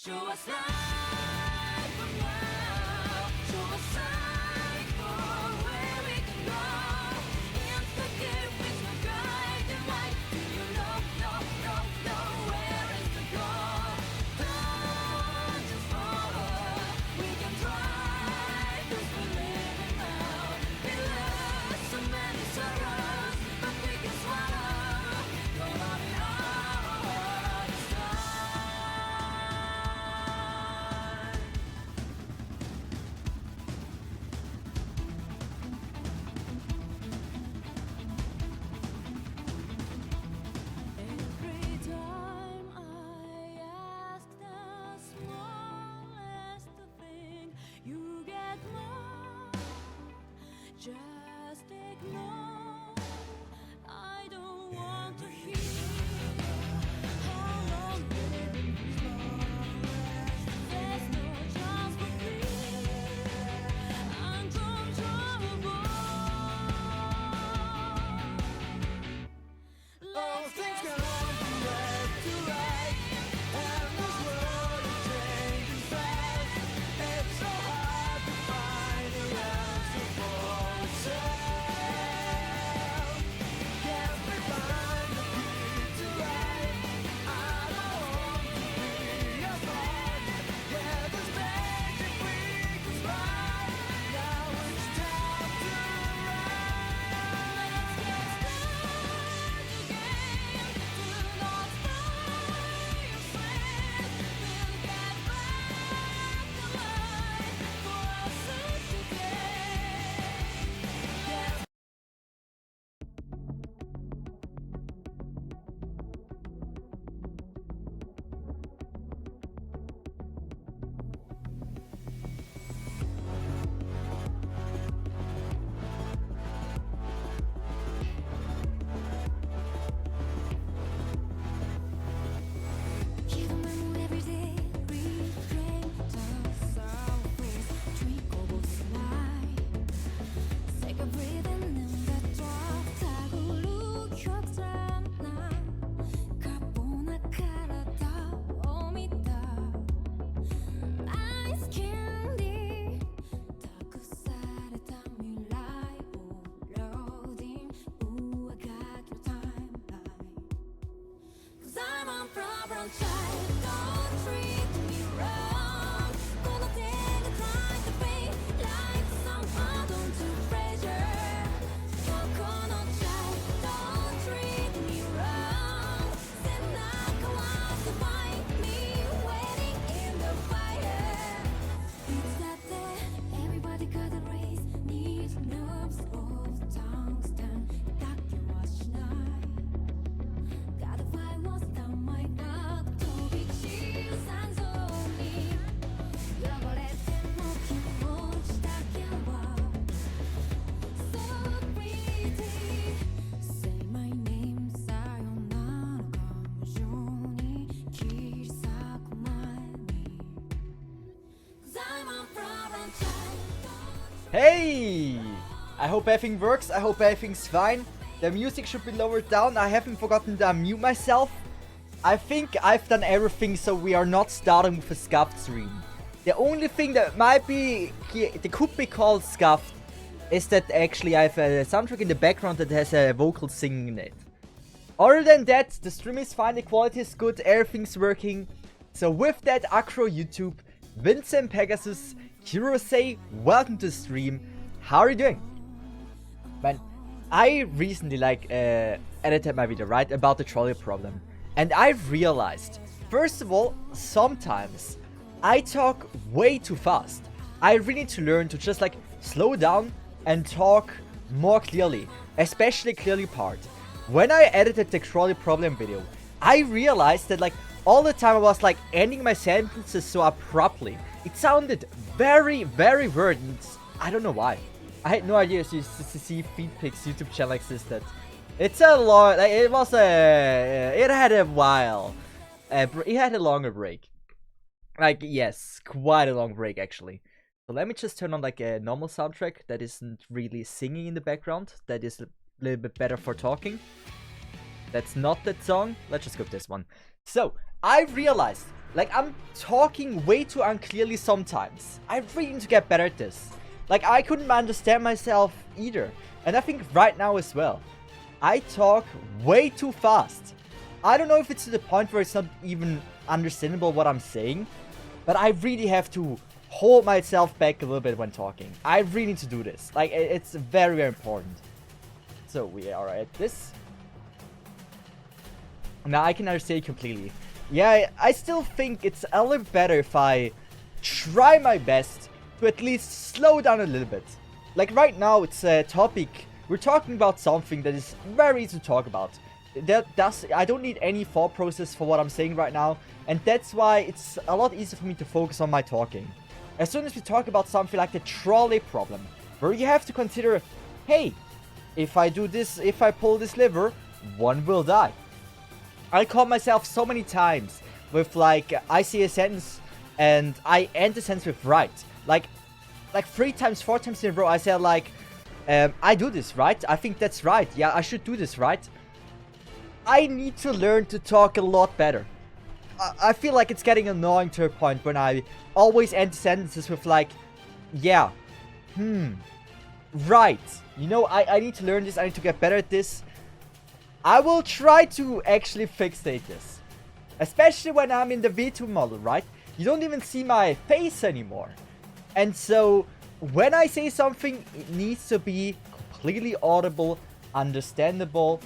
Show us light from now. Show us sight for where we can go. Into the gift which will guide the light. Do you know where is the goal? Don't just follow. We can try 'cause we're living now. We lost so many sorrows, but we can swallow. Gonna be all this time. Every time I ask the smallest thing, you get more. Just ignore. I don't want to hear how long living is lost. There's no chance for peace. Uncontrollable. All things come from left to right, and this world is changing fast. It's so hard to find an answer for itself. Can't we find the key to life? I don't want to be apart. Yeah, there's magic we can find. Now it's time to Let's get started again. Do not fight your friend. We'll get back the light for us today. Yes. Hear the memory every day, refrain the surface, trickle slide. Take a breathing in the dark, 타고 룩혁잖아. 가보나 가라다 오미다. Ice candy, 다크살에 담을 lie. 올려딘 우아가기로 timeline. 'Cause I'm a problem child, don't treat me wrong. Gonna take a time to pay like somehow don't do pressure. Coconut child, don't treat me wrong. 생각하와 to find me waiting in the fire. It's that day, everybody got a race. Needs nerves of tungsten. 딱히 watch night. Gotta find what's down my back. 도비치 산소니 잃어버렸던 기분 시작해와. So pretty. Say my name, sayonara. 감정이 길 쌓고 말니. 'Cause I'm a problem child. Hey! I hope everything works. I hope everything's fine. The music should be lowered down. I haven't forgotten to unmute myself. I think I've done everything, so we are not starting with a scuffed stream. The only thing that might be, that could be called scuffed, is that actually I have a soundtrack in the background that has a vocal singing in it. Other than that, the stream is fine, the quality is good, everything's working. So with that, Acro YouTube, Vincent Pegasus, Hirosei, welcome to the stream. How are you doing? Man, I recently edited my video, right, about the trolley problem. And I've realized, first of all, sometimes I talk way too fast. I really need to learn to just like slow down and talk more clearly, especially clearly part. When I edited the trolley problem video, I realized that like all the time I was like ending my sentences so abruptly. It sounded very, very weird. And I don't know why. I had no idea to see Feedpic's YouTube channel existed. It's a long, like, it had a while. It had a longer break. Like, yes, quite a long break actually. So let me just turn on like a normal soundtrack that isn't really singing in the background. That is a little bit better for talking. That's not that song. Let's just go with this one. So, I realized, Like, I'm talking way too unclearly sometimes. I really need to get better at this. Like, I couldn't understand myself either. And I think right now as well. I talk way too fast. I don't know if it's to the point where it's not even understandable what I'm saying. But I really have to hold myself back a little bit when talking. I really need to do this. Like, it's very, very important. So, we are at this. Now, I can understand completely. Yeah, I still think it's a little better if I try my best to at least slow down a little bit. Like right now, it's a topic. We're talking about something that is very easy to talk about. I don't need any thought process for what I'm saying right now. And that's why it's a lot easier for me to focus on my talking. As soon as we talk about something like the trolley problem, where you have to consider, hey, if I do this, if I pull this lever, one will die. I caught myself so many times with like I see a sentence and I end the sentence with right. Like 3 times, 4 times in a row I said like I do this, right? I think that's right. Yeah, I should do this, right? I need to learn to talk a lot better. I feel like it's getting annoying to a point when I always end sentences with like, yeah, right. You know, I need to learn this. I need to get better at this. I will try to actually fixate this. Especially when I'm in the V2 model, right? You don't even see my face anymore. And so, when I say something, it needs to be completely audible, understandable,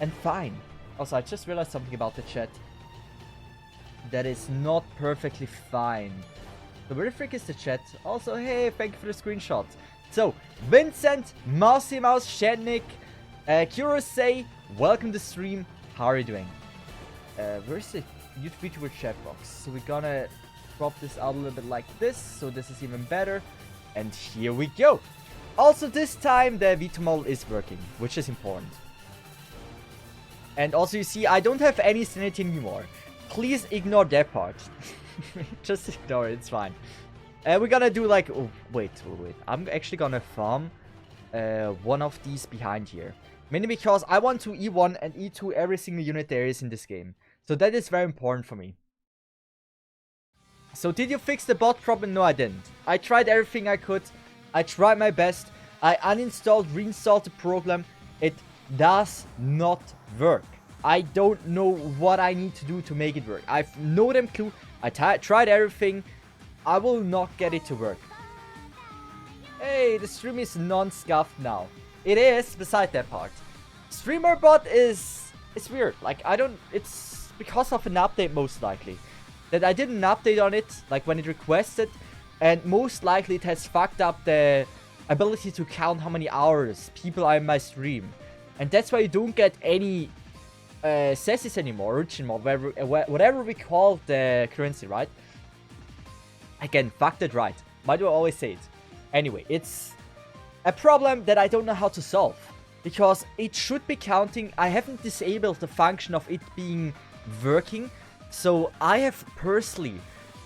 and fine. Also, I just realized something about the chat. That is not perfectly fine. So, where the frick is the chat? Also, hey, thank you for the screenshot. So, Vincent, Mousy Mouse, Shednik, Kurosei, welcome to the stream. How are you doing? Where's the YouTuber chat box? So we're gonna crop this out a little bit like this. So this is even better. And here we go. Also this time the V2 model is working, which is important. And also you see I don't have any sanity anymore. Please ignore that part. Just ignore it, it's fine. We're gonna do like... Oh, wait. I'm actually gonna farm one of these behind here. Mainly because I want to E1 and E2 every single unit there is in this game. So that is very important for me. So did you fix the bot problem? No, I didn't. I tried everything I could. I tried my best. I uninstalled, reinstalled the program. It does not work. I don't know what I need to do to make it work. I've no damn clue. I tried everything. I will not get it to work. Hey, the stream is non-scuffed now. It is, beside that part. Streamer bot is... It's weird. Like, I don't... It's because of an update, most likely. That I did an update on it, like, when it requested. And most likely it has fucked up the ability to count how many hours people are in my stream. And that's why you don't get any... Cesith anymore, original, whatever we call the currency, right? Again, fucked it right. Why do I always say it? Anyway, it's a problem that I don't know how to solve. Because it should be counting. I haven't disabled the function of it being working. So I have personally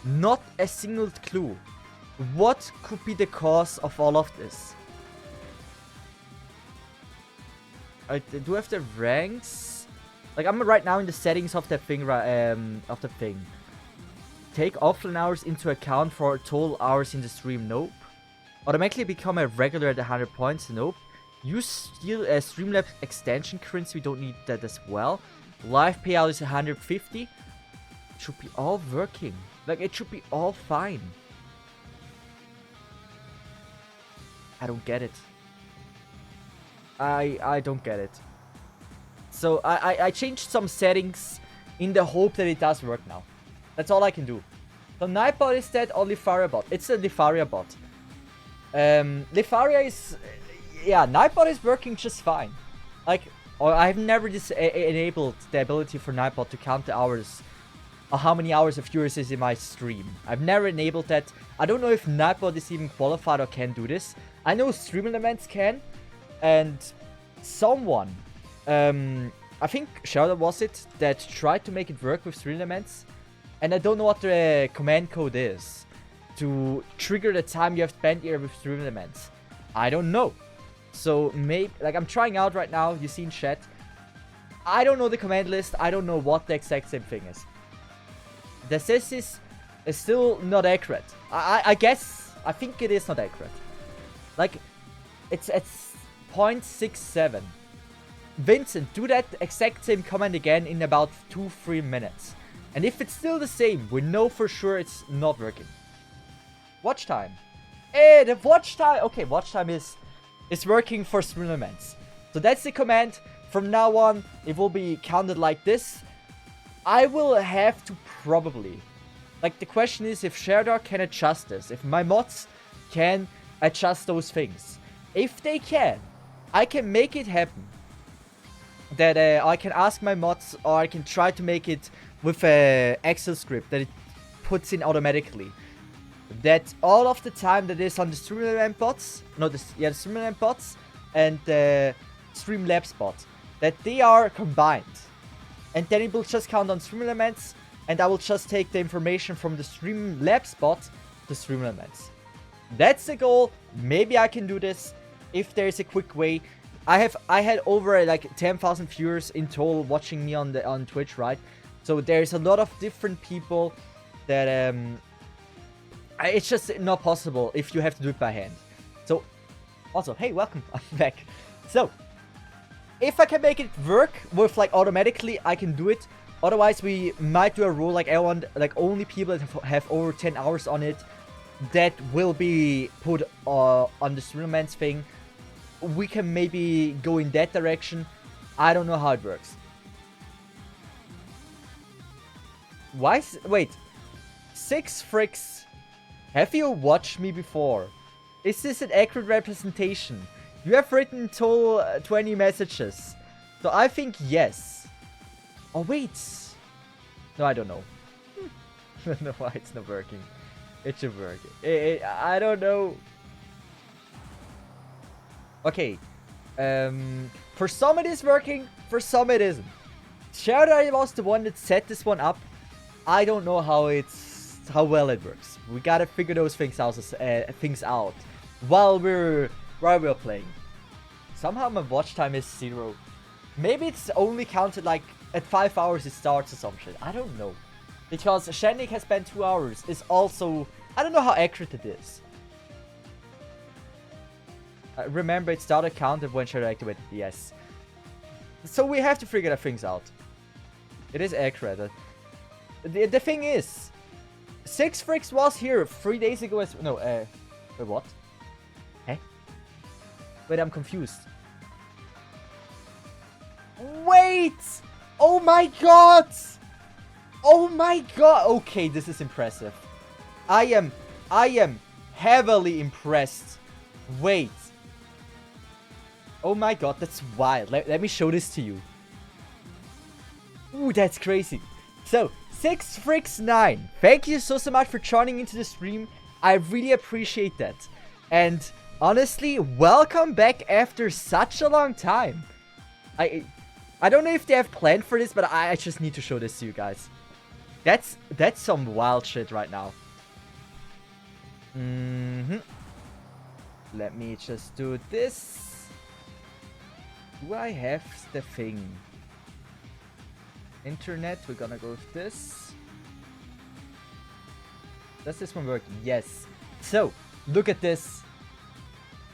not a single clue what could be the cause of all of this. I do have the ranks. Like I'm right now in the settings of the thing, Take offline hours into account for total hours in the stream. Nope. Automatically become a regular at 100 points. Nope. Use Streamlabs extension currency. We don't need that as well. Live payout is 150. It should be all working. Like it should be all fine. I don't get it. I don't get it. So I changed some settings in the hope that it does work now. That's all I can do. So Nightbot is dead or Lifaria bot? It's a Lifaria bot. Lifaria is... Yeah, Nightbot is working just fine. Like, I've never enabled the ability for Nightbot to count the hours. Or how many hours of viewers is in my stream. I've never enabled that. I don't know if Nightbot is even qualified or can do this. I know Stream Elements can. And someone... I think Shadow was it that tried to make it work with Stream Elements. And I don't know what the command code is to trigger the time you have spent here with Stream Elements. I don't know. So maybe, like I'm trying out right now, you see in chat. I don't know the command list, I don't know what the exact same thing is. the Cesith is still not accurate. I guess, I think it is not accurate. Like, it's at 0.67. Vincent, do that exact same comment again in about 2-3 minutes. And if it's still the same, we know for sure it's not working. Watch time. Hey, the watch time. Okay, watch time is working for stream elements. So that's the command. From now on, it will be counted like this. I will have to probably... Like, the question is if Sherdar can adjust this. If my mods can adjust those things. If they can, I can make it happen. That I can ask my mods, or I can try to make it with a Excel script that it puts in automatically. That all of the time that is on the Streamlabs bots, the Streamlabs bots and the Streamlabs bot, that they are combined. And then it will just count on Streamlabs, and I will just take the information from the Streamlabs bot to Streamlabs. That's the goal. Maybe I can do this if there's a quick way. I had over like 10,000 viewers in total watching me on Twitch, right? So there's a lot of different people that it's just not possible if you have to do it by hand. So also, hey, welcome, I'm back. So if I can make it work with like automatically, I can do it. Otherwise, we might do a rule like everyone, like only people that have over 10 hours on it, that will be put on the Streamerman's thing. We can maybe go in that direction. I don't know how it works. Wait. 6 fricks. Have you watched me before? Is this an accurate representation? You have written total 20 messages. So I think yes. Oh wait. No, I don't know. I don't know why it's not working. It should work. I don't know. Okay. For some it is working, for some it isn't. Sherdar was the one that set this one up. I don't know how well it works. We gotta figure those things out while we're playing. Somehow my watch time is 0. Maybe it's only counted like at 5 hours it starts or some shit. I don't know. Because Shannik has spent 2 hours is also... I don't know how accurate it is. Remember, it started counted when Shadow activated. Yes. So we have to figure the things out. It is accurate. The thing is, 6 fricks was here 3 days ago as... No, wait, what? Hey? Wait, I'm confused. Wait! Oh my god! Oh my god! Okay, this is impressive. I am heavily impressed. Wait. Oh my god, that's wild. Let me show this to you. Ooh, that's crazy. So, 6 fricks 9. Thank you so much for joining into the stream. I really appreciate that. And honestly, welcome back after such a long time. I don't know if they have planned for this, but I just need to show this to you guys. That's some wild shit right now. Let me just do this. Do I have the thing? Internet, we're gonna go with this. Does this one work? Yes. So, look at this.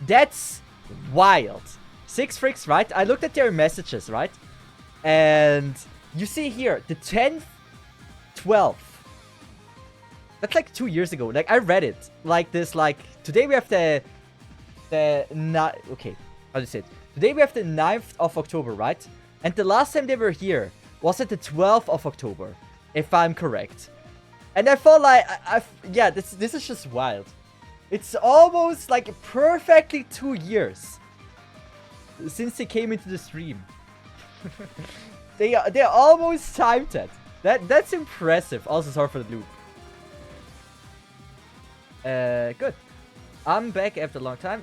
That's wild. 6 fricks, right? I looked at their messages, right? And you see here, the 10th, 12th. That's like 2 years ago. Like, I read it like this, like, today we have okay, how do you say it? Today we have the 9th of October, right? And the last time they were here was at the 12th of October, if I'm correct. And I thought like, yeah, this is just wild. It's almost like perfectly 2 years since they came into the stream. They almost timed it. That's impressive. Also, sorry for the loop. Good. I'm back after a long time.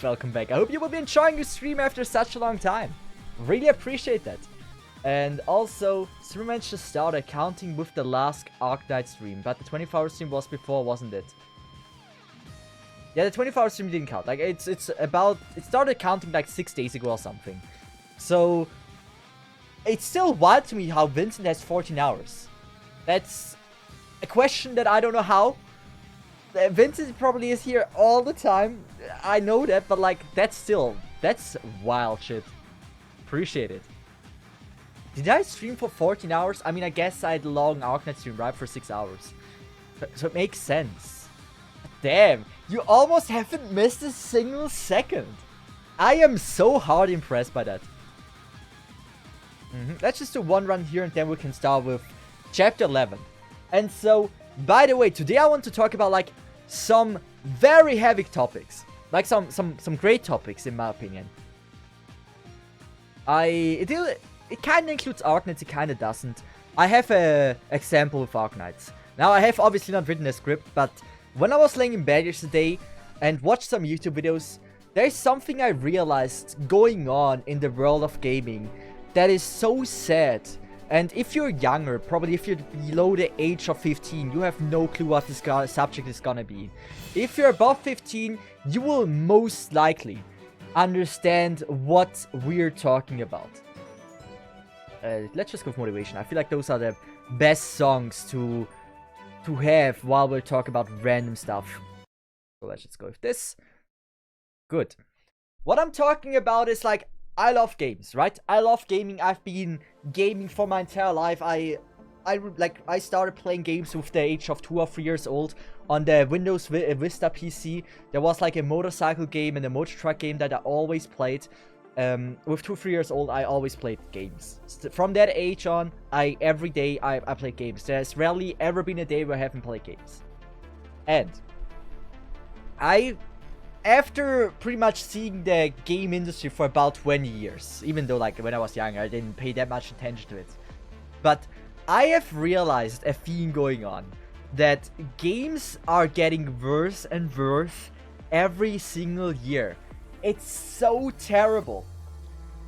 Welcome back. I hope you will be enjoying your stream after such a long time. Really appreciate that. And also, Streamman just started counting with the last Arknights stream, but the 24-hour stream was before, wasn't it? Yeah, the 24-hour stream didn't count. Like, it started counting like 6 days ago or something. So, it's still wild to me how Vincent has 14 hours. That's a question that I don't know how. Vincent probably is here all the time. I know that, but like, that's wild shit. Appreciate it. Did I stream for 14 hours? I mean, I guess I had a long Arknights stream, right? For 6 hours. So it makes sense. Damn, you almost haven't missed a single second. I am so hard impressed by that. Let's just do one run here and then we can start with chapter 11. And so, by the way, today I want to talk about like some very heavy topics. Like some great topics in my opinion. It kind of includes Arknights, it kind of doesn't. I have a example with Arknights. Now, I have obviously not written a script, but when I was laying in bed yesterday and watched some YouTube videos, there's something I realized going on in the world of gaming that is so sad. And if you're younger, probably if you're below the age of 15, you have no clue what this subject is gonna be. If you're above 15, you will most likely understand what we're talking about. Let's just go with motivation. I feel like those are the best songs to have while we're talking about random stuff. So let's just go with this. Good. What I'm talking about is like, I love games, right? I love gaming. I've been gaming for my entire life. I started playing games with the age of 2 or 3 years old on the Windows Vista PC. There was like a motorcycle game and a motor truck game that I always played. With 2 or 3 years old, I always played games. From that age on, every day I played games. There's rarely ever been a day where I haven't played games. And after pretty much seeing the game industry for about 20 years, even though like when I was younger, I didn't pay that much attention to it. But I have realized a theme going on, that games are getting worse and worse every single year. It's so terrible.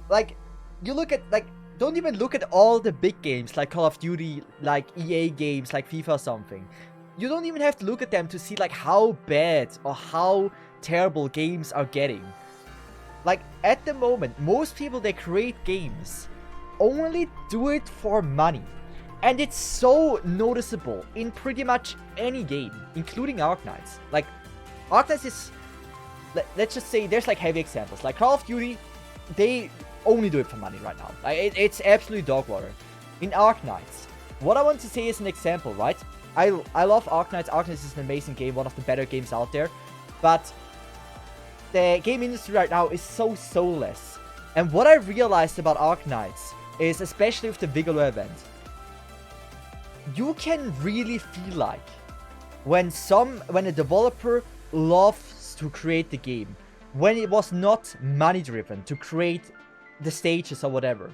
Like, you look at, like, don't even look at all the big games like Call of Duty, like EA games, like FIFA or something. You don't even have to look at them to see like how bad or how terrible games are getting. Like, at the moment, most people that create games only do it for money. And it's so noticeable in pretty much any game, including Arknights. Like, Arknights is... Let's just say there's like heavy examples. Like Call of Duty, they only do it for money right now. Like, it's absolutely dog water. In Arknights, what I want to say is an example, right? I love Arknights. Arknights is an amazing game, one of the better games out there. But the game industry right now is so soulless. And what I realized about Arknights is, especially with the Vigalo event, you can really feel like when a developer loves to create the game, when it was not money driven to create the stages or whatever.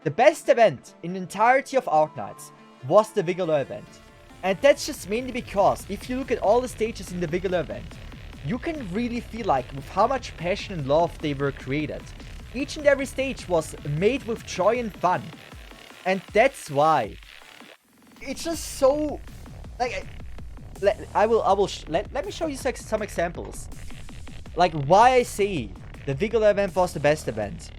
The best event in the entirety of Arknights was the Vigalo event. And that's just mainly because if you look at all the stages in the Vigalo event, you can really feel like with how much passion and love they were created. Each and every stage was made with joy and fun. And that's why it's just so, like, let me show you some examples. Like, why I say the Vigalo event was the best event.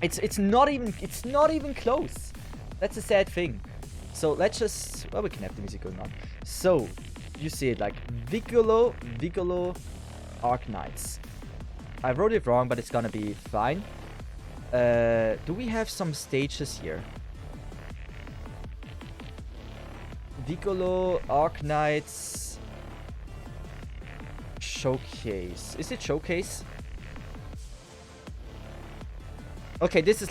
It's not even close. That's a sad thing. So let's just, well, we can have the music going on. So you see it like Vigalo Arknights. I wrote it wrong, but it's gonna be fine. Do we have some stages here? Vigalo Arknights Showcase. Is it Showcase? Okay, this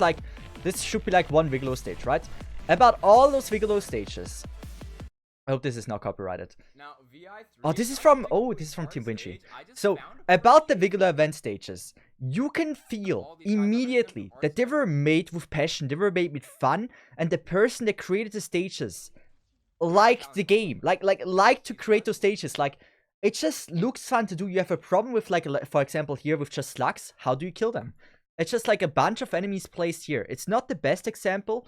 should be like one Vigalo stage, right? About all those Vigalo stages. I hope this is not copyrighted. Oh, this is from Team Vinci. So, about the Vigalo event stages, you can feel immediately that they were made with passion, they were made with fun, and the person that created the stages liked the game, liked to create those stages. Like, it just looks fun to do. You have a problem with, like, for example, here with just slugs. How do you kill them? It's just like a bunch of enemies placed here. It's not the best example,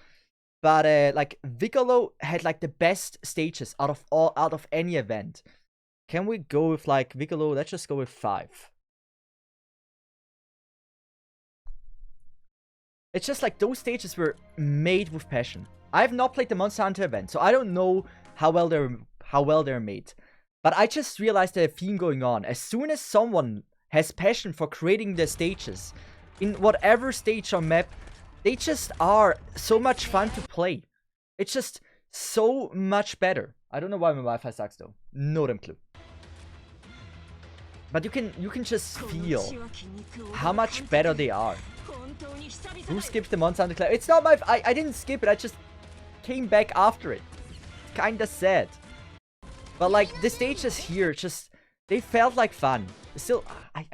but like Vigalo had like the best stages out of any event. Can we go with like Vigalo? Let's just go with 5. It's just like those stages were made with passion. I have not played the Monster Hunter event, so I don't know how well they're made. But I just realized a theme going on. As soon as someone has passion for creating the stages, in whatever stage or map, they just are so much fun to play. It's just so much better. I don't know why my Wi-Fi sucks though. No damn clue. But you can just feel how much better they are. Who skipped the Monster Hunter Clash? It's not my... I didn't skip it. I just came back after it. Kinda sad. But like, the stages here just... They felt like fun. Still, I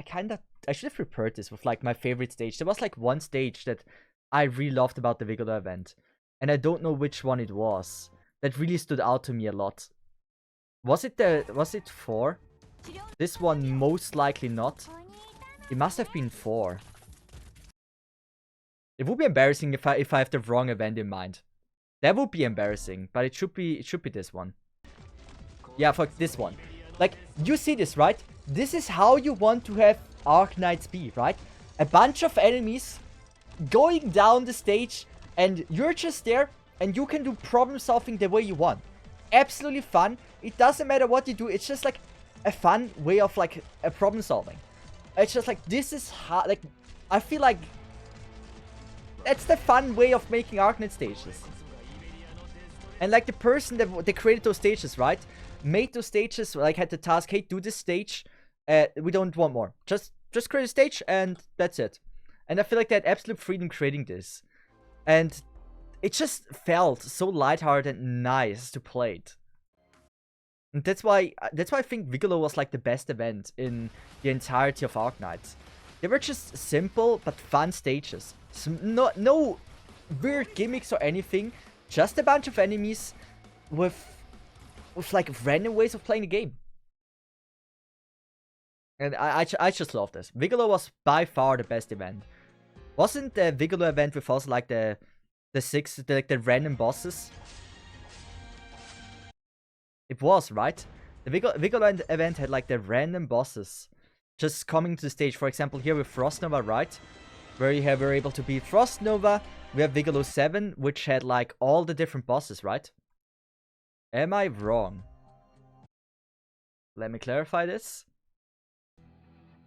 should have prepared this with like my favorite stage. There was like one stage that I really loved about the Vigalo event. And I don't know which one it was. That really stood out to me a lot. Was it 4? This one most likely not. It must have been 4. It would be embarrassing if I have the wrong event in mind. That would be embarrassing, but it should be this one. Yeah, fuck this one. Like, you see this, right? This is how you want to have Arknights be, right? A bunch of enemies going down the stage, and you're just there, and you can do problem solving the way you want. Absolutely fun. It doesn't matter what you do. It's just like a fun way of like a problem solving. It's just like, this is how, like, I feel like that's the fun way of making Arknight stages. And like the person that created those stages, right? Made those stages, like had the task, hey, do this stage. We don't want more. Just create a stage and that's it. And I feel like they had absolute freedom creating this. And it just felt so lighthearted and nice to play it. And that's why I think Vigalo was like the best event in the entirety of Arknights. They were just simple but fun stages. So no weird gimmicks or anything. Just a bunch of enemies with like random ways of playing the game. And I just love this. Vigalo was by far the best event. Wasn't the Vigalo event with also like the random bosses? It was, right? The Vigalo event had like the random bosses just coming to the stage. For example, here with Frost Nova, right? Where you were able to beat Frost Nova. We have Vigalo 7, which had like all the different bosses, right? Am I wrong? Let me clarify this.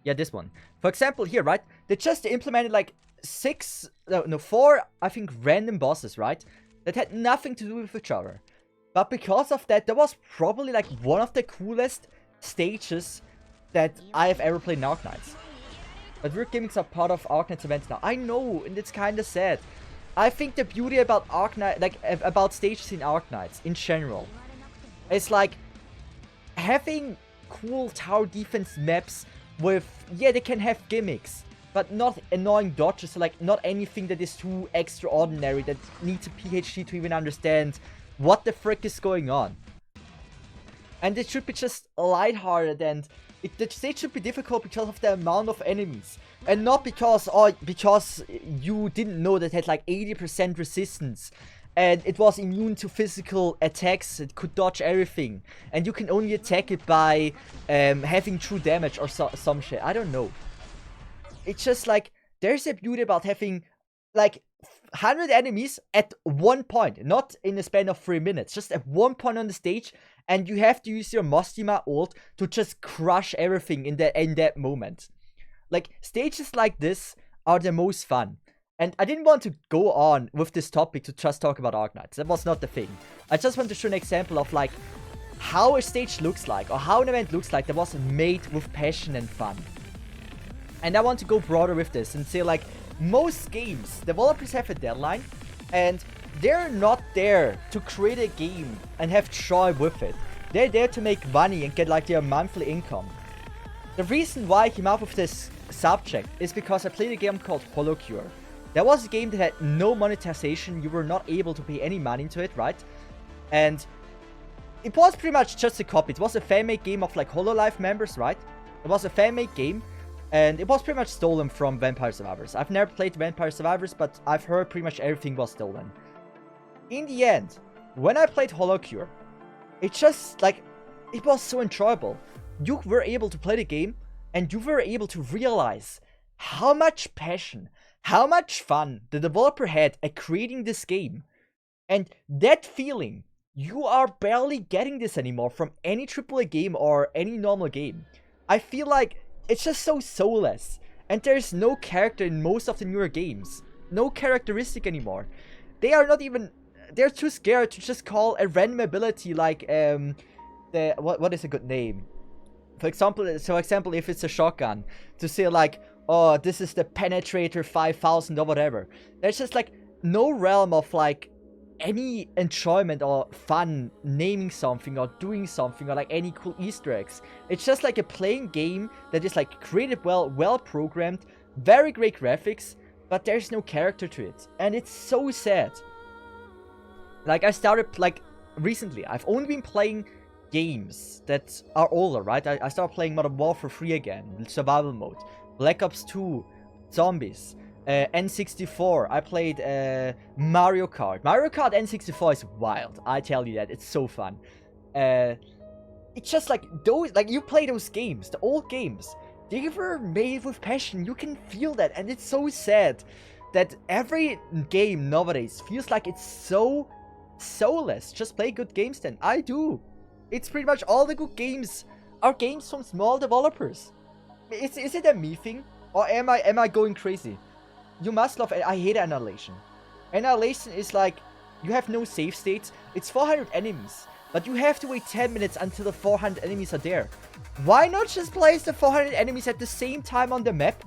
Yeah, this one. For example, here, right? They just implemented like 4, I think, random bosses, right? That had nothing to do with each other. But because of that, that was probably like one of the coolest stages that I have ever played in Arknights. But weird gimmicks are part of Arknights events now. I know, and it's kinda sad. I think the beauty about Arknight, like about stages in Arknights in general, is like having cool tower defense maps with, yeah, they can have gimmicks, but not annoying dodges, like not anything that is too extraordinary that needs a PhD to even understand what the frick is going on. And it should be just lighthearted, and the stage should be difficult because of the amount of enemies. And not because you didn't know that it had like 80% resistance. And it was immune to physical attacks, it could dodge everything. And you can only attack it by having true damage or some shit. I don't know. It's just like, there's a beauty about having like 100 enemies at one point. Not in a span of 3 minutes. Just at one point on the stage. And you have to use your Mostima ult to just crush everything in that moment. Like, stages like this are the most fun. And I didn't want to go on with this topic to just talk about Arknights. That was not the thing. I just want to show an example of like how a stage looks like, or how an event looks like that was made with passion and fun. And I want to go broader with this and say like, most games, developers have a deadline, and they're not there to create a game and have joy with it. They're there to make money and get like their monthly income. The reason why I came up with this subject is because I played a game called HoloCure. That was a game that had no monetization. You were not able to pay any money into it, right? And it was pretty much just a copy. It was a fan-made game of like HoloLive members, right? It was a fan-made game, and it was pretty much stolen from Vampire Survivors. I've never played Vampire Survivors, but I've heard pretty much everything was stolen. In the end, when I played HoloCure, it just like, it was so enjoyable. You were able to play the game, and you were able to realize how much passion, how much fun the developer had at creating this game. And that feeling, you are barely getting this anymore from any AAA game or any normal game. I feel like it's just so soulless, and there's no character in most of the newer games. No characteristic anymore. They are not even... They're too scared to just call a random ability like, what is a good name? For example, if it's a shotgun, to say like, oh, this is the Penetrator 5000 or whatever. There's just like no realm of like any enjoyment or fun naming something or doing something or like any cool Easter eggs. It's just like a plain game that is like created well programmed, very great graphics, but there's no character to it. And it's so sad. Like I started like recently, I've only been playing games that are older, right? I started playing Modern Warfare 3 again, survival mode, Black Ops 2, Zombies, N64. I played Mario Kart. Mario Kart N64 is wild. I tell you that, it's so fun. It's just like those, like you play those games, the old games. They were made with passion. You can feel that, and it's so sad that every game nowadays feels like it's so soulless. Just play good games then. I do. It's pretty much all the good games are games from small developers. Is it a me thing? Or am I going crazy? You must love... I hate Annihilation. Annihilation is like... You have no save states. It's 400 enemies. But you have to wait 10 minutes until the 400 enemies are there. Why not just place the 400 enemies at the same time on the map?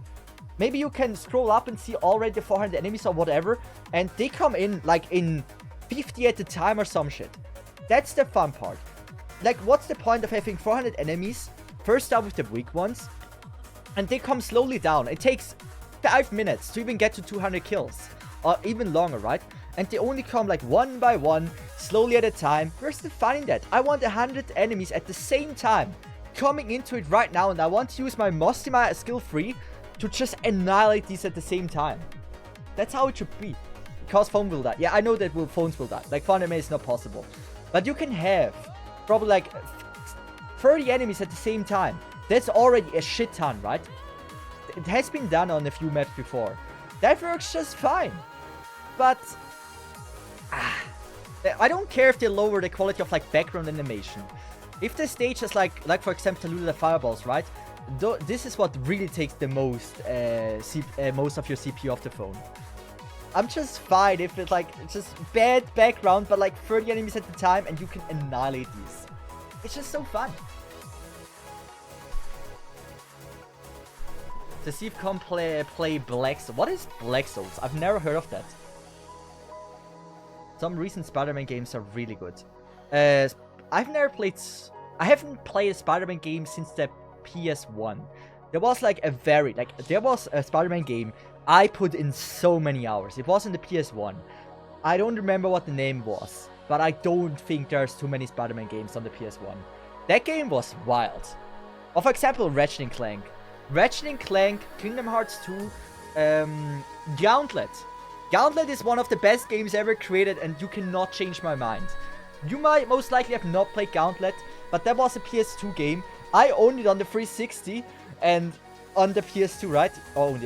Maybe you can scroll up and see already the 400 enemies or whatever. And they come in like in 50 at a time or some shit. That's the fun part. Like, what's the point of having 400 enemies? First start with the weak ones. And they come slowly down. It takes 5 minutes to even get to 200 kills. Or even longer, right? And they only come like one by one, slowly at a time. Where's the fun in that? I want 100 enemies at the same time. Coming into it right now. And I want to use my Mostima skill 3 to just annihilate these at the same time. That's how it should be. Because phone will die. Yeah, I know that phones will die. Like, 400 enemies is not possible. But you can have probably like 30 enemies at the same time. That's already a shit ton, right? It has been done on a few maps before. That works just fine. But I don't care if they lower the quality of like background animation. If the stage is like for example, Taluda the Fireballs, right? This is what really takes the most most of your CPU off the phone. I'm just fine if it's like just bad background, but like 30 enemies at a time and you can annihilate these. It's just so fun. Cesith can play Black Souls. What is Black Souls? I've never heard of that. Some recent Spider-Man games are really good. I haven't played a Spider-Man game since the PS1. There was like there was a Spider-Man game I put in so many hours. It was in the PS1. I don't remember what the name was, but I don't think there's too many Spider-Man games on the PS1. That game was wild. Or for example, Ratchet & Clank. Ratchet & Clank, Kingdom Hearts 2, Gauntlet. Gauntlet is one of the best games ever created, and you cannot change my mind. You might most likely have not played Gauntlet, but that was a PS2 game. I owned it on the 360 and on the PS2, right?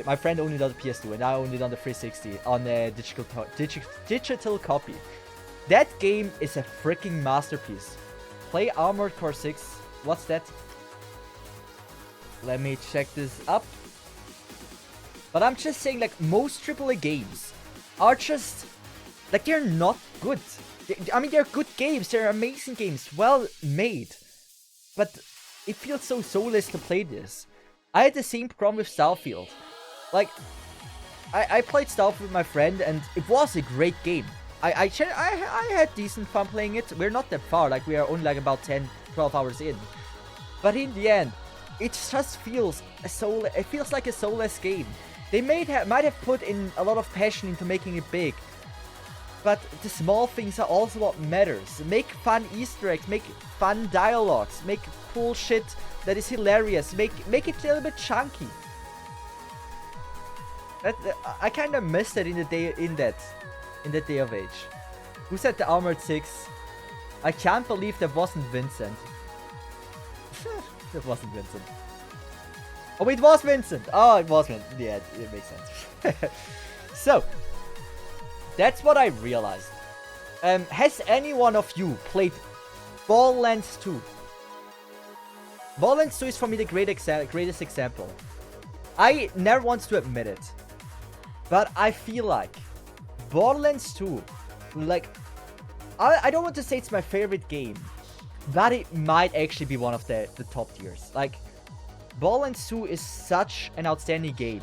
My friend owned it on the PS2 and I owned it on the 360 on a digital copy. That game is a freaking masterpiece. Play Armored Core 6. What's that? Let me check this up. But I'm just saying, like, most AAA games are just, like, they're not good. I mean, they're good games. They're amazing games. Well made. But it feels so soulless to play this. I had the same problem with Starfield. Like, I played Starfield with my friend, and it was a great game. I had decent fun playing it. We're not that far. Like, we are only, like, about 10, 12 hours in. But in the end, it just feels it feels like a soulless game. They might have put in a lot of passion into making it big. But the small things are also what matters. Make fun Easter eggs, make fun dialogues, make cool shit that is hilarious, make it a little bit chunky. I kind of missed it in that day of age. Who said the Armored 6? I can't believe that wasn't Vincent. That wasn't Vincent. Oh, wait, it was Vincent. Oh, it was Vincent. Yeah, it makes sense. So, that's what I realized. Has any one of you played Borderlands 2? Borderlands 2 is for me the greatest example. I never want to admit it, but I feel like Borderlands 2, like, I don't want to say it's my favorite game, but it might actually be one of the top tiers. Like, Borderlands 2 is such an outstanding game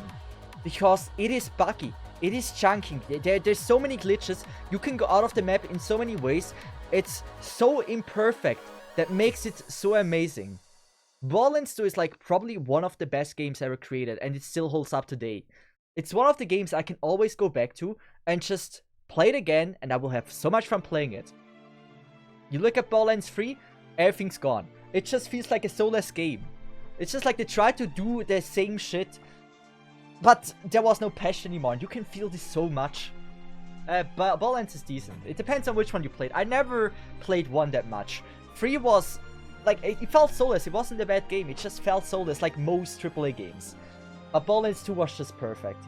because it is buggy, it is chunking, there's so many glitches, you can go out of the map in so many ways, it's so imperfect that makes it so amazing. Borderlands 2 is like probably one of the best games ever created, and it still holds up today. It's one of the games I can always go back to and just play it again, and I will have so much fun playing it. You look at Borderlands 3, everything's gone. It just feels like a soulless game. It's just like they tried to do the same shit, but there was no passion anymore, and you can feel this so much. But Borderlands is decent. It depends on which one you played. I never played 1 that much. 3 was... like, it felt soulless. It wasn't a bad game. It just felt soulless, like most AAA games. But Borderlands 2 was just perfect.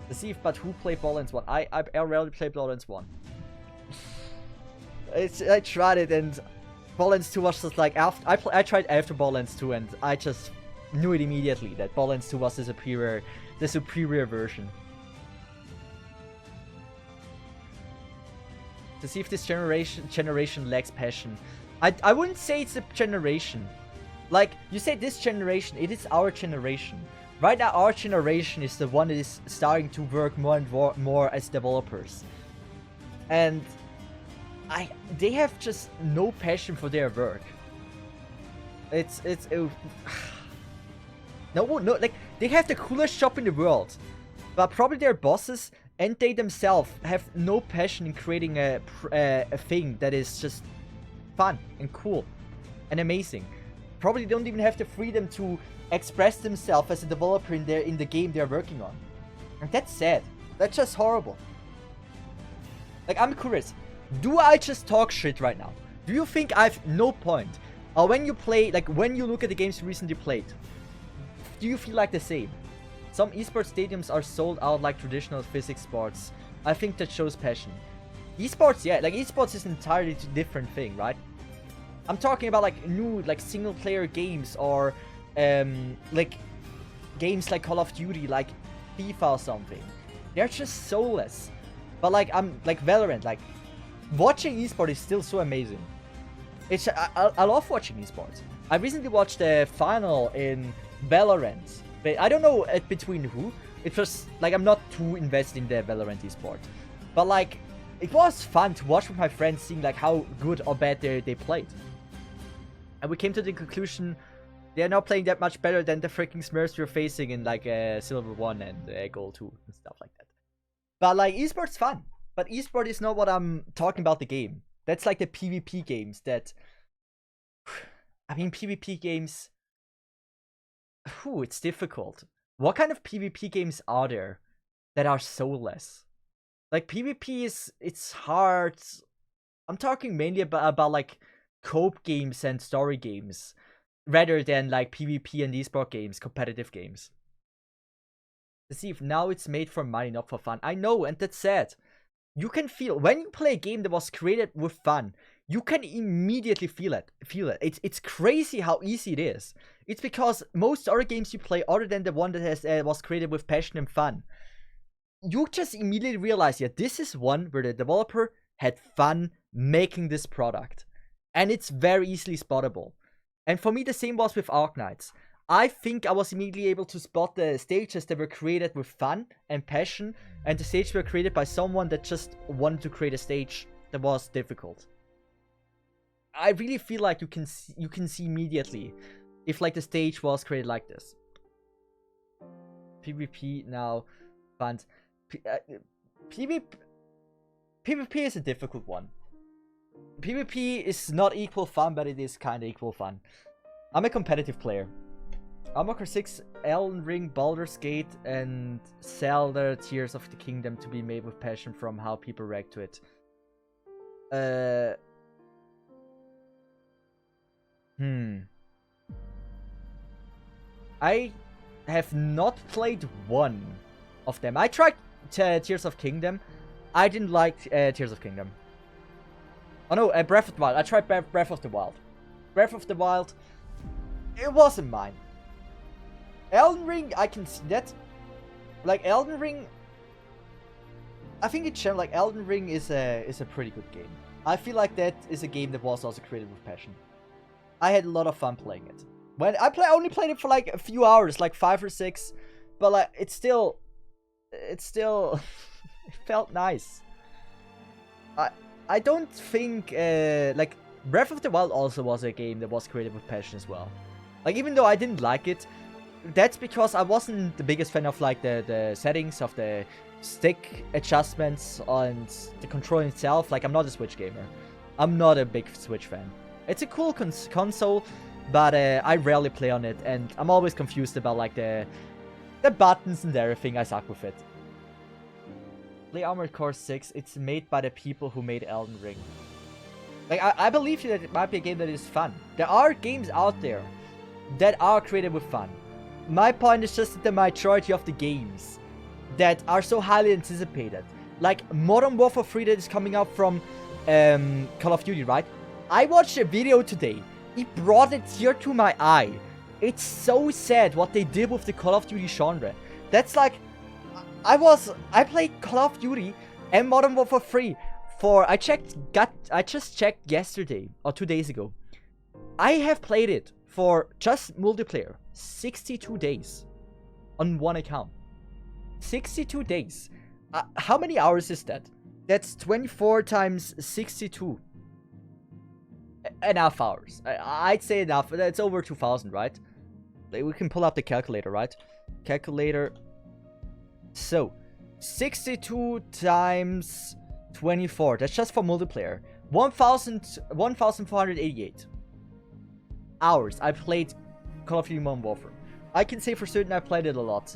Cesith, but who played Borderlands 1? I rarely played Borderlands 1. I tried it, and Borderlands 2 was just like, after I tried after Borderlands 2, and I just knew it immediately that Borderlands 2 was the superior version. To see if this generation lacks passion. I wouldn't say it's a generation. Like, you say this generation, it is our generation. Right now, our generation is the one that is starting to work more and more as developers. And they have just no passion for their work. No, like, they have the coolest job in the world, but probably their bosses and they themselves have no passion in creating a thing that is just fun and cool and amazing. Probably don't even have the freedom to express themselves as a developer in the game they're working on. And that's sad. That's just horrible. Like, I'm curious. Do I just talk shit right now? Do you think I have no point? Or when you play, like, when you look at the games you recently played, do you feel like the same? Some esports stadiums are sold out like traditional physics sports. I think that shows passion. Esports, yeah, like, esports is an entirely different thing, right? I'm talking about, like, new, like, single-player games, or, like, games like Call of Duty, like FIFA or something. They're just soulless. But, like, like, Valorant, like, watching esports is still so amazing. I love watching esports. I recently watched the final in Valorant. But I don't know between who. It was, like, I'm not too invested in the Valorant esport. But, like, it was fun to watch with my friends, seeing, like, how good or bad they played. And we came to the conclusion they're not playing that much better than the freaking Smurfs we're facing in, like, Silver 1 and Gold 2 and stuff like that. But, like, esports fun. But esport is not what I'm talking about the game. That's like the PvP games that... I mean, PvP games... it's difficult. What kind of PvP games are there that are soulless? Like, PvP it's hard. I'm talking mainly about like coop games and story games, rather than like PvP and esport games, competitive games. To see if now it's made for money, not for fun. I know, and that's sad. You can feel when you play a game that was created with fun, you can immediately feel it. It's crazy how easy it is. It's because most other games you play, other than the one that was created with passion and fun, you just immediately realize, yeah, this is one where the developer had fun making this product. And it's very easily spottable. And for me, the same was with Arknights. I think I was immediately able to spot the stages that were created with fun and passion, and the stages were created by someone that just wanted to create a stage that was difficult. I really feel like you can see immediately if, like, the stage was created like this. PvP now, fun. PvP is a difficult one. PvP is not equal fun, but it is kind of equal fun. I'm a competitive player. Armoker 6, Elden Ring, Baldur's Gate, and Zelda Tears of the Kingdom to be made with passion from how people react to it. I have not played one of them. I tried Tears of Kingdom, I didn't like Tears of Kingdom. Oh no, Breath of the Wild. I tried Breath of the Wild. Breath of the Wild, it wasn't mine. Elden Ring, I can see that. Like, Elden Ring, I think in general, like, Elden Ring is a pretty good game. I feel like that is a game that was also created with passion. I had a lot of fun playing it. When I only played it for like a few hours, like 5 or 6, but like, it still it felt nice. I don't think, like, Breath of the Wild also was a game that was created with passion as well. Like, even though I didn't like it, that's because I wasn't the biggest fan of, like, the settings of the stick adjustments and the control itself. Like, I'm not a Switch gamer. I'm not a big Switch fan. It's a cool console, but I rarely play on it, and I'm always confused about, like, the buttons and everything. I suck with it. Play Armored Core 6, it's made by the people who made Elden Ring. Like, I believe that it might be a game that is fun. There are games out there that are created with fun. My point is just that the majority of the games that are so highly anticipated, like Modern Warfare 3 that is coming out from Call of Duty, right? I watched a video today. It brought a tear to my eye. It's so sad what they did with the Call of Duty genre. That's like, I played Call of Duty and Modern Warfare 3 for, I just checked yesterday or 2 days ago. I have played it for just multiplayer 62 days on one account. 62 days. How many hours is that? That's 24 times 62. Enough hours. I'd say enough. That's over 2,000, right? We can pull up the calculator, right? Calculator. So, 62 times 24. That's just for multiplayer. 1,488 hours I played Call of Duty Modern Warfare. I can say for certain I played it a lot.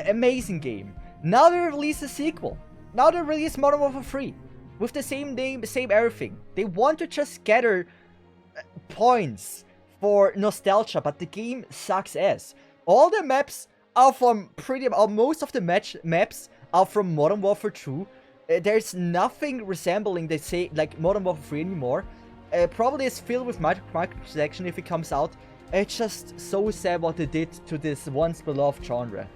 Amazing game. Now they release a sequel. Now they release Modern Warfare 3. With the same name, same everything. They want to just gather points for nostalgia, but the game sucks ass. All the maps are from most of the maps are from Modern Warfare 2. There's nothing resembling, they say, like Modern Warfare 3 anymore. Probably it's filled with microtransaction if it comes out. It's just so sad what they did to this once beloved genre.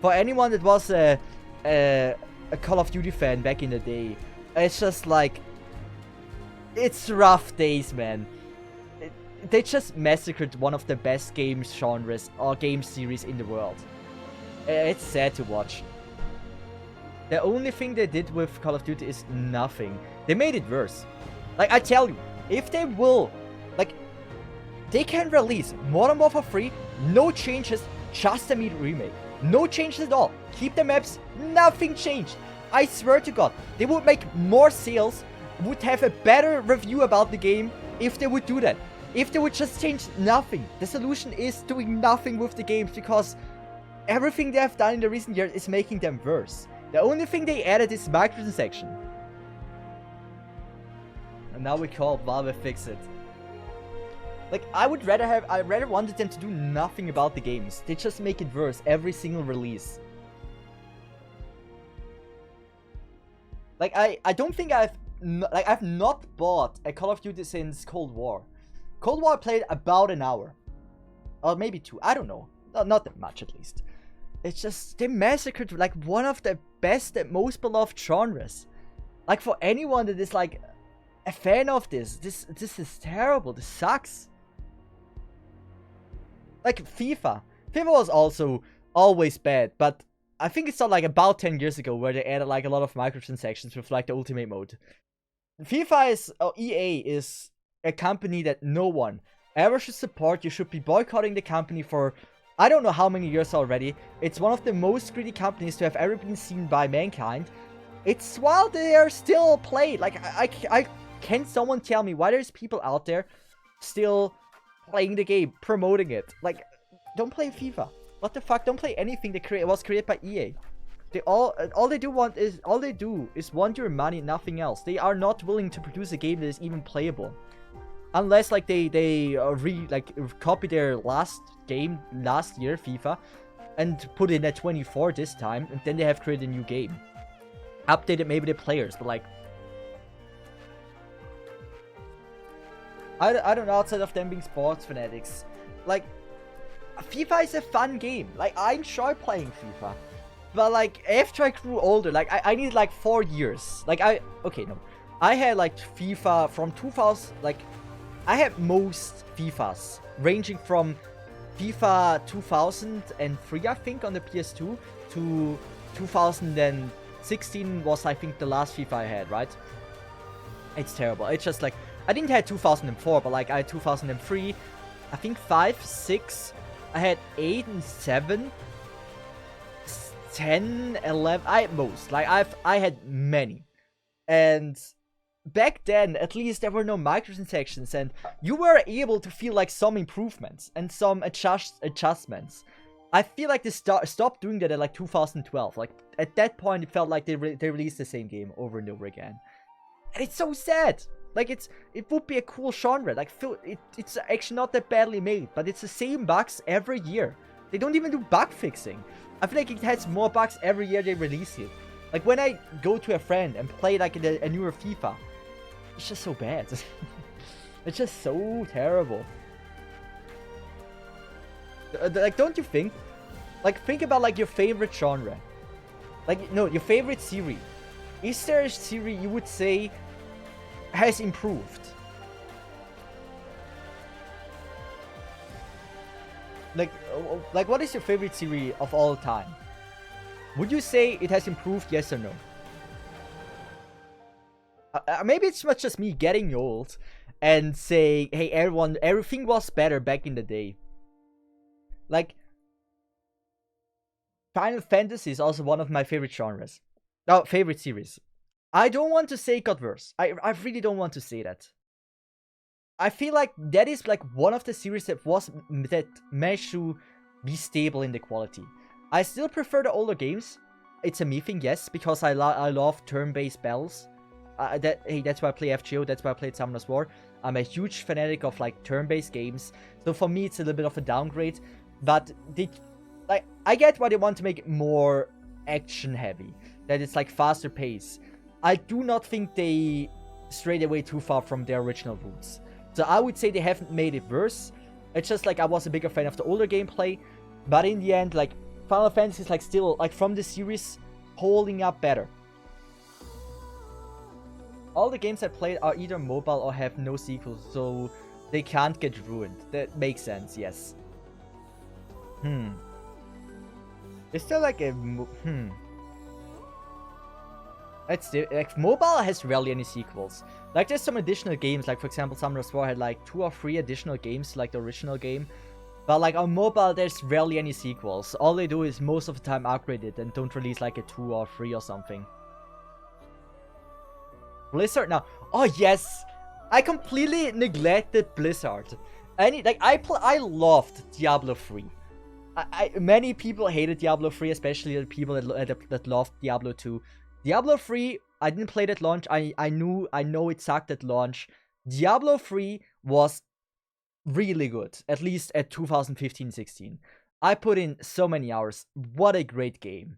For anyone that was a Call of Duty fan back in the day, it's just like, it's rough days, man. They just massacred one of the best game genres or game series in the world. It's sad to watch. The only thing they did with Call of Duty is nothing. They made it worse. Like, I tell you, if they will, like, they can release Modern Warfare 3, no changes, just a immediate remake. No changes at all. Keep the maps, nothing changed. I swear to God, they would make more sales, would have a better review about the game if they would do that. If they would just change nothing. The solution is doing nothing with the games, because everything they have done in the recent years is making them worse. The only thing they added is microtransaction. And now we call Valve fix it. Like, I rather wanted them to do nothing about the games. They just make it worse every single release. Like, I don't think I've not bought a Call of Duty since Cold War. Cold War I played about an hour. Or maybe 2, I don't know. Not that much at least. It's just, they massacred like one of the best and most beloved genres. Like, for anyone that is like a fan of this is terrible. This sucks. Like FIFA. FIFA was also always bad, but I think it's not like about 10 years ago where they added like a lot of microtransactions with like the ultimate mode. FIFA is, EA is a company that no one ever should support. You should be boycotting the company for I don't know how many years already. It's one of the most greedy companies to have ever been seen by mankind. It's while they are still played. Like, I can someone tell me why there's people out there still playing the game, promoting it? Like, don't play FIFA. What the fuck? Don't play anything that was created by EA. They all they do is want your money, nothing else. They are not willing to produce a game that is even playable, unless like they copy their last game last year, FIFA, and put in a 24 this time, and then they have created a new game. updated maybe the players, but like I don't know, outside of them being sports fanatics, like FIFA is a fun game. Like I enjoy playing FIFA, but like after I grew older, like I needed like 4 years. Like I had like FIFA from 2000. Like I had most FIFAs ranging from FIFA 2003, I think, on the PS2 to 2016 was, I think, the last FIFA I had, right? It's terrible. It's just like, I didn't have 2004, but like I had 2003, I think 5, 6, I had 8 and 7, 10, 11, I had most. Like I had many. And back then, at least, there were no microtransactions, and you were able to feel like some improvements and some adjustments. I feel like they stopped doing that at like 2012. Like at that point, it felt like they released the same game over and over again, and it's so sad. Like it would be a cool genre. Like it's actually not that badly made, but it's the same bugs every year. They don't even do bug fixing. I feel like it has more bugs every year they release it. Like when I go to a friend and play like a newer FIFA, it's just so bad. It's just so terrible. Like, don't you think? Like, think about like your favorite genre. Like, no, your favorite series. Is there a series you would say has improved? Like what is your favorite series of all time? Would you say it has improved, yes or no? Maybe it's not just me getting old and saying, hey, everything was better back in the day. Like, Final Fantasy is also one of my favorite genres. Oh, favorite series. I don't want to say it got worse. I really don't want to say that. I feel like that is like one of the series that managed to be stable in the quality. I still prefer the older games. It's a me thing, yes, because I love turn-based battles. That's why I play FGO, that's why I played Summoner's War. I'm a huge fanatic of like turn-based games. So for me, it's a little bit of a downgrade. But I get why they want to make it more action-heavy. That it's like faster pace. I do not think they strayed away too far from their original roots. So I would say they haven't made it worse. It's just like I was a bigger fan of the older gameplay. But in the end, like, Final Fantasy is like still, like, from the series, holding up better. All the games I played are either mobile or have no sequels, so they can't get ruined. That makes sense, yes. Is there like a... like, mobile has rarely any sequels. Like, there's some additional games, like, for example, Summoner's War had like 2 or 3 additional games, like the original game. But like on mobile, there's rarely any sequels. All they do is most of the time upgrade it and don't release like a 2 or 3 or something. Blizzard now. Oh yes! I completely neglected Blizzard. I loved Diablo 3. Many people hated Diablo 3, especially the people that loved Diablo 2. Diablo 3, I didn't play it at launch. I know it sucked at launch. Diablo 3 was really good, at least at 2015-16. I put in so many hours. What a great game.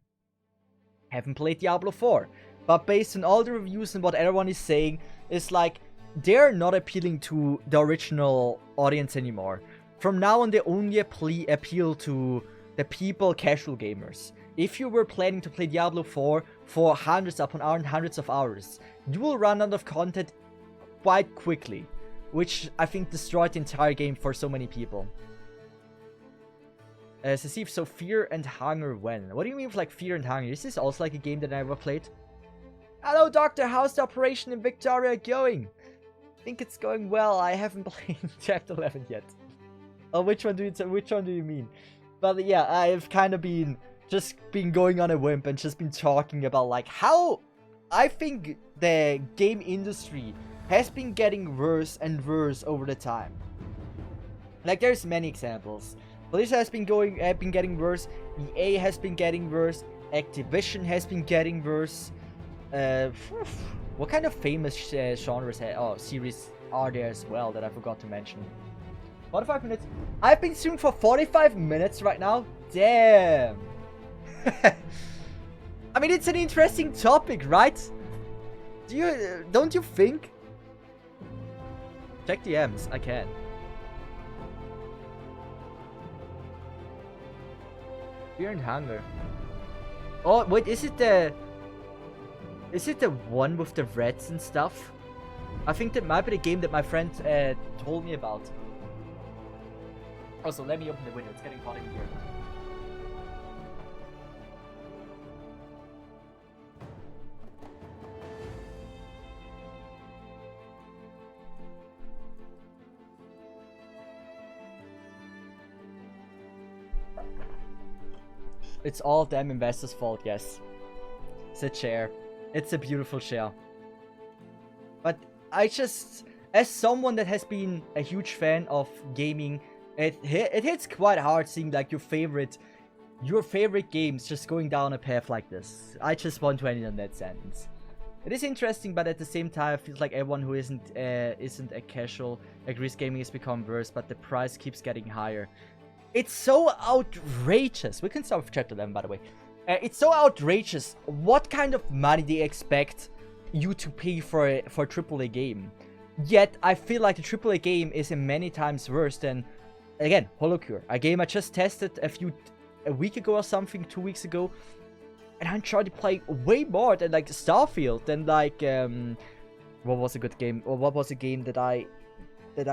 Haven't played Diablo 4, but based on all the reviews and what everyone is saying, it's like they're not appealing to the original audience anymore. From now on, they only appeal to the people, casual gamers. If you were planning to play Diablo 4 for hundreds upon hundreds of hours, you will run out of content quite quickly, which I think destroyed the entire game for so many people. Cesith, so Fear and Hunger when? What do you mean with like Fear and Hunger? Is this also like a game that I ever played? Hello Doctor, how's the operation in Victoria going? I think it's going well. I haven't played Chapter 11 yet. Oh, which one do you mean? But yeah, I've kind of been going on a whim and just been talking about like how I think the game industry has been getting worse and worse over the time. Like there's many examples. Blizzard has been getting worse. EA has been getting worse. Activision has been getting worse. What kind of famous genres series are there as well that I forgot to mention? 45 minutes. I've been streaming for 45 minutes right now. Damn. I mean, it's an interesting topic, right? Don't you think? Check the M's. I can. Fear and hunger. Oh wait, is it the one with the rats and stuff? I think that might be the game that my friend told me about. Also, let me open the window. It's getting hot in here. It's all them investors' fault, yes. It's a chair. It's a beautiful chair. But I just, as someone that has been a huge fan of gaming, it hits quite hard seeing like your favorite games just going down a path like this. I just want to end it on that sentence. It is interesting, but at the same time, it feels like everyone who isn't a casual agrees gaming has become worse, but the price keeps getting higher. It's so outrageous. We can start with chapter 11, by the way. It's so outrageous. What kind of money they expect you to pay for a AAA game? Yet, I feel like the AAA game is in many times worse than, again, Holocure. A game I just tested a week ago or something, 2 weeks ago. And I'm trying to play way more than, like, Starfield. Than, like, what was a good game? Or what was a game that I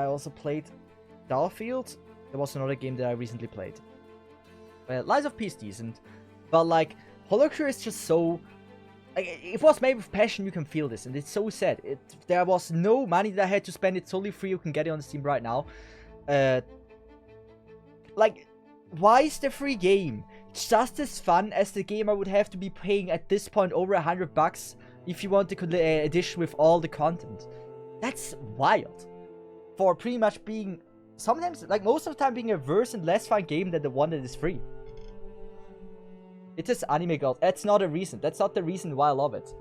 also played? Starfield? There was another game that I recently played. Lies of P is decent. But, like, Holocure is just so... Like, if it was made with passion, you can feel this. And it's so sad. There was no money that I had to spend. It's totally free. You can get it on Steam right now. Like, why is the free game just as fun as the game I would have to be paying at this point over $100 if you want the edition with all the content? That's wild. For pretty much being... Sometimes, like most of the time, being a worse and less fun game than the one that is free. It is anime gold. That's not a reason. That's not the reason why I love it.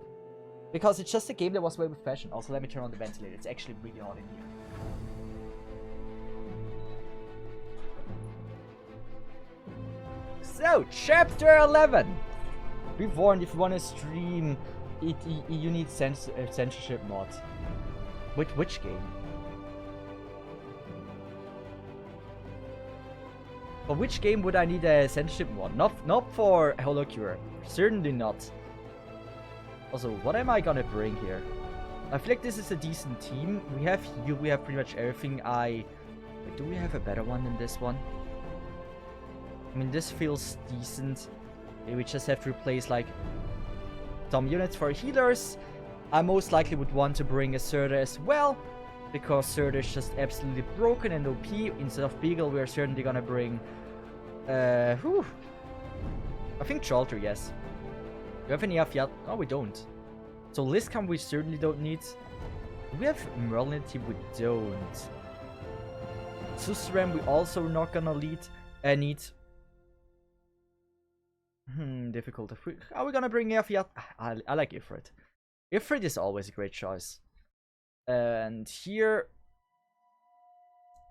Because it's just a game that was made with passion. Also, let me turn on the ventilator. It's actually really hot in here. So, chapter 11. Be warned, if you want to stream, you need censorship mod. Which game? For which game would I need a censorship mod? Not for Holocure. Certainly not. Also, what am I gonna bring here? I feel like this is a decent team. We have heal, we have pretty much everything. Wait, do we have a better one than this one? I mean, this feels decent. Maybe we just have to replace, like, some units for healers. I most likely would want to bring a Surda as well, because Surda is just absolutely broken and OP. Instead of Beagle, we are certainly gonna bring... I think Chalter, yes. Do we have any Afiat? No, we don't. So Liscam we certainly don't need. Do we have Merlin in the team? We don't. Susram we also not gonna need. Difficult. Are we gonna bring Afiat? I like Ifrit. Ifrit is always a great choice. And here...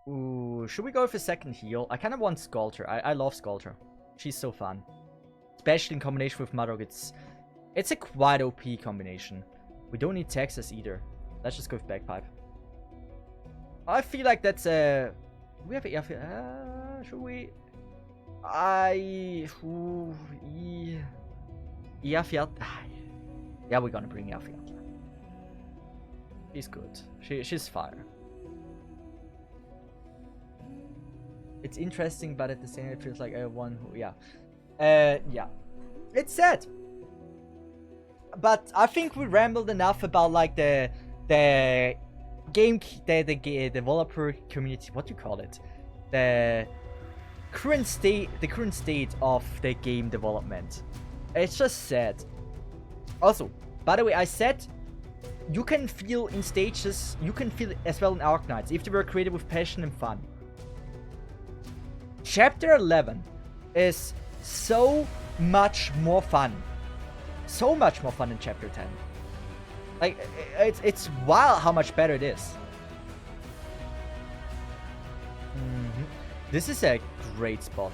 Ooh, should we go with a second heal? I kind of want Sculptor. I love Sculptor. She's so fun. Especially in combination with Marok. It's a quite OP combination. We don't need Texas either. Let's just go with Bagpipe. I feel like that's a... We have a... should we... Yafiat. Yeah, we're gonna bring Yafiat. She's good. She's fire. It's interesting, but at the same time, it feels like one who, yeah. Yeah. It's sad. But I think we rambled enough about, like, the developer community. What do you call it? The current state of the game development. It's just sad. Also, by the way, I said you can feel in stages, you can feel as well in Arknights if they were created with passion and fun. Chapter 11 is so much more fun. So much more fun than Chapter 10. Like, it's wild how much better it is. This is a great spot.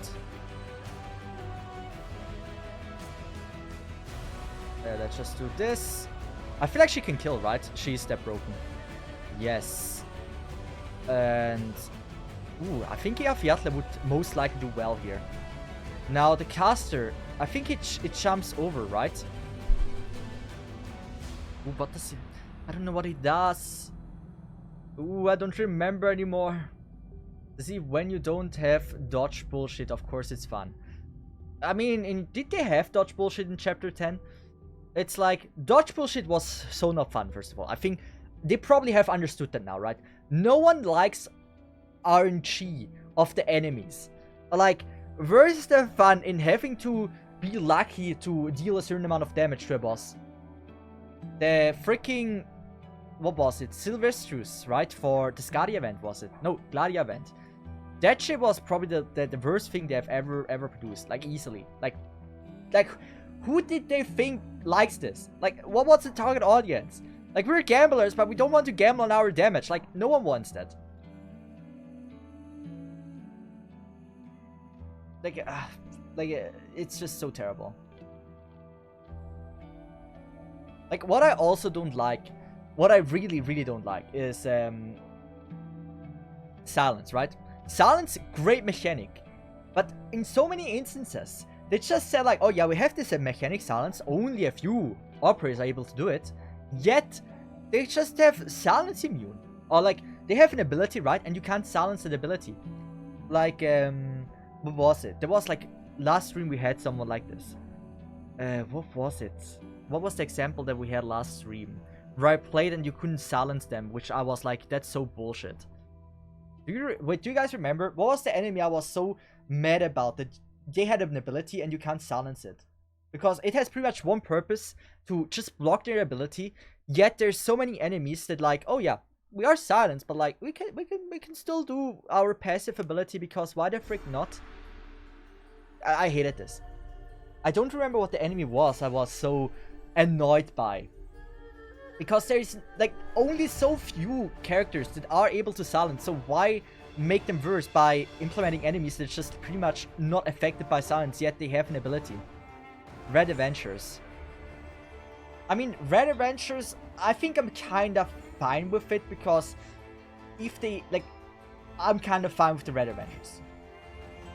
Let's just do this. I feel like she can kill, right? She's that broken. Yes. And... Ooh, I think Iafiatle would most likely do well here. Now, the caster, I think it jumps over, right? Ooh, what does he... I don't know what he does. Ooh, I don't remember anymore. See, when you don't have dodge bullshit, of course it's fun. I mean, did they have dodge bullshit in chapter 10? It's like, dodge bullshit was so not fun, first of all. I think they probably have understood that now, right? No one likes RNG of the enemies. Like, where's the fun in having to be lucky to deal a certain amount of damage to a boss? The freaking... What was it? Silvestrus, right? For the Skadi event, was it? No, Gladia event. That shit was probably the worst thing they've ever produced. Like, easily. Like, who did they think likes this? Like, what was the target audience? Like, we're gamblers, but we don't want to gamble on our damage. Like, no one wants that. It's just so terrible. Like, what I also don't like, what I really don't like is silence, right? Silence, great mechanic. But in so many instances, they just said like, oh yeah, we have this mechanic silence, only a few operators are able to do it. Yet, they just have silence immune. Or like, they have an ability, right? And you can't silence that ability. Like, what was it? There was like, last stream we had someone like this. What was it? What was the example that we had last stream? Where I played and you couldn't silence them, which I was like, that's so bullshit. Do you guys remember? What was the enemy I was so mad about? That they had an ability and you can't silence it. Because it has pretty much one purpose, to just block their ability. Yet there's so many enemies that like, oh yeah, we are silenced, but like, we can still do our passive ability, because why the frick not? I hated this. I don't remember what the enemy was I was so annoyed by. Because there's like only so few characters that are able to silence, so why make them worse by implementing enemies that's just pretty much not affected by silence, yet they have an ability? Red Adventures. I mean, Red Adventures, I think I'm kind of fine with it, because if they, like, I'm kind of fine with the Red Adventures.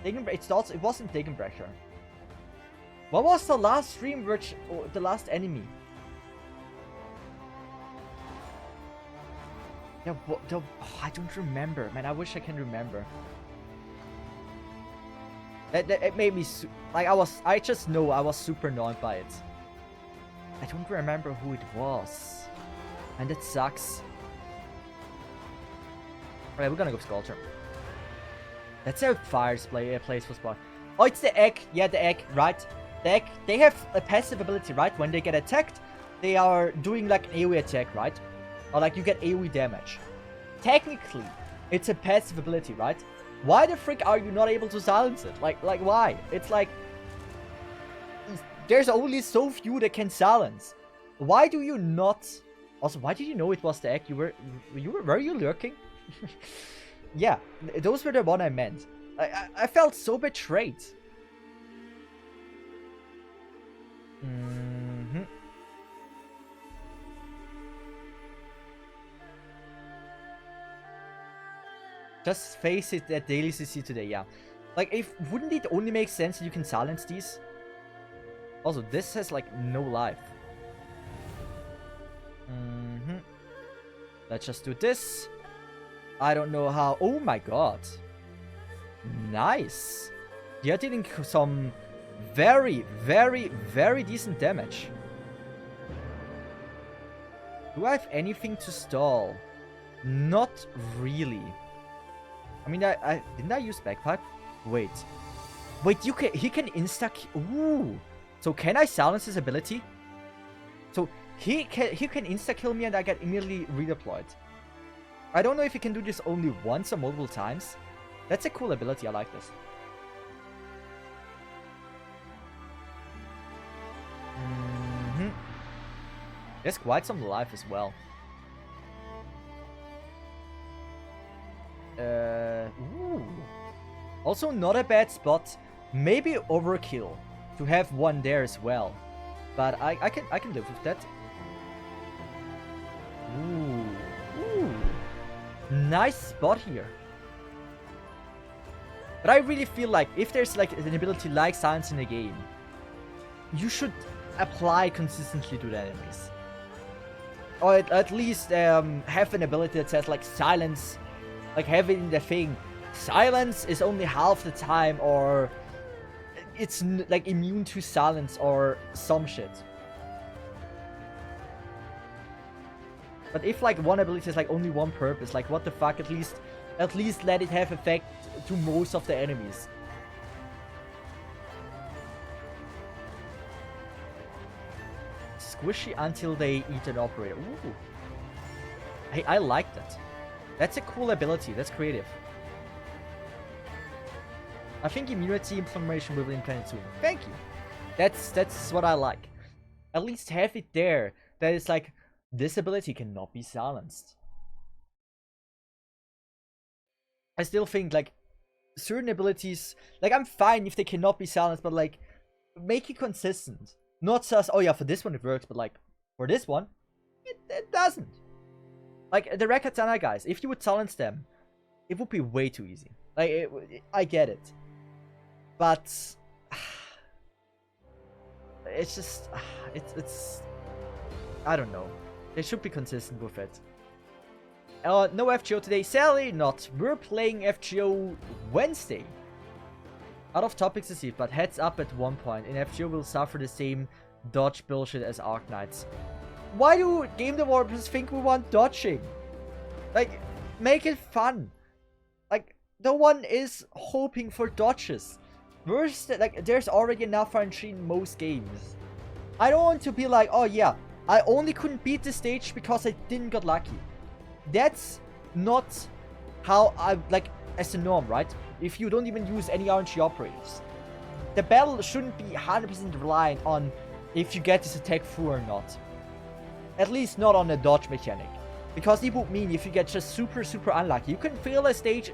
It wasn't Degenbrecher. What was the last stream, the last enemy? Yeah, I don't remember, man. I wish I can remember. It made me like I just know I was super annoyed by it. I don't remember who it was, and it sucks. Alright, we're gonna go Sculpture. That's how Fire's plays for spot. Oh, it's the egg. Yeah, the egg, right? The egg. They have a passive ability, right? When they get attacked, they are doing like an AoE attack, right? Or like you get AoE damage. Technically, it's a passive ability, right? Why the frick are you not able to silence it? Like why? It's like, there's only so few that can silence. Why do you not? Also, why did you know it was the egg? Were you lurking? Yeah, those were the one I meant. I felt so betrayed. Just face it, that daily CC today, yeah. Like, wouldn't it only make sense that you can silence these? Also, this has like no life. Let's just do this. I don't know how. Oh my god. Nice. You're dealing some very decent damage. Do I have anything to stall? Not really. I mean, didn't I use Bagpipe? Wait, he can insta. Ooh. So can I silence his ability? So he can insta kill me and I get immediately redeployed. I don't know if he can do this only once or multiple times. That's a cool ability. I like this. There's quite some life as well. Ooh. Also not a bad spot. Maybe overkill to have one there as well. But I can live with that. Ooh. Ooh. Nice spot here. But I really feel like if there's like an ability like silence in the game, you should apply consistently to the enemies. Or at least have an ability that says like silence, like have it in the thing. Silence is only half the time, or it's like immune to silence or some shit. But if like one ability has like only one purpose, like what the fuck, at least let it have effect to most of the enemies. Squishy until they eat an operator. Ooh. Hey, I like that. That's a cool ability. That's creative. I think immunity inflammation will be implemented soon. Thank you. That's what I like. At least have it there. That is like, this ability cannot be silenced. I still think like certain abilities, like I'm fine if they cannot be silenced, but like make it consistent. Not just, oh yeah, for this one it works, but like for this one, it doesn't. Like the Red Katana guys, if you would silence them, it would be way too easy. Like I get it, but it's just it's I don't know. They should be consistent with it. No FGO today. Sadly not. We're playing FGO Wednesday. Out of topics to see, but heads up at one point. In FGO will suffer the same dodge bullshit as Arknights. Why do game developers think we want dodging? Like, make it fun. Like, no one is hoping for dodges. Like, there's already enough RNG in most games. I don't want to be like, oh yeah, I only couldn't beat the stage because I didn't get lucky. That's not how I, like, as a norm, right? If you don't even use any RNG operators. The battle shouldn't be 100% reliant on if you get this attack through or not. At least not on a dodge mechanic. Because it would mean if you get just super unlucky, you can fail a stage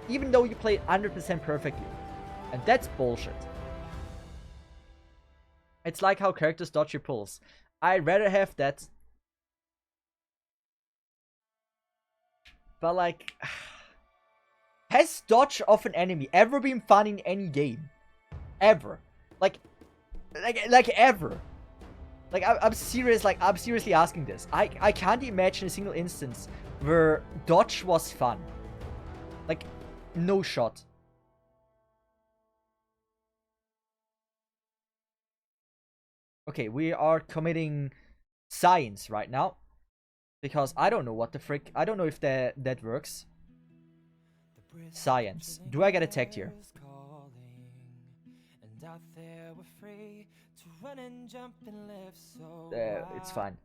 even though you play 100% perfectly. And that's bullshit. It's like how characters dodge your pulls. I'd rather have that. But like, has dodge of an enemy ever been fun in any game? Ever? Like ever? Like I'm serious. Like I'm seriously asking this. I can't imagine a single instance where dodge was fun. Like, no shot. Okay, we are committing science right now. Because I don't know what the frick. I don't know if that works. Science. Do I get attacked here? It's fine.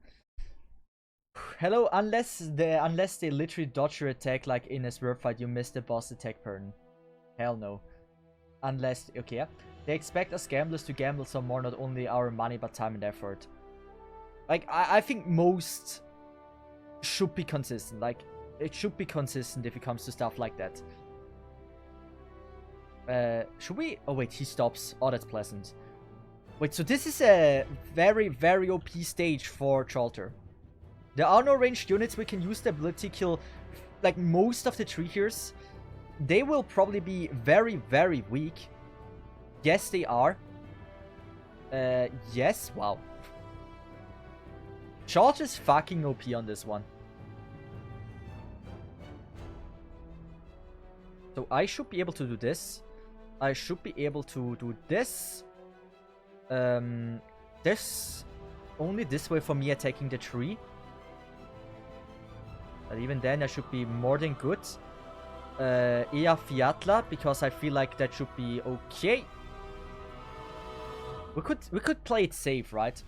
Hello, unless they literally dodge your attack like in a Swerve fight, you miss the boss attack burn. Hell no. Unless, okay, yeah. They expect us gamblers to gamble some more, not only our money but time and effort. Like, I think most should be consistent. Like, it should be consistent if it comes to stuff like that. Should we? Oh wait, he stops. Oh, that's pleasant. Wait, so this is a very OP stage for Trollter. There are no ranged units. We can use the ability to kill like most of the tree heroes. They will probably be very weak. Yes, they are. Yes, wow. Charge is fucking OP on this one. So I should be able to do this. I should be able to do this. There's only this way for me attacking the tree. But even then I should be more than good. Ea Fiatla, because I feel like that should be okay. We could play it safe, right?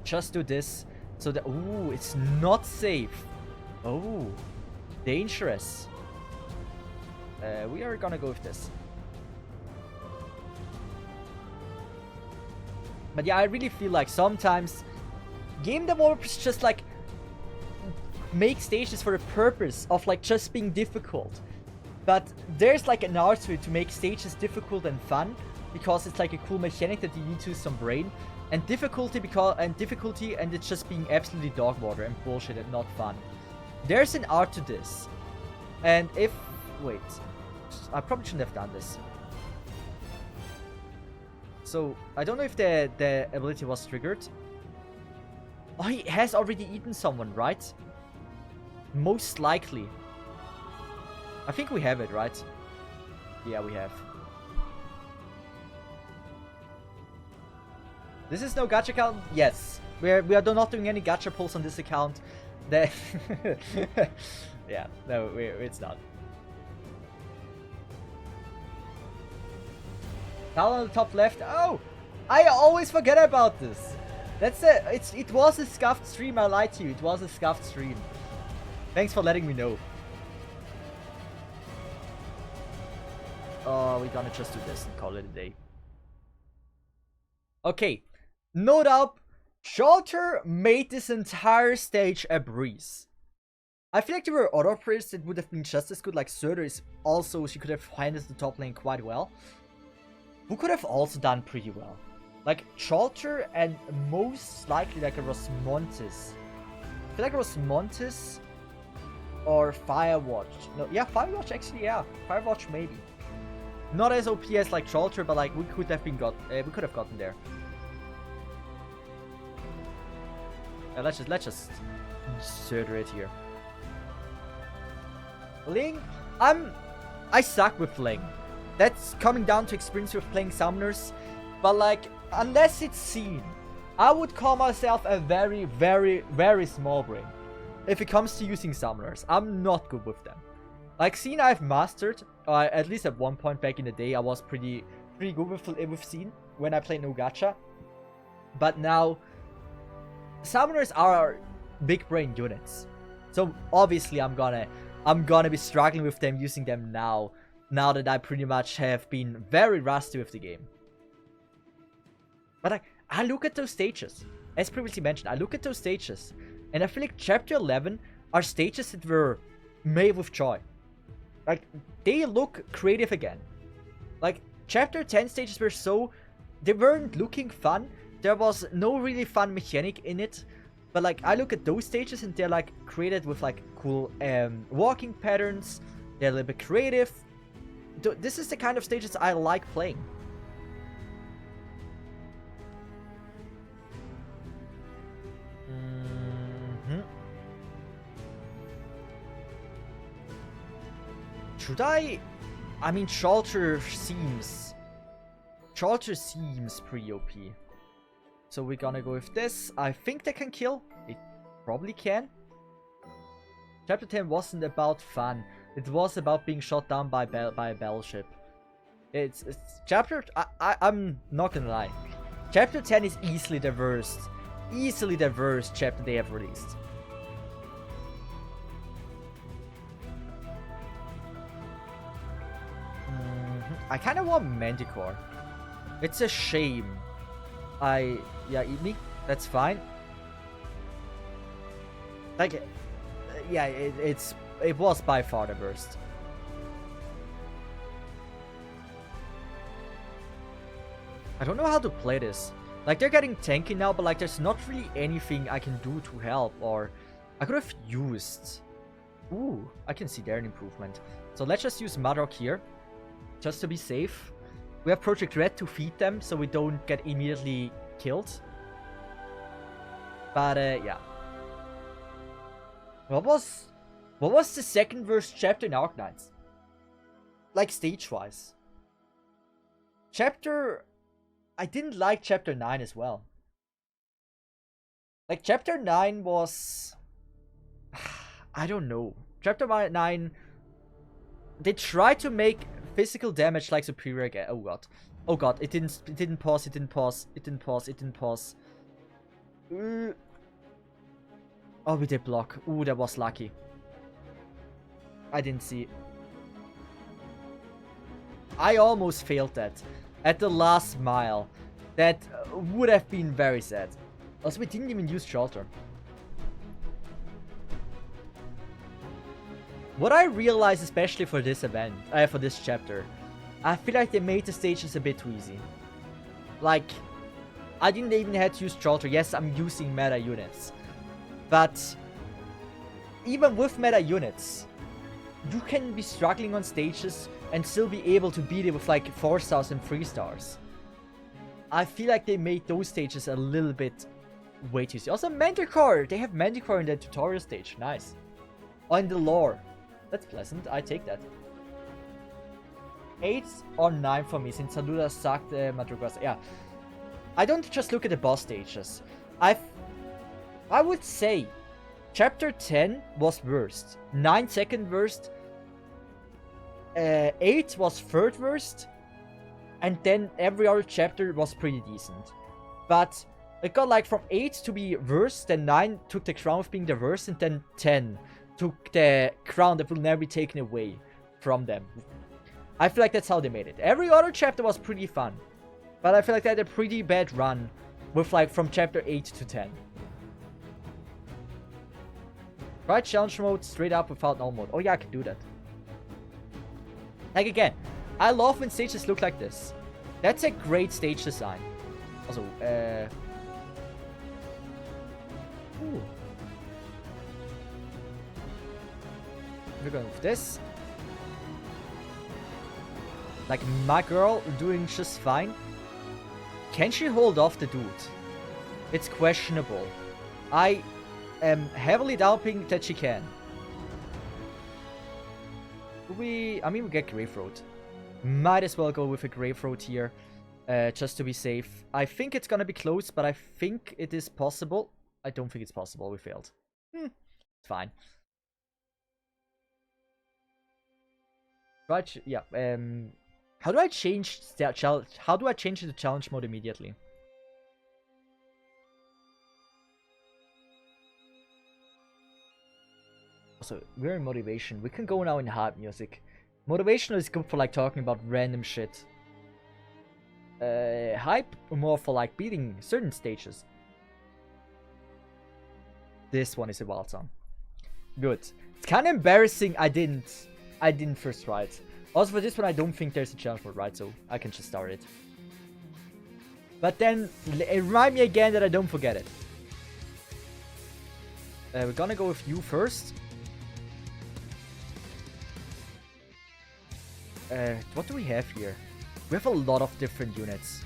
Just do this. So that, ooh, it's not safe. Oh, dangerous. We are gonna go with this. But yeah, I really feel like sometimes game developers just like make stages for the purpose of like just being difficult. But there's like an art to it to make stages difficult and fun. because it's like a cool mechanic that you need to use some brain, and difficulty and it's just being absolutely dog water and bullshit and not fun. There's an art to this. And if... Wait. I probably shouldn't have done this. So, I don't know if the ability was triggered. Oh, he has already eaten someone, right? Most likely. I think we have it, right? Yeah, we have. This is no gacha account? Yes. We are not doing any gacha pulls on this account. Yeah, no, it's not. Now on the top left. Oh! I always forget about this. It was a scuffed stream, I lied to you. It was a scuffed stream. Thanks for letting me know. Oh, we're gonna just do this and call it a day. Okay. Note up. Shelter made this entire stage a breeze. I feel like there were other players that would have been just as good, like Cesith is also, she could have handled the top lane quite well. Who could have also done pretty well? Like Shelter and most likely like a Rosmontis. I feel like a Rosmontis or Firewatch. No, yeah, Firewatch actually, yeah. Firewatch maybe. Not as OP as like Shelter, but like we could have gotten there. Let's just Cesith it here. Ling, I suck with Ling. That's coming down to experience with playing summoners, but like unless it's seen, I would call myself a very, very, very small brain. If it comes to using summoners, I'm not good with them. Like Scene I've mastered, at least at one point back in the day, I was pretty good with Scene when I played no gacha. But now, summoners are big brain units, so obviously I'm gonna be struggling with them using them now that I pretty much have been very rusty with the game. But like, I look at those stages, as previously mentioned, I look at those stages, and I feel like Chapter 11 are stages that were made with joy. Like, they look creative again. Like, Chapter 10 stages were they weren't looking fun. There was no really fun mechanic in it. But like, I look at those stages and they're like created with like cool walking patterns. They're a little bit creative. This is the kind of stages I like playing. Should I mean, Shelter seems pretty OP. So we're gonna go with this. I think they can kill. It probably can. Chapter 10 wasn't about fun. It was about being shot down by a battleship. It's chapter... I'm not gonna lie. Chapter 10 is easily the worst chapter they have released. I kind of want Manticore. It's a shame. Yeah, eat me. That's fine. Like, yeah, it was by far the worst. I don't know how to play this. Like, they're getting tanky now, but like, there's not really anything I can do to help, or I could have used. Ooh, I can see there an improvement. So let's just use Madrock here, just to be safe. We have Project Red to feed them, so we don't get immediately killed. But yeah. What was the second worst chapter in Arknights? Like stage-wise. I didn't like Chapter 9 as well. Like Chapter 9 was... I don't know. Chapter 9... They tried to make physical damage like Superior again. Oh god. Oh god, it didn't pause. Oh, we did block. Ooh, that was lucky. I didn't see. I almost failed that. At the last mile. That would have been very sad. Also, we didn't even use Shelter. What I realized, especially for this event, for this chapter, I feel like they made the stages a bit too easy. Like, I didn't even have to use Trollter. Yes, I'm using meta units. But even with meta units, you can be struggling on stages and still be able to beat it with like 4 stars and 3 stars. I feel like they made those stages a little bit way too easy. Also, Manticore! They have Manticore in the tutorial stage. Nice. Oh, in the lore. That's pleasant. I take that. 8 or 9 for me, since Saluda sucked Madrugas. Yeah. I don't just look at the boss stages. I would say Chapter 10 was worst. 9 second worst. 8 was third worst. And then every other chapter was pretty decent. But it got like from 8 to be worse, then 9 took the crown of being the worst, and then 10 took the crown that will never be taken away from them. I feel like that's how they made it. Every other chapter was pretty fun. But I feel like they had a pretty bad run with like from chapter 8 to 10. Try challenge mode straight up without null mode. Oh yeah, I can do that. Like again, I love when stages look like this. That's a great stage design. Also, ooh. We're going with this. Like, my girl doing just fine. Can she hold off the dude? It's questionable. I am heavily doubting that she can. I mean, we get Grave Road. Might as well go with a Grave Road here. Just to be safe. I think it's gonna be close, but I think it is possible. I don't think it's possible. We failed. It's fine. Right, yeah. How do I change the challenge? How do I change the challenge mode immediately? Also, we're in motivation. We can go now in hype music. Motivational is good for like talking about random shit. Hype more for like beating certain stages. This one is a wild song. Good. It's kind of embarrassing I didn't first try it. Also for this one I don't think there's a challenge mode, right? So I can just start it. But then remind me again that I don't forget it. We're gonna go with you first. What do we have here? We have a lot of different units.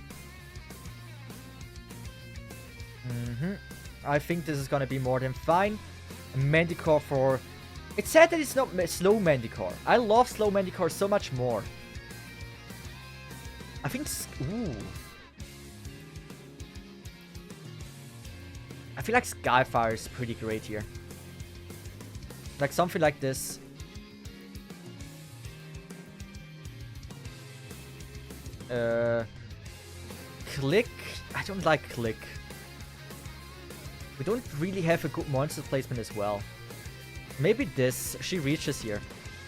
I think this is gonna be more than fine. Manticore for... It's sad that it's not slow Manticore. I love slow Manticore so much more. I think... Ooh. I feel like Skyfire is pretty great here. Like something like this. Click? I don't like Click. We don't really have a good monster placement as well. Maybe this. She reaches here.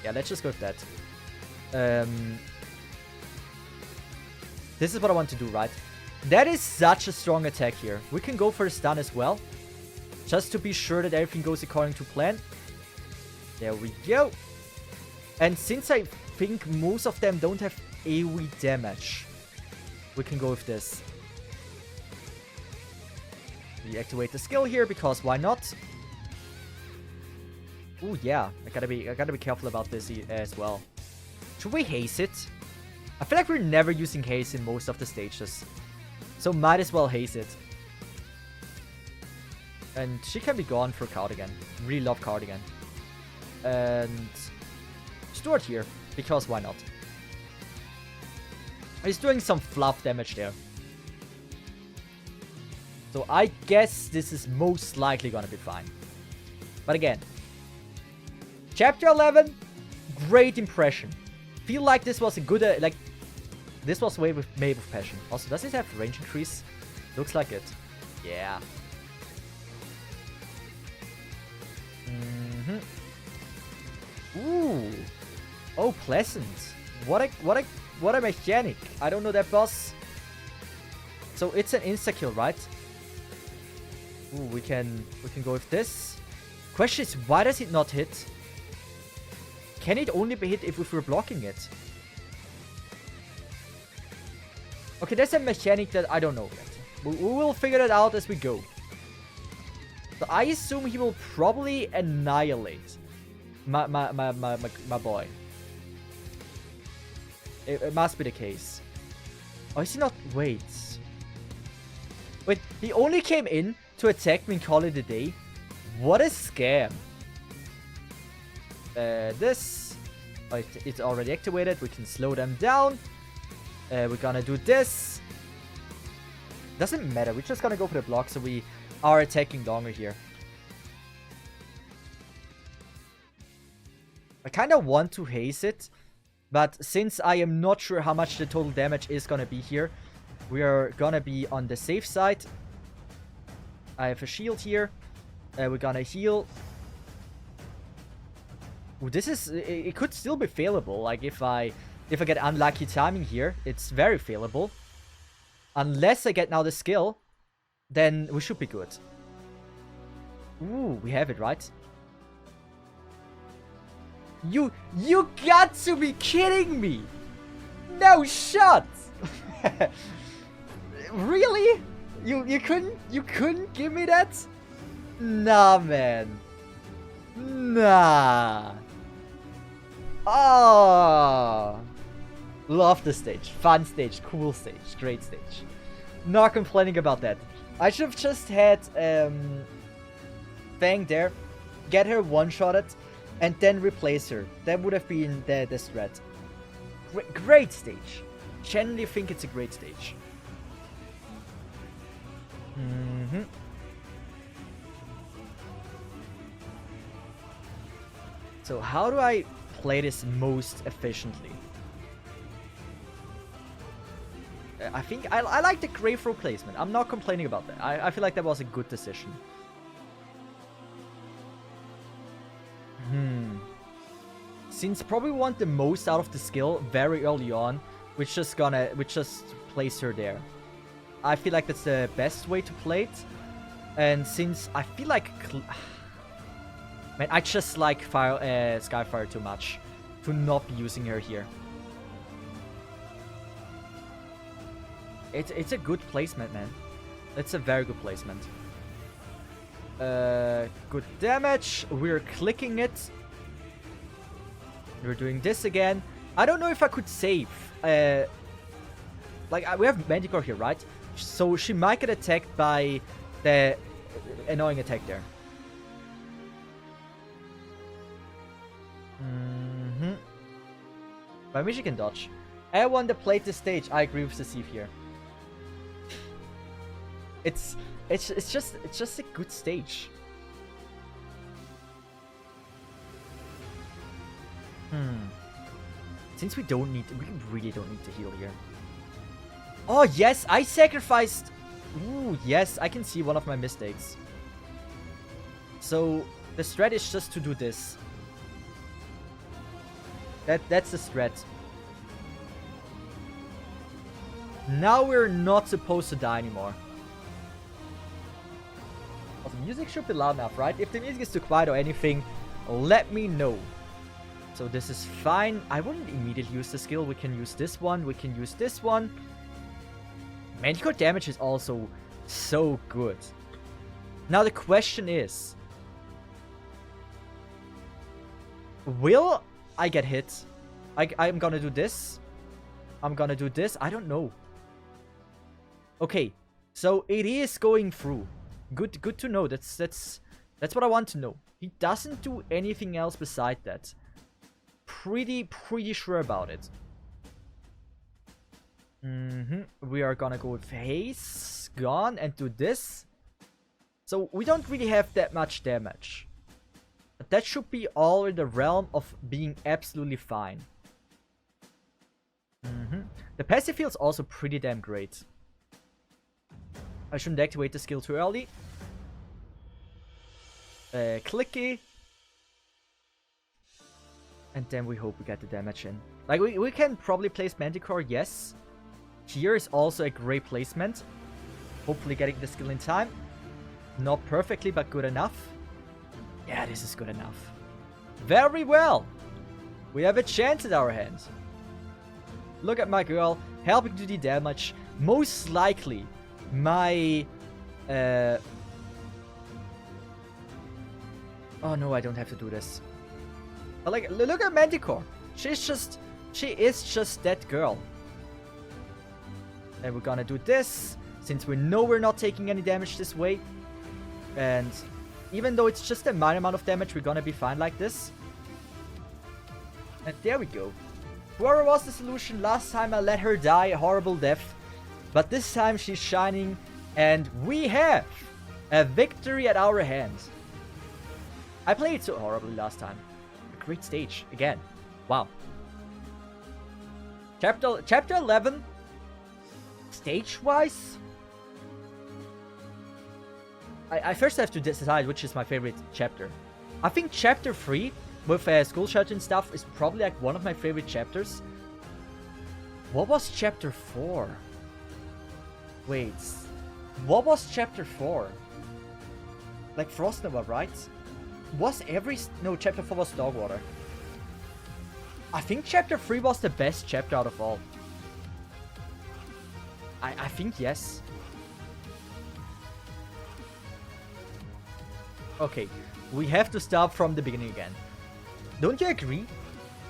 Yeah, let's just go with that. This is what I want to do, right? That is such a strong attack here. We can go for a stun as well. Just to be sure that everything goes according to plan. There we go. And since I think most of them don't have AoE damage, we can go with this. We activate the skill here because why not? Oh yeah, I gotta be careful about this as well. Should we haste it? I feel like we're never using haste in most of the stages, so might as well haste it. And she can be gone for Cardigan. Really love Cardigan. And Stuart here because why not? He's doing some fluff damage there. So I guess this is most likely gonna be fine. But again, Chapter 11, great impression. Feel like this was a good, this was made with passion. Also, does it have range increase? Looks like it. Yeah. Ooh. Oh, pleasant. What a mechanic. I don't know that boss. So it's an insta kill, right? Ooh, we can go with this. Question is, why does it not hit? Can it only be hit if we're blocking it? Okay, there's a mechanic that I don't know yet. We will figure that out as we go. So I assume he will probably annihilate my boy. It must be the case. Oh, is he not? Wait. Wait, he only came in to attack me and call it a day? What a scam. This. Oh, it's already activated. We can slow them down. We're gonna do this. Doesn't matter. We're just gonna go for the block so we are attacking longer here. I kind of want to haze it. But since I am not sure how much the total damage is gonna be here, we are gonna be on the safe side. I have a shield here. We're gonna heal. Ooh, this is... It could still be failable. Like, if I get unlucky timing here, it's very failable. Unless I get now the skill, then we should be good. Ooh, we have it, right? You got to be kidding me! No shot! Really? You couldn't give me that? Nah, man. Nah. Oh. Love the stage. Fun stage. Cool stage. Great stage. Not complaining about that. I should have just had Fang there. Get her one-shotted. And then replace her. That would have been the strat. Great stage. Genuinely think it's a great stage. So how do I play this most efficiently? I think I like the grave throw placement. I'm not complaining about that. I feel like that was a good decision. Since probably want the most out of the skill very early on, we just place her there. I feel like that's the best way to play it. And since I feel like... Man, I just like Skyfire too much to not be using her here. It's a good placement, man. It's a very good placement. Good damage. We're clicking it. We're doing this again. I don't know if I could save. Like, we have Manticore here, right? So she might get attacked by the annoying attack there. But I wish you can dodge. I want to play the stage. I agree with Cesith here. It's just a good stage. Since we really don't need to heal here. Oh yes, I sacrificed. Ooh, yes, I can see one of my mistakes. So the strat is just to do this. That's the strat. Now we're not supposed to die anymore. Well, the music should be loud enough, right? If the music is too quiet or anything, let me know. So this is fine. I wouldn't immediately use the skill. We can use this one. We can use this one. Manticore damage is also so good. Now the question is, will I get hit? I'm gonna do this. I'm gonna do this. I don't know. Okay, so it is going through. Good to know. That's what I want to know. He doesn't do anything else beside that. Pretty sure about it. We are gonna go with haste, gone, and do this. So we don't really have that much damage. But that should be all in the realm of being absolutely fine. The passive feels also pretty damn great. I shouldn't activate the skill too early. Clicky. And then we hope we get the damage in. Like, we can probably place Manticore, yes. Here is also a great placement. Hopefully getting the skill in time. Not perfectly, but good enough. Yeah, this is good enough. Very well. We have a chance at our hands. Look at my girl, helping to do damage. most likely my oh no, I don't have to do this. But like, look at Manticore. She is just that girl. And we're gonna do this, since we know we're not taking any damage this way. And even though it's just a minor amount of damage, we're gonna be fine like this. And there we go. Whoever was the solution, last time I let her die a horrible death. But this time she's shining, and we have a victory at our hands. I played so horribly last time. A great stage, again. Wow. Chapter 11, stage-wise, I first have to decide which is my favorite chapter. I think chapter 3, with school church and stuff, is probably like one of my favorite chapters. What was chapter 4? Wait, what was chapter 4? Like Frost Nova, right? Was no, chapter 4 was Dogwater. I think chapter 3 was the best chapter out of all. I think yes. Okay, we have to start from the beginning again. Don't you agree?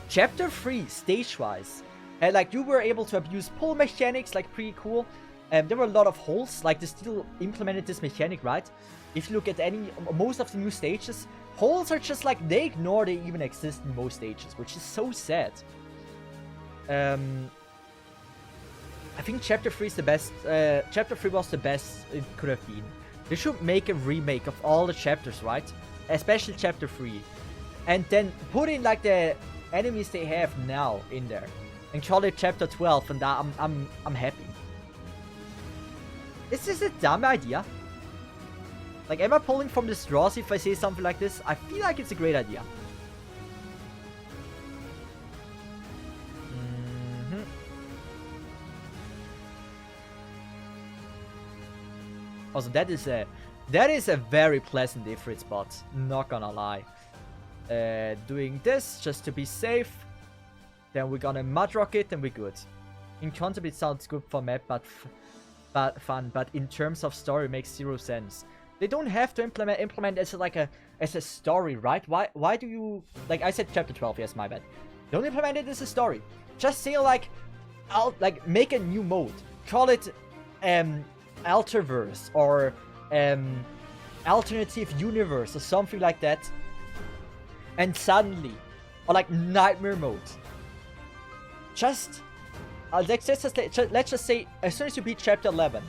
Chapter 3, stage-wise, like you were able to abuse pull mechanics, like pretty cool. There were a lot of holes, like they still implemented this mechanic, right? If you look at most of the new stages, holes are just like, they ignore they even exist in most stages, which is so sad. I think chapter 3 is the best, chapter 3 was the best it could have been. They should make a remake of all the chapters, right? Especially chapter 3. And then put in like the enemies they have now in there. And call it chapter 12, and I'm happy. Is this a dumb idea? Like, am I pulling from the straws if I say something like this? I feel like it's a great idea. Also, that is a very pleasant Ifrit spot. Not gonna lie. Doing this just to be safe. Then we're gonna mud rock it and we're good. In concept, it sounds good for map, but fun. But in terms of story, it makes zero sense. They don't have to implement as a story, right? Why do you, like I said, chapter 12? Yes, my bad. Don't implement it as a story. Just say like make a new mode. Call it Alterverse or Alternative Universe or something like that. And suddenly, or like Nightmare Mode. Let's just say, as soon as you beat chapter 11,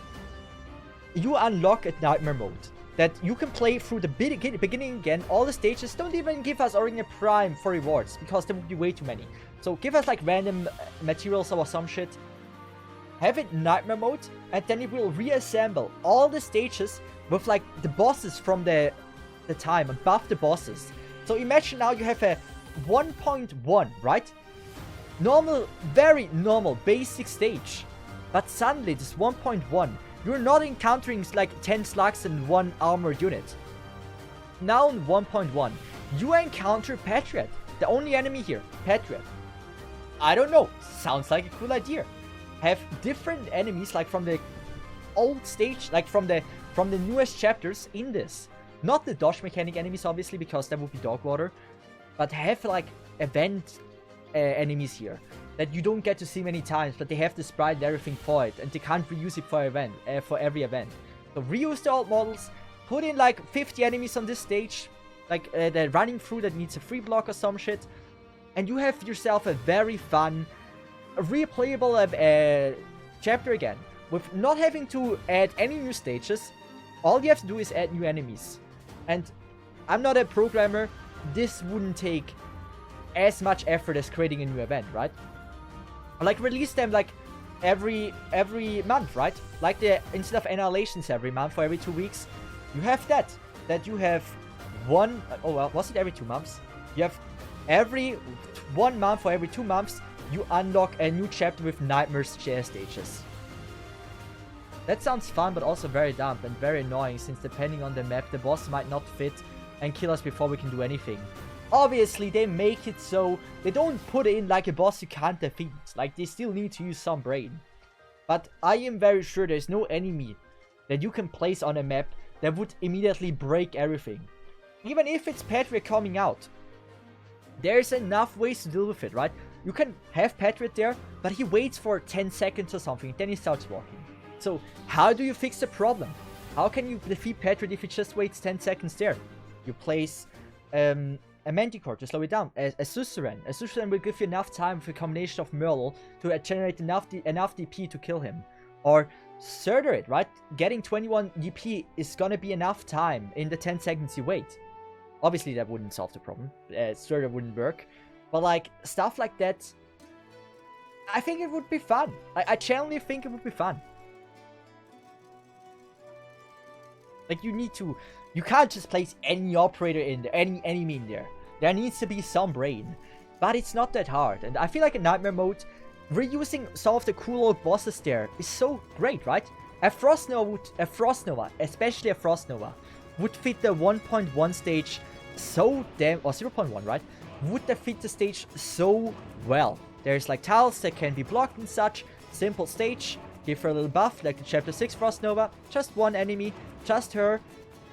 you unlock a Nightmare Mode that you can play through the beginning again. All the stages. Don't even give us Arena Prime for rewards, because there would be way too many. So give us like random materials or some shit. Have it Nightmare Mode, and then it will reassemble all the stages with like the bosses from the time, and buff the bosses. So imagine now you have a 1.1, right? Normal, very normal, basic stage. But suddenly, this 1.1, you're not encountering like 10 slugs and 1 armored unit. Now in 1.1, you encounter Patriot. The only enemy here, Patriot. I don't know, sounds like a cool idea. Have different enemies like from the old stage, like from the newest chapters in this. Not the dodge mechanic enemies, obviously, because that would be Dogwater. But have like event enemies here that you don't get to see many times, but they have the sprite and everything for it, and they can't reuse it for every event. So reuse the old models, put in like 50 enemies on this stage, like they're running through that needs a free block or some shit, and you have yourself a very fun, replayable chapter again, with not having to add any new stages. All you have to do is add new enemies. And I'm not a programmer, this wouldn't take as much effort as creating a new event, right? Like release them like every month, right? Like instead of annihilations every month or every 2 weeks, you have that you have one, oh well, was it every 2 months? You have every 1 month or every 2 months, you unlock a new chapter with Nightmares stages. That sounds fun, but also very dumb and very annoying, since depending on the map, the boss might not fit and kill us before we can do anything. Obviously, they make it so they don't put in like a boss you can't defeat. Like, they still need to use some brain. But I am very sure there's no enemy that you can place on a map that would immediately break everything. Even if it's Patriot coming out, there's enough ways to deal with it, right? You can have Patriot there, but he waits for 10 seconds or something, then he starts walking. So how do you fix the problem? How can you defeat Patriot if he just waits 10 seconds there? You place a Manticore to slow it down, a Suzerain. A Suzerain will give you enough time with a combination of Merle to generate enough DP to kill him. Or Surder, right? Getting 21 DP is gonna be enough time in the 10 seconds you wait. Obviously that wouldn't solve the problem. Surder wouldn't work. But like, stuff like that, I think it would be fun. I genuinely think it would be fun. Like, you can't just place any operator in there, any enemy in there. There needs to be some brain. But it's not that hard. And I feel like in Nightmare mode, reusing some of the cool old bosses there is so great, right? A Frost Nova, especially a Frost Nova, would fit the 1.1 stage so damn, or 0.1, right? Would that fit the stage so well? There's like tiles that can be blocked and such. Simple stage. Give her a little buff, like the Chapter 6 Frost Nova. Just one enemy, just her.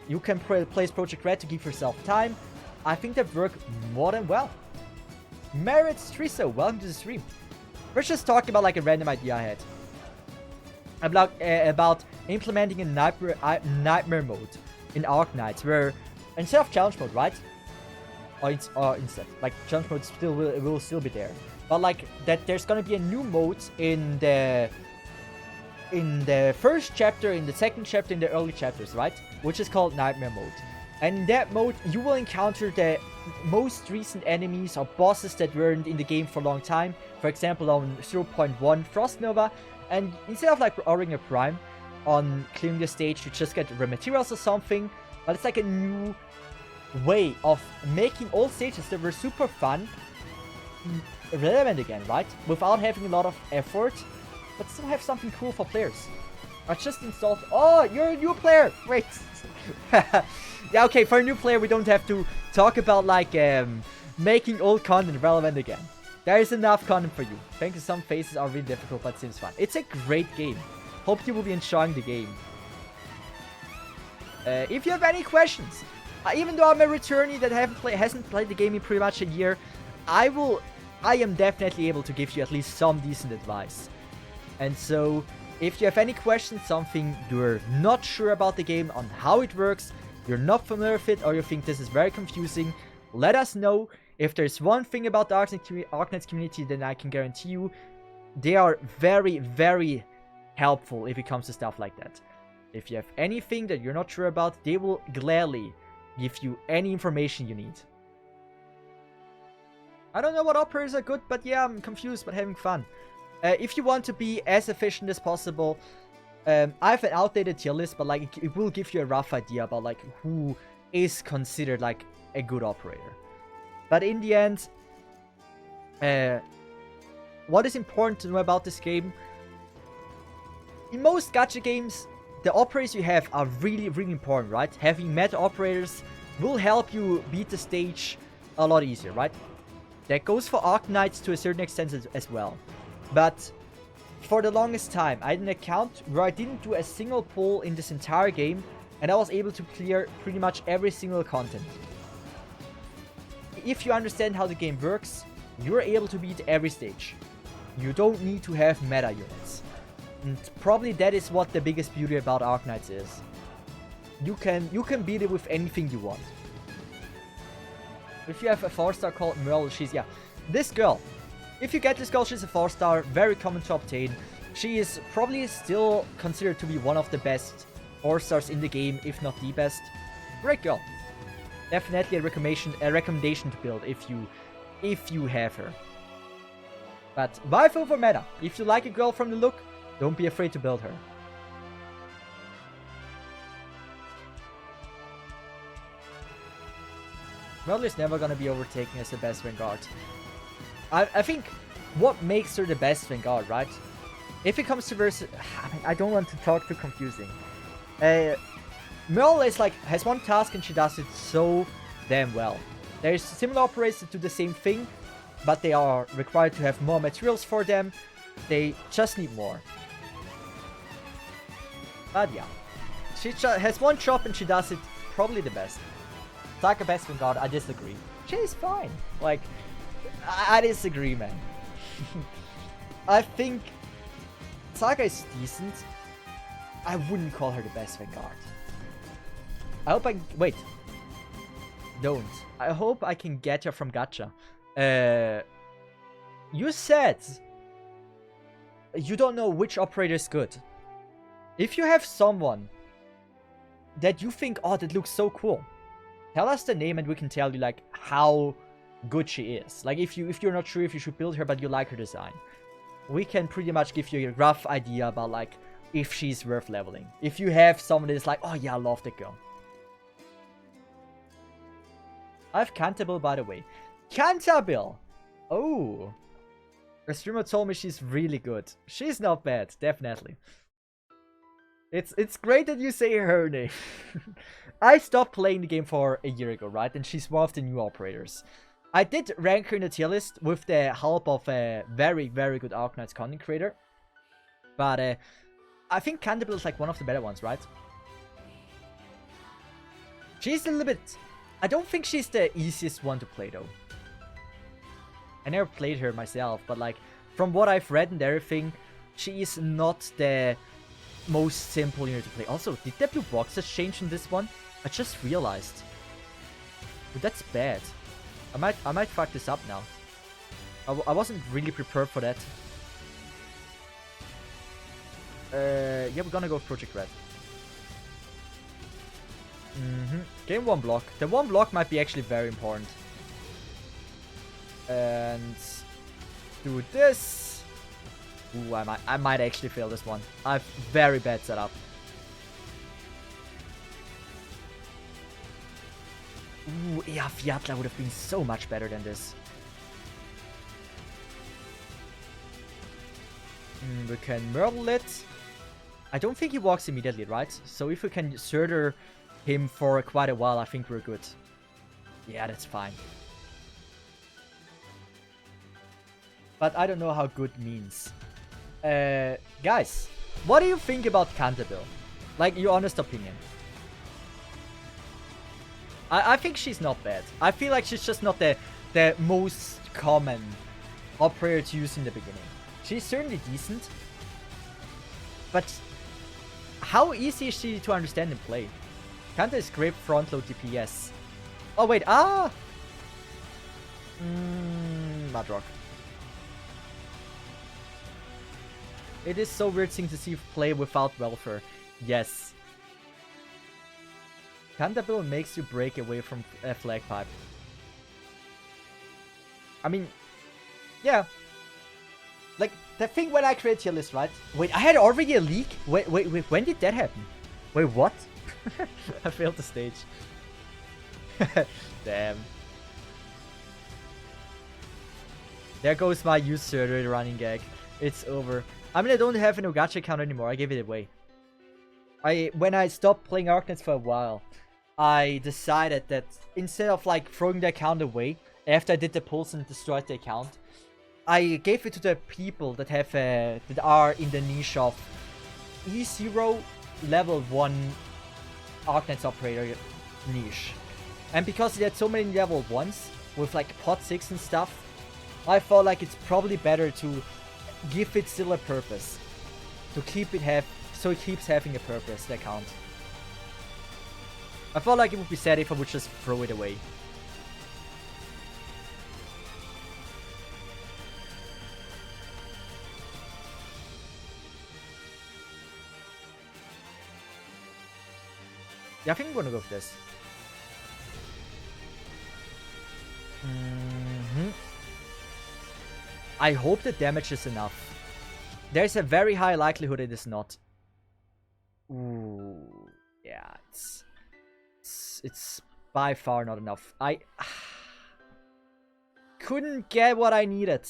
You can place Project Red to give yourself time. I think that worked more than well. Merit Triso, welcome to the stream. We're just talking about like a random idea I had. About implementing a nightmare mode in Arknights, where instead of challenge mode, right? Or instead, like challenge mode will still be there, but like that there's gonna be a new mode in the first chapter, in the second chapter, in the early chapters, right? Which is called Nightmare mode. And in that mode, you will encounter the most recent enemies or bosses that weren't in the game for a long time. For example, on 0.1 Frost Nova, and instead of like Auring a Prime on clearing the stage, you just get rare materials or something. But it's like a new way of making old stages that were super fun relevant again, right? Without having a lot of effort, but still have something cool for players. I just installed... Oh, you're a new player! Wait. Yeah, okay, for a new player we don't have to talk about like making old content relevant again. There is enough content for you. Thank you, some phases are really difficult, but it seems fun. It's a great game. Hope you will be enjoying the game. If you have any questions, even though I'm a returnee that hasn't played the game in pretty much a year, I am definitely able to give you at least some decent advice. And so, if you have any questions, something you're not sure about the game, on how it works, you're not familiar with it, or you think this is very confusing, let us know. If there's one thing about the Arknights community, then I can guarantee you they are very, very helpful if it comes to stuff like that. If you have anything that you're not sure about, they will gladly give you any information you need. I don't know what operators are good, but yeah, I'm confused but having fun. If you want to be as efficient as possible, I have an outdated tier list, but like it will give you a rough idea about like who is considered like a good operator. But in the end, what is important to know about this game? In most gacha games, the operators you have are really, really important, right? Having meta operators will help you beat the stage a lot easier, right? That goes for Arknights to a certain extent as well. But for the longest time, I had an account where I didn't do a single pull in this entire game, and I was able to clear pretty much every single content. If you understand how the game works, you're able to beat every stage. You don't need to have meta units. And probably that is what the biggest beauty about Arknights is. You can beat it with anything you want. If you have a 4-star called Merle, yeah. This girl. If you get this girl, she's a 4-star, very common to obtain. She is probably still considered to be one of the best 4-stars in the game, if not the best. Great girl. Definitely a recommendation to build if you have her. But wife over meta. If you like a girl from the look, don't be afraid to build her. Merle is never gonna be overtaken as the best Vanguard. I think what makes her the best Vanguard, right? If it comes to versus... I mean, I don't want to talk too confusing. Merle is like, has one task and she does it so damn well. There's similar operators that do the same thing, but they are required to have more materials for them. They just need more. But yeah. She has one job and she does it probably the best. Saga best Vanguard, I disagree. She's fine. Like, I disagree, man. I think Saga is decent. I wouldn't call her the best Vanguard. I hope I... Wait. Don't. I hope I can get her from Gacha. You said you don't know which operator is good. If you have someone that you think, oh, that looks so cool, tell us the name and we can tell you, like, how good she is. Like, if you're not sure if you should build her, but you like her design, we can pretty much give you a rough idea about, like, if she's worth leveling. If you have someone that's like, oh yeah, I love that girl. I have Cantabile, by the way. Cantabile! Oh. A streamer told me she's really good. She's not bad, definitely. It's great that you say her name. I stopped playing the game for a year ago, right? And she's one of the new operators. I did rank her in the tier list with the help of a very, very good Arknights content creator. But I think Cantabile is like one of the better ones, right? She's a little bit... I don't think she's the easiest one to play, though. I never played her myself, but like, from what I've read and everything, she is not the most simple unit to play. Also, did the blue boxes change in this one? I just realized. Dude, that's bad. I might fuck this up now. I wasn't really prepared for that. Yeah, we're gonna go with Project Red. Game 1 block. The 1 block might be actually very important. And do this. Ooh, I might actually fail this one. I have very bad setup. Ooh, yeah, Fiatla would have been so much better than this. We can Myrtle it. I don't think he walks immediately, right? So if we can Surtur him for quite a while, I think we're good. Yeah, that's fine. But I don't know how good means. Guys, what do you think about Cantabile? Like, your honest opinion. I think she's not bad. I feel like she's just not the most common operator to use in the beginning. She's certainly decent. But how easy is she to understand and play? Kanta is great front load DPS. Oh wait, Mudrock. It is so weird seeing to see you play without welfare. Yes. Cantabile makes you break away from a flag pipe. I mean, yeah. Like, the thing when I create tier list, right? Wait, I had already a leak? Wait, when did that happen? Wait, what? I failed the stage. Damn. There goes my user running gag. It's over. I mean, I don't have an Ogacha account anymore. I gave it away. When I stopped playing Arknights for a while, I decided that instead of like throwing the account away after I did the pulse and destroyed the account, I gave it to the people that have that are in the niche of E0 level 1 Arknights operator niche. And because they had so many level 1s with like pot 6 and stuff, I felt like it's probably better to give it still a purpose. To keep it so it keeps having a purpose, the account. I felt like it would be sad if I would just throw it away. Yeah, I think I'm gonna go for this. I hope the damage is enough. There's a very high likelihood it is not. Ooh, yeah, it's by far not enough. I couldn't get what I needed.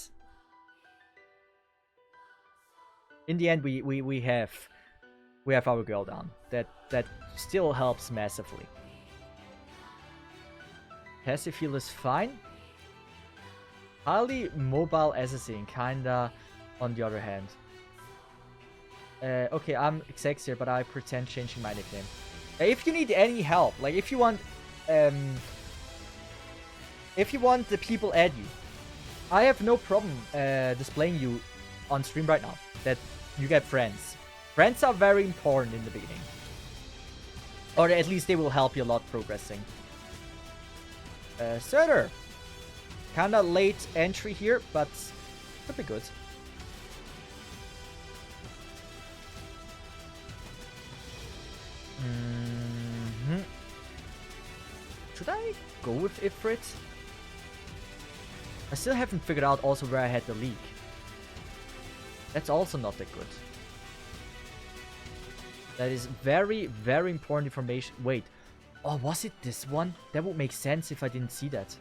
In the end, we have our girl down. That still helps massively. Passive heal is fine. Highly mobile assassin, kinda on the other hand. Okay, I'm Xex here, but I pretend changing my nickname. If you need any help, like if you want the people add you, I have no problem displaying you on stream right now. That you get friends. Friends are very important in the beginning. Or at least they will help you a lot progressing. Surtur. Kinda late entry here, but could be good. Should I go with Ifrit? I still haven't figured out also where I had the leak. That's also not that good. That is very, very important information. Wait. Oh, was it this one? That would make sense if I didn't see that.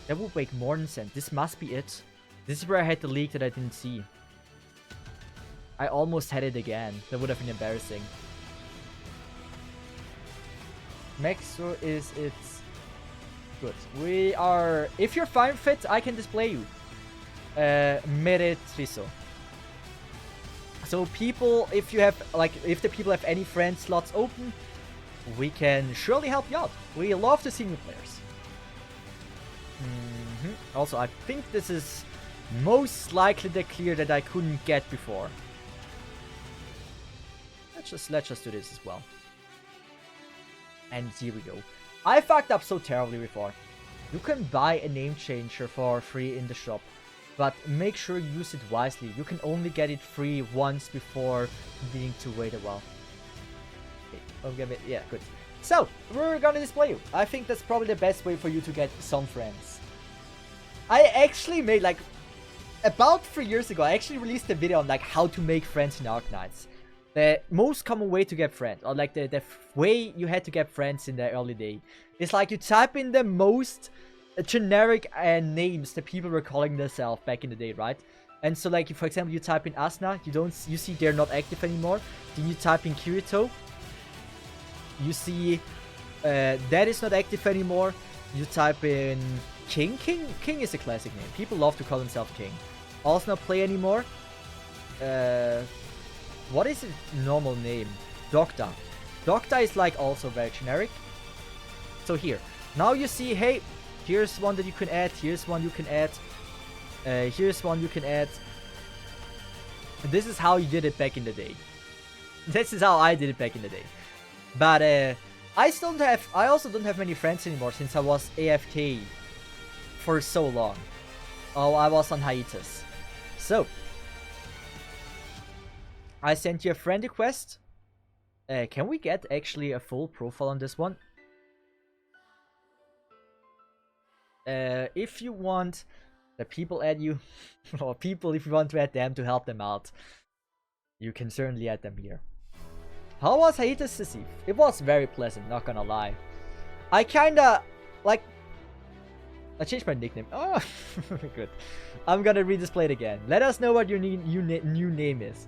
That would make more than sense. This must be it. This is where I had the leak that I didn't see. I almost had it again. That would have been embarrassing. Maxo is it's good. We are. If you're fine fit, I can display you. Meretriso. So people, if you have if the people have any friend slots open, we can surely help you out. We love to see new players. Also, I think this is most likely the clear that I couldn't get before. Let's just do this as well. And here we go. I fucked up so terribly before. You can buy a name changer for free in the shop, but make sure you use it wisely. You can only get it free once before needing to wait a while. Okay, yeah, good. So, we're gonna display you. I think that's probably the best way for you to get some friends. I actually made, like, about 3 years ago, I actually released a video on, like, how to make friends in Arknights. The most common way to get friends, or like the way you had to get friends in the early day, is like you type in the most generic names that people were calling themselves back in the day, right? And so, like, for example, you type in Asna, you see they're not active anymore. Then you type in Kirito, you see that is not active anymore. You type in King. King is a classic name. People love to call themselves King. Also not play anymore. What is his normal name? Doctor. Doctor is like also very generic. So here. Now you see, hey, here's one that you can add. Here's one you can add. Here's one you can add. And this is how you did it back in the day. This is how I did it back in the day. But I also don't have many friends anymore since I was AFK for so long. Oh, I was on hiatus. So I sent you a friend request. Can we get actually a full profile on this one? If you want the people add you, or people if you want to add them to help them out, you can certainly add them here. How was hiatus, Cesith? It was very pleasant, not gonna lie. I kinda, like, I changed my nickname. Oh, good. I'm gonna redisplay it again. Let us know what your new name is.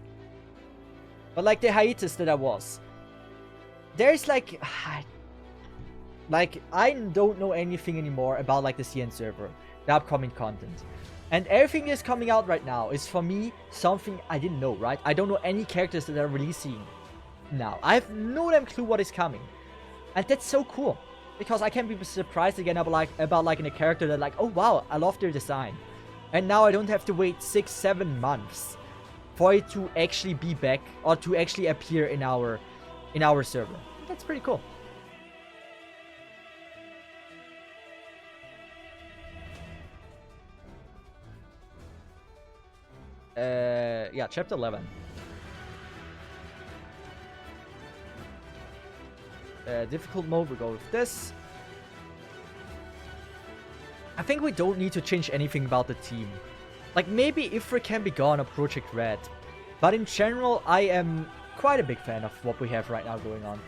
But like the hiatus that I was, there's like I don't know anything anymore about like the CN server, the upcoming content. And everything that's coming out right now is for me something I didn't know, right? I don't know any characters that are releasing now. I have no damn clue what is coming. And that's so cool. Because I can be surprised again about like in a character that like, oh wow, I love their design. And now I don't have to wait 6-7 months for it to actually be back or to actually appear in our server. That's pretty cool. Yeah, chapter 11. Difficult mode, we go with this. I think we don't need to change anything about the team. Like, maybe Ifrit can be gone or Project Red. But in general, I am quite a big fan of what we have right now going on.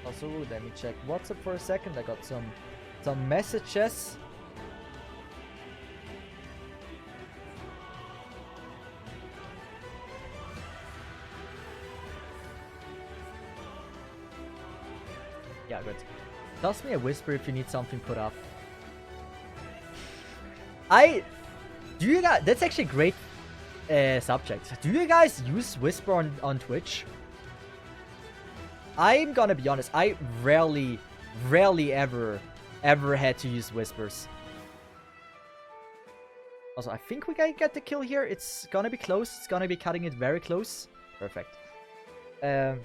Also, let me check WhatsApp for a second. I got some messages. Yeah, good. Toss me a whisper if you need something put up. Do you guys... That's actually a great subject. Do you guys use Whisper on Twitch? I'm gonna be honest. I rarely ever had to use Whispers. Also, I think we get the kill here. It's gonna be close. It's gonna be cutting it very close. Perfect. I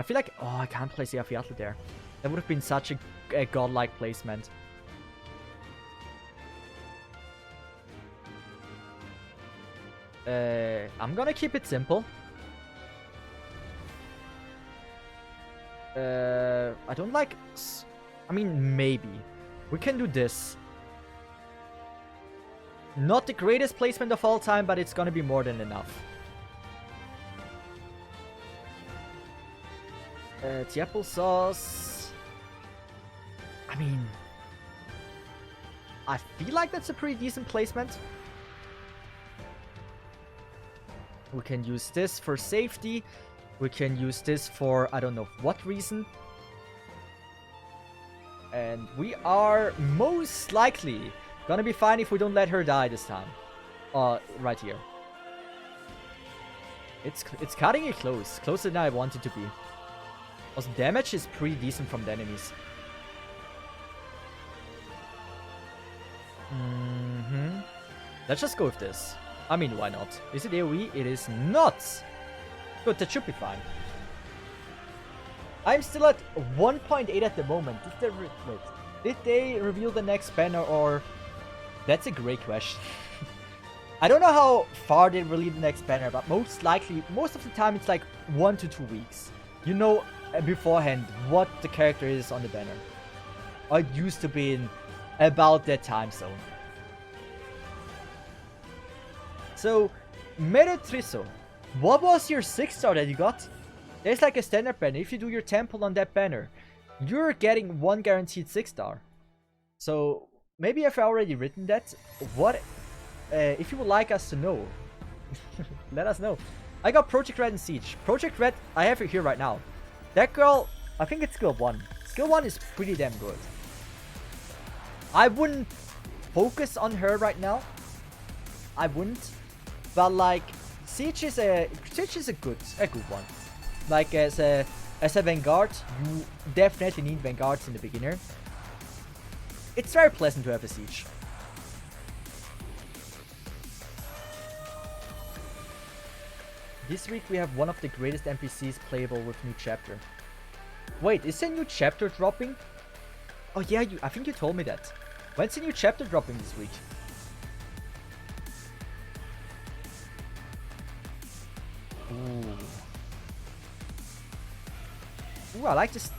feel like... Oh, I can't place the Afiatl there. That would have been such a godlike placement. I'm gonna keep it simple. I don't like... I mean, maybe. We can do this. Not the greatest placement of all time, but it's gonna be more than enough. The applesauce... I mean... I feel like that's a pretty decent placement. We can use this for safety. We can use this for I don't know what reason. And we are most likely gonna be fine if we don't let her die this time. Right here. It's cutting it close. Closer than I want it to be. Also, damage is pretty decent from the enemies. Let's just go with this. I mean, why not? Is it AoE? It is not! Good, that should be fine. I'm still at 1.8 at the moment. Did they reveal the next banner or... That's a great question. I don't know how far they release the next banner, but most likely, most of the time it's like 1 to 2 weeks. You know beforehand what the character is on the banner. Or it used to be in about that time zone. So, Meretriso, what was your 6-star that you got? There's like a standard banner. If you do your temple on that banner, you're getting 1 guaranteed 6-star. So, maybe I've already written that. What, if you would like us to know, let us know. I got Project Red and Siege. Project Red, I have it here right now. That girl, I think it's skill 1. Skill 1 is pretty damn good. I wouldn't focus on her right now. I wouldn't. But like, Siege is a good one. Like as a Vanguard, you definitely need Vanguards in the beginner. It's very pleasant to have a Siege. This week we have one of the greatest NPCs playable with new chapter. Wait, is a new chapter dropping? Oh yeah, I think you told me that. When's the new chapter dropping this week? Ooh, I like this.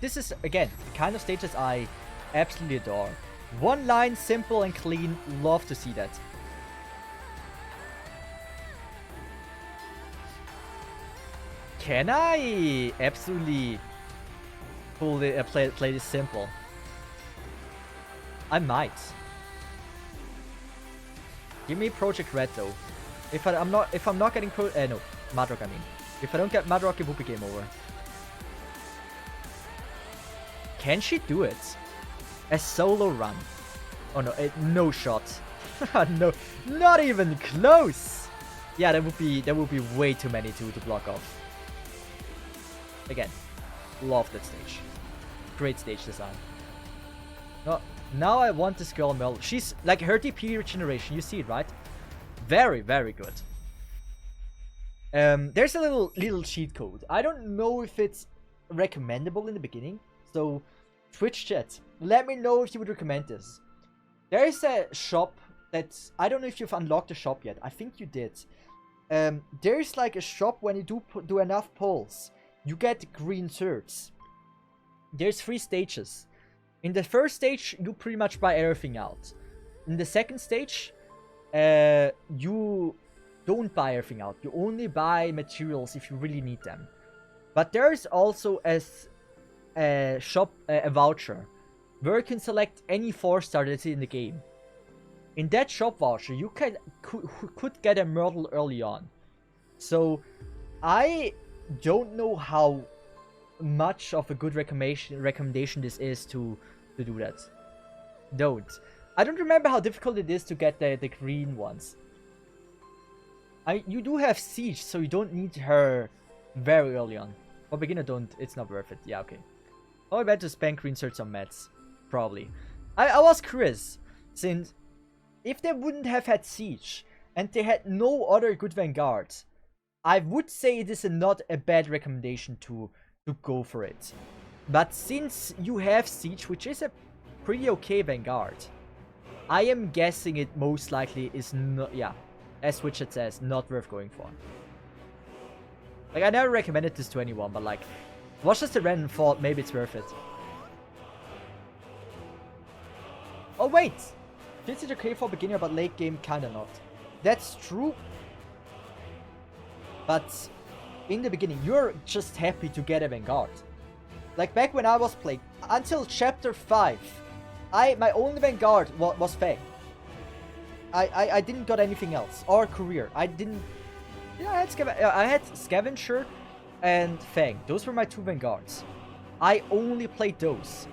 This is again the kind of stages I absolutely adore. One line, simple and clean. Love to see that. Can I absolutely play this simple? I might. Give me Project Red though. If I'm not getting no, Madrock I mean. If I don't get Madrock, it will be game over. Can she do it? A solo run? Oh no, no shot. No, not even close. Yeah, that would be way too many to block off. Again, love that stage. Great stage design. No, now I want this girl Mel. She's like her DP regeneration. You see it, right? Very, very good. There's a little cheat code. I don't know if it's recommendable in the beginning. So, Twitch chat, let me know if you would recommend this. There is a shop that's... I don't know if you've unlocked the shop yet. I think you did. There's like a shop when you do enough polls. You get green shirts. There's 3 stages. In the first stage, you pretty much buy everything out. In the second stage, you don't buy everything out. You only buy materials if you really need them. But there's also a shop, a voucher, where you can select any 4-star that's in the game. In that shop voucher, you could get a Myrtle early on. So, I don't know how much of a good recommendation this is to do that. Don't. I don't remember how difficult it is to get the green ones. You do have Siege, so you don't need her very early on. For beginner, don't. It's not worth it. Yeah, okay. Oh, I bet to spend green search on mats. Probably. I was curious, since if they wouldn't have had Siege, and they had no other good Vanguards, I would say it is not a bad recommendation to go for it. But since you have Siege, which is a pretty okay Vanguard, I am guessing it most likely is not, yeah, as Witcher says, not worth going for. Like, I never recommended this to anyone, but like, was just a random thought, maybe it's worth it. Oh wait! This is okay for beginner, but late game kinda not. That's true. But in the beginning, you're just happy to get a Vanguard. Like back when I was playing, until chapter 5, my only Vanguard was Fang. I didn't got anything else. Or Career. I didn't... Yeah, I had Scavenger and Fang. Those were my two Vanguards. I only played those.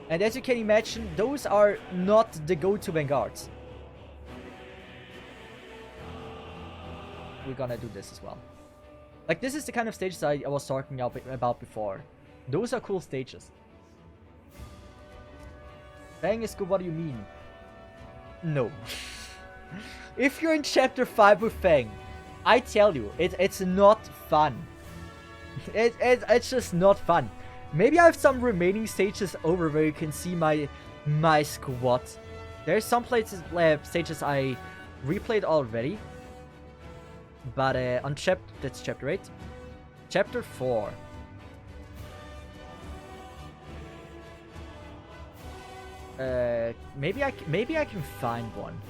And as you can imagine, those are not the go-to Vanguards. We're gonna do this as well. Like, this is the kind of stages I was talking about before. Those are cool stages. Fang is good, what do you mean? No. If you're in chapter 5 with Fang, I tell you, it's not fun. It's just not fun. Maybe I have some remaining stages over where you can see my squad. There's some stages I replayed already. But on that's chapter 8. Chapter 4. Maybe I can find one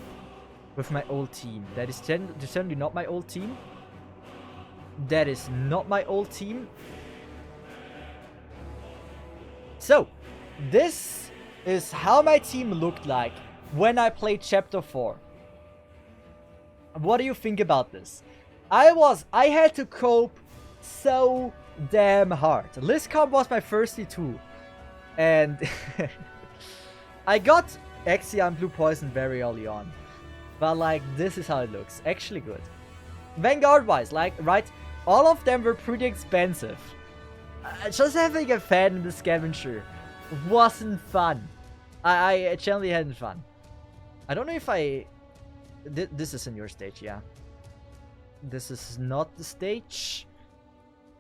with my old team. That is certainly not my old team. That is not my old team. So, this is how my team looked like when I played chapter 4. What do you think about this? I had to cope so damn hard. Lizcom was my first E2. And I got Exia and Blue Poison very early on. But like, this is how it looks. Actually good. Vanguard wise, like, right? All of them were pretty expensive. Just having a fan in the Scavenger wasn't fun. I generally hadn't fun. I don't know if this is in your stage, yeah. This is not the stage.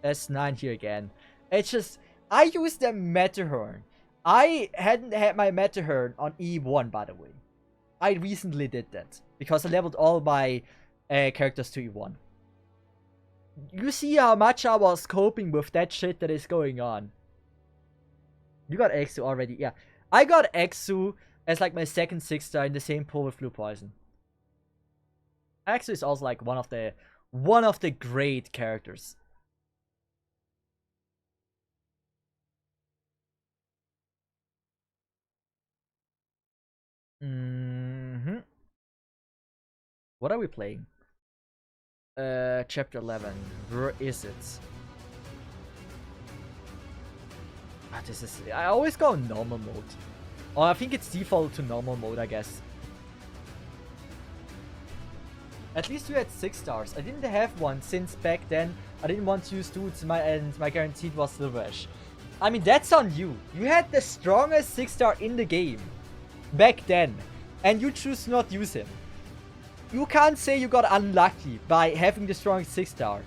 S9 here again. It's just, I used the Matterhorn. I hadn't had my Matterhorn on E1, by the way. I recently did that. Because I leveled all my characters to E1. You see how much I was coping with that shit that is going on. You got Exu already, yeah. I got Exu as like my second 6-star in the same pool with Blue Poison. Exu is also like one of the great characters. What are we playing? Chapter 11. Where is it? Ah, this is... I always go in normal mode. Oh, I think it's default to normal mode, I guess. At least you had 6 stars. I didn't have one since back then. I didn't want to use dudes, and my guaranteed was Silver Ash. I mean, that's on you. You had the strongest 6-star in the game back then, and you choose not use him. You can't say you got unlucky by having the strongest 6-star.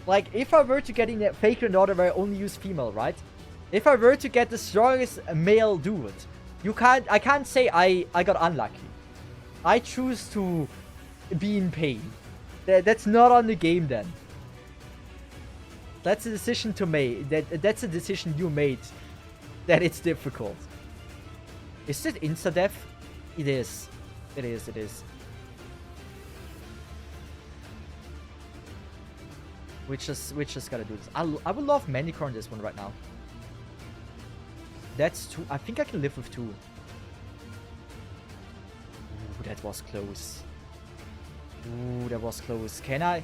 Like, if I were to get in a Faker order where I only use female, right? If I were to get the strongest male dude, I can't say I got unlucky. I choose to be in pain. That's not on the game then. That's a decision to make. That's a decision you made. That it's difficult. Is it insta-death? It is. It is. It is. We just gotta do this. I would love Manicorn this one right now. That's 2. I think I can live with 2. Ooh, that was close. Ooh, that was close. Can I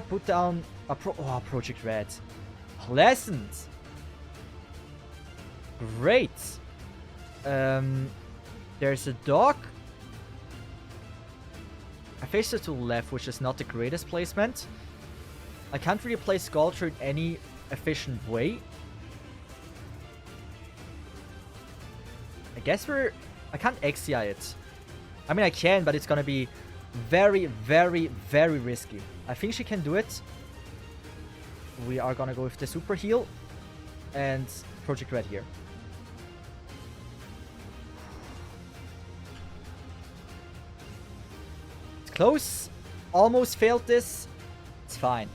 put down a Project Red? Pleasant. Great. There's a dog I faced her to the left, which is not the greatest placement. I can't really play Sculpture in any efficient way. I guess I can't XCI it. I mean, I can, but it's gonna be very, very, very risky. I think she can do it. We are gonna go with the Super Heal and Project Red here. It's close. Almost failed this. It's fine.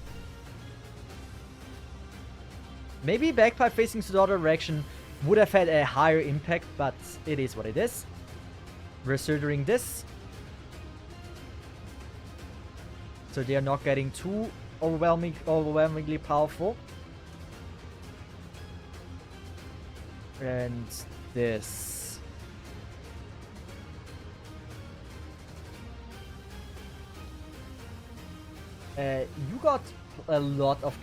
Maybe Bagpipe facing to the other direction would have had a higher impact, but it is what it is. We're surgering this. So they are not getting too overwhelmingly powerful. And this. You got a lot of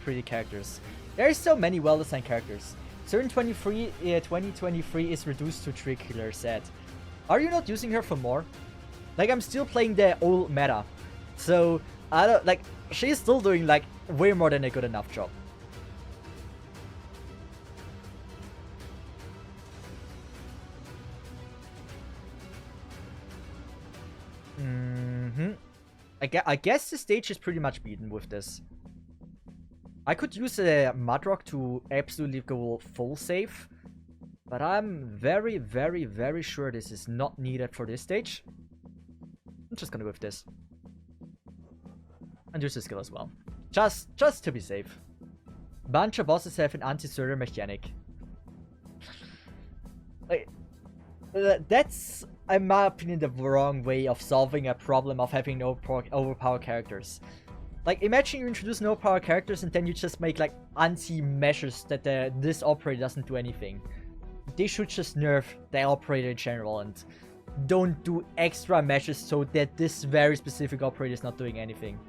pretty characters. There are so many well-designed characters. Turn 2023 is reduced to 3 killer set. Are you not using her for more? Like, I'm still playing the old meta. So, I don't, like, she's still doing, like, way more than a good enough job. I guess the stage is pretty much beaten with this. I could use a Mudrock to absolutely go full save. But I'm very, very, very sure this is not needed for this stage. I'm just gonna go with this. And use the skill as well. Just to be safe. Bunch of bosses have an anti-surrender mechanic. Like, that's, in my opinion, the wrong way of solving a problem of having no overpowered characters. Like, imagine you introduce no power characters and then you just make, like, anti-measures that this operator doesn't do anything. They should just nerf the operator in general and don't do extra measures so that this very specific operator is not doing anything.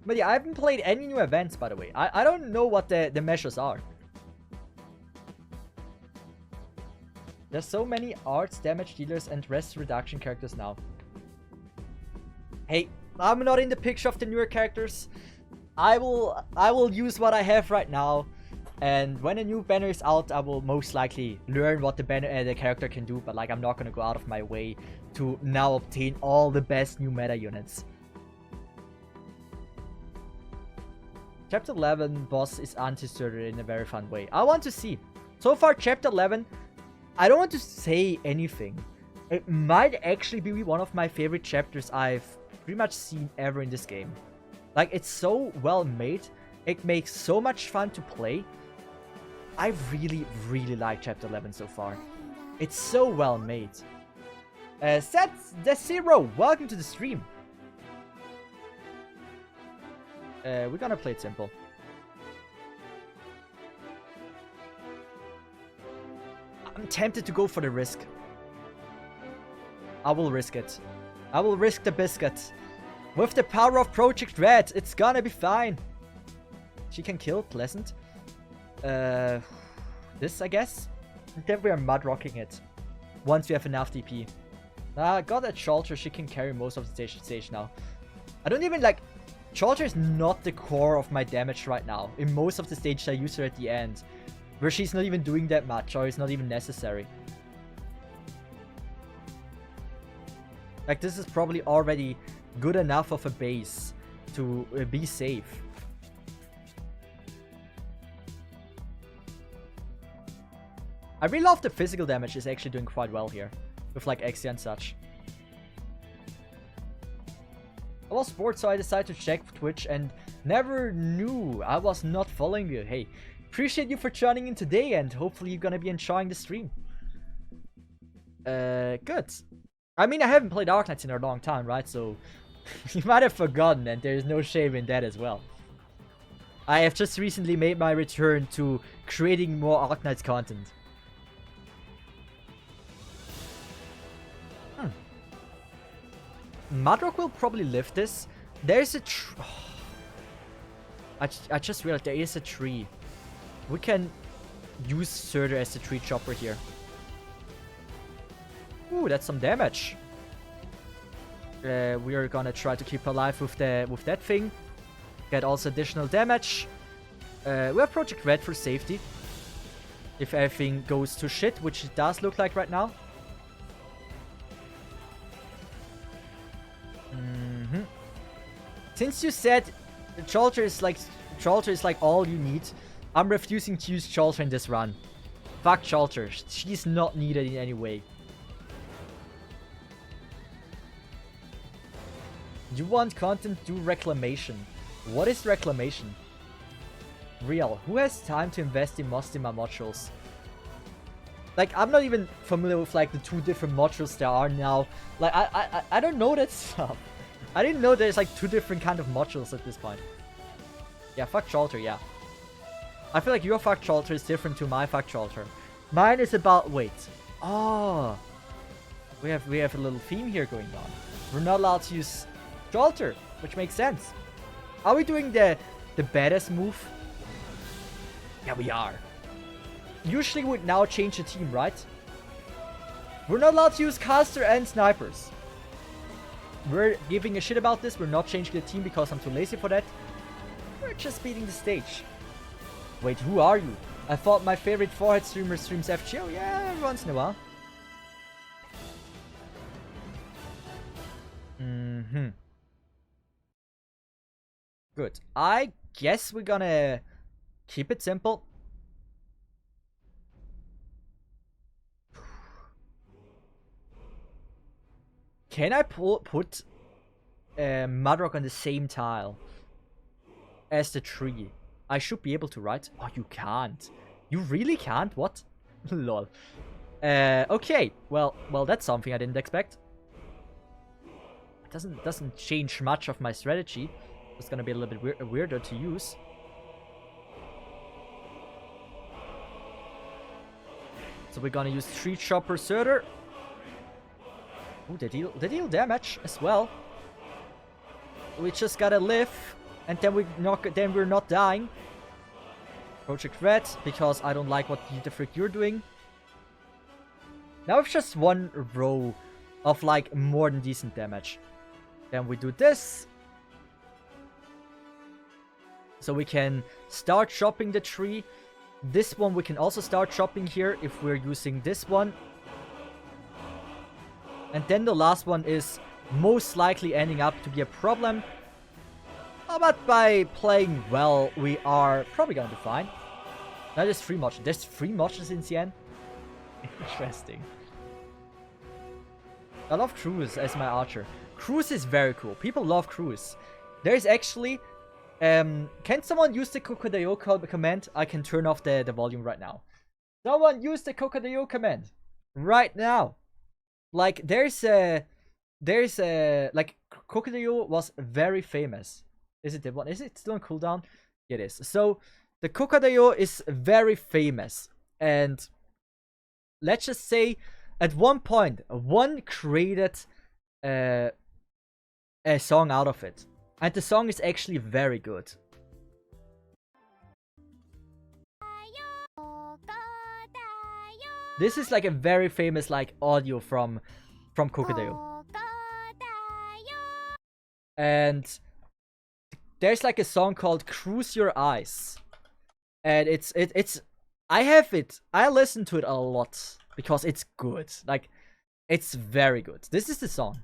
But yeah, I haven't played any new events, by the way. I don't know what the measures are. There's so many arts, damage dealers, and rest reduction characters now. Hey, I'm not in the picture of the newer characters. I will use what I have right now. And when a new banner is out, I will most likely learn what the banner the character can do. But like, I'm not gonna go out of my way to now obtain all the best new meta units. Chapter 11 boss is anti-surgery in a very fun way. I want to see. So far, Chapter 11, I don't want to say anything. It might actually be one of my favorite chapters I've pretty much seen ever in this game. Like, it's so well made. It makes so much fun to play. I really, really like Chapter 11 so far. It's so well made. Set the Zero, welcome to the stream. We're gonna play it simple. I'm tempted to go for the risk. I will risk it. I will risk the biscuit. With the power of Project Red, it's gonna be fine. She can kill, pleasant. This, I guess. And then we are mud-rocking it. Once we have enough DP. Got that Shelter, she can carry most of the stage now. I don't even like... Shelter is not the core of my damage right now. In most of the stages I use her at the end. Where she's not even doing that much, or it's not even necessary. Like, this is probably already good enough of a base to be safe. I really love the physical damage is actually doing quite well here. With like Exia and such. I was bored, so I decided to check Twitch and never knew I was not following you. Hey, appreciate you for joining in today and hopefully you're gonna be enjoying the stream. Good. I mean, I haven't played Arknights in a long time, right? So, you might have forgotten and there's no shame in that as well. I have just recently made my return to creating more Arknights content. Mudrock will probably lift this. There's a I just realized there is a tree. We can use Surtur as the tree chopper here. Ooh, that's some damage. We are gonna try to keep alive with that thing. Get also additional damage. We have Project Red for safety. If everything goes to shit, which it does look like right now. Since you said Chalter is like all you need, I'm refusing to use Chalter in this run. Fuck Chalter. She's not needed in any way. You want content, do Reclamation. What is Reclamation? Real. Who has time to invest in Mostima modules? Like, I'm not even familiar with like the 2 different modules there are now. Like, I don't know that stuff. I didn't know there's like 2 different kind of modules at this point. Yeah, fuck Chalter, yeah. I feel like your fuck Chalter is different to my fuck Chalter. Mine is about, wait. Oh. We have a little theme here going on. We're not allowed to use Chalter, which makes sense. Are we doing the badass move? Yeah, we are. Usually we would now change the team, right? We're not allowed to use caster and snipers. We're giving a shit about this. We're not changing the team because I'm too lazy for that. We're just beating the stage. Wait, who are you? I thought my favorite forehead streamer streams FGO. Yeah, every once in a while. Good. I guess we're gonna keep it simple. Can I put Mudrock on the same tile as the tree? I should be able to, right? Oh, you can't. You really can't? What? Lol. Okay. Well, that's something I didn't expect. It doesn't change much of my strategy. It's gonna be a little bit weirder to use. So we're gonna use Tree Chopper Surtur. Ooh, they deal damage as well. We just gotta live, and then we're not dying. Project Red, because I don't like what the frick you're doing. Now it's just one row of like more than decent damage. Then we do this. So we can start chopping the tree. This one we can also start chopping here if we're using this one. And then the last one is most likely ending up to be a problem. But by playing well, we are probably gonna do fine. Now there's 3 modules. There's 3 modules in Cien? Interesting. I love Cruise as my archer. Cruise is very cool. People love Cruise. There's actually... can someone use the Kokadayo command? I can turn off the volume right now. Someone use the Kokadayo command. Right now. Like, there's a... Like, Kokadayo was very famous. Is it the one? Is it still on cooldown? It is. So, the Kokadayo is very famous. And... let's just say, at one point, one created a song out of it. And the song is actually very good. This is like a very famous like audio from Kokadayo. And there's like a song called Cruise Your Eyes. And it's I have it. I listen to it a lot because it's good. Like, it's very good. This is the song.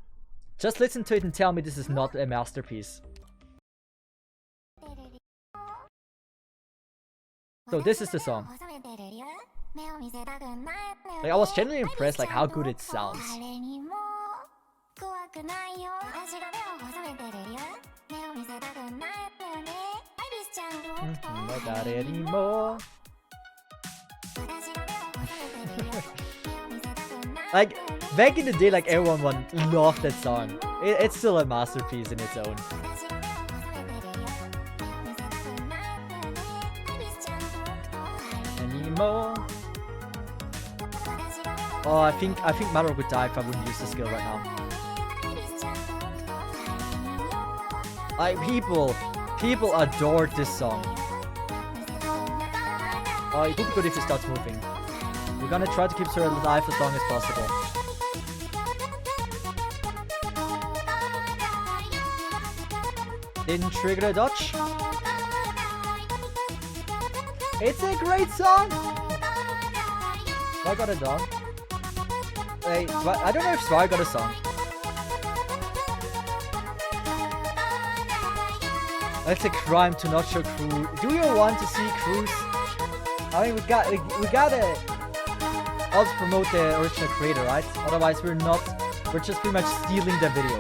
Just listen to it and tell me this is not a masterpiece. So this is the song. Like, I was genuinely impressed like how good it sounds. Not anymore. Like, back in the day, like, everyone loved that song. It's still a masterpiece in its own. Anymore. Oh, I think Maro would die if I wouldn't use the skill right now. Like, people adored this song. Oh, it would be good if he starts moving. We're gonna try to keep her alive as long as possible. Didn't trigger a dodge. It's a great song! I got a dog. Hey, I don't know if Swy got a song. It's a crime to not show Crew. Do you want to see Crews? I mean, we gotta also promote the original creator, right? Otherwise, we're just pretty much stealing the video.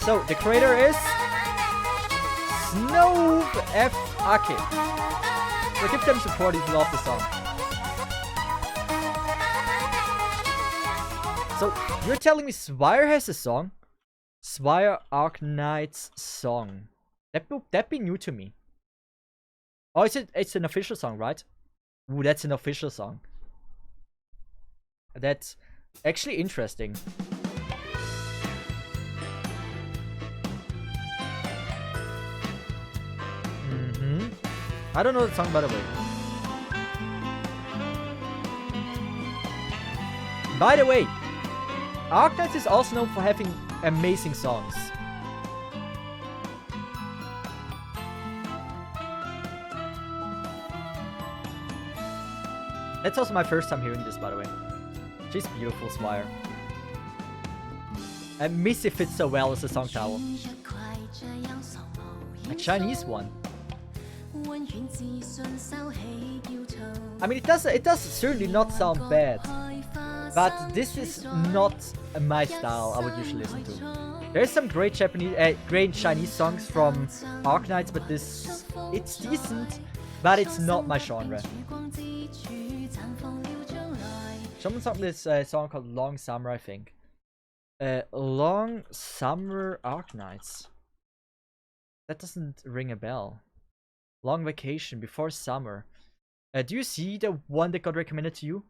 So the creator is Snow F Ake. So give them support if you love the song. So you're telling me Swire has a song? Swire Arknights song. That'd be new to me. Oh, it's an official song, right? Ooh, that's an official song. That's actually interesting. I don't know the song, by the way. By the way, Arknights is also known for having amazing songs. That's also my first time hearing this, by the way. She's beautiful, Swire. And Missy fits so well as a song title. A Chinese one. I mean, it does certainly not sound bad, but this is not my style I would usually listen to. There's some great great Chinese songs from Arknights, but it's decent, but it's not my genre. Someone sung this song called Long Summer, I think. Long Summer Arknights. That doesn't ring a bell. Long Vacation, Before Summer. Do you see the one that got recommended to you?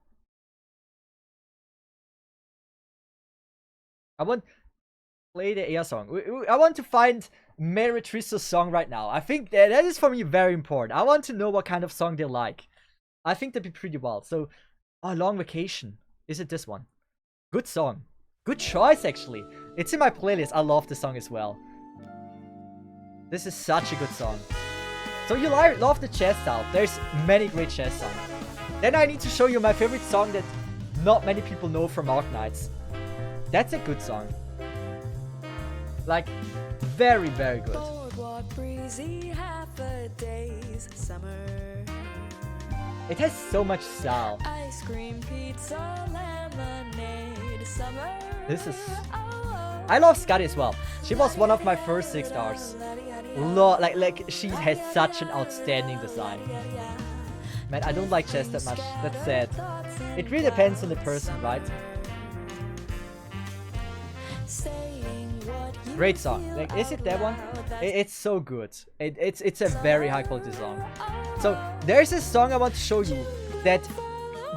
I want to play the Air song. I want to find Meretrice's song right now. I think that is for me very important. I want to know what kind of song they like. I think that'd be pretty wild. So, oh, Long Vacation. Is it this one? Good song. Good choice, actually. It's in my playlist. I love the song as well. This is such a good song. So you love the chess style. There's many great chess songs. Then I need to show you my favorite song that not many people know from Arknights. That's a good song. Like, very, very good. It has so much style. Ice cream, pizza, lemonade, summer. This is... I love Scotty as well. She was one of my first 6 stars. Like she has such an outstanding design. Man, I don't like chess that much. That's sad. It really depends on the person, right? Great song. Like, is it that one? It's so good. It's a very high quality song. So there's a song I want to show you that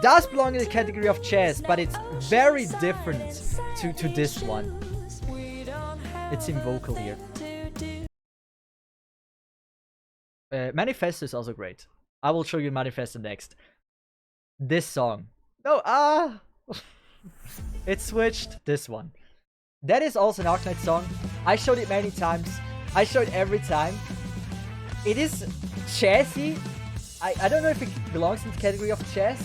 does belong in the category of chess, but it's very different to this one. It's in vocal here. Manifesto is also great. I will show you Manifesto next. This song. No, it switched. This one. That is also an Arknight song. I showed it many times. I show it every time. It is chessy. I don't know if it belongs in the category of chess,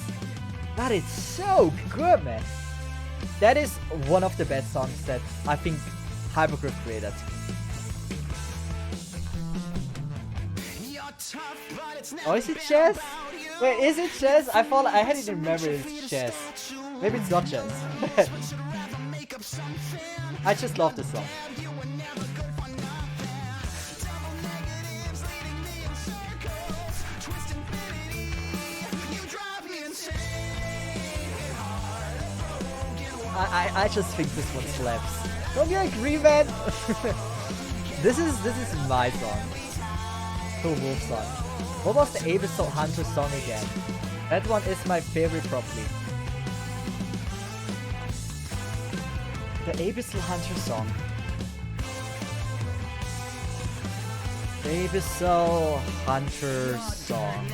but it's so good, man. That is one of the best songs that I think Hypergriff created. Oh, is it chess? Wait, is it chess? I thought I had it in memory it's chess. Maybe it's not chess. I just love this song. I just think this one slaps. Don't you agree, man? This is my song. Cool Wolf song. What was the Abyssal Hunter song again? That one is my favorite probably. The Abyssal Hunter song. Abyssal Hunter song.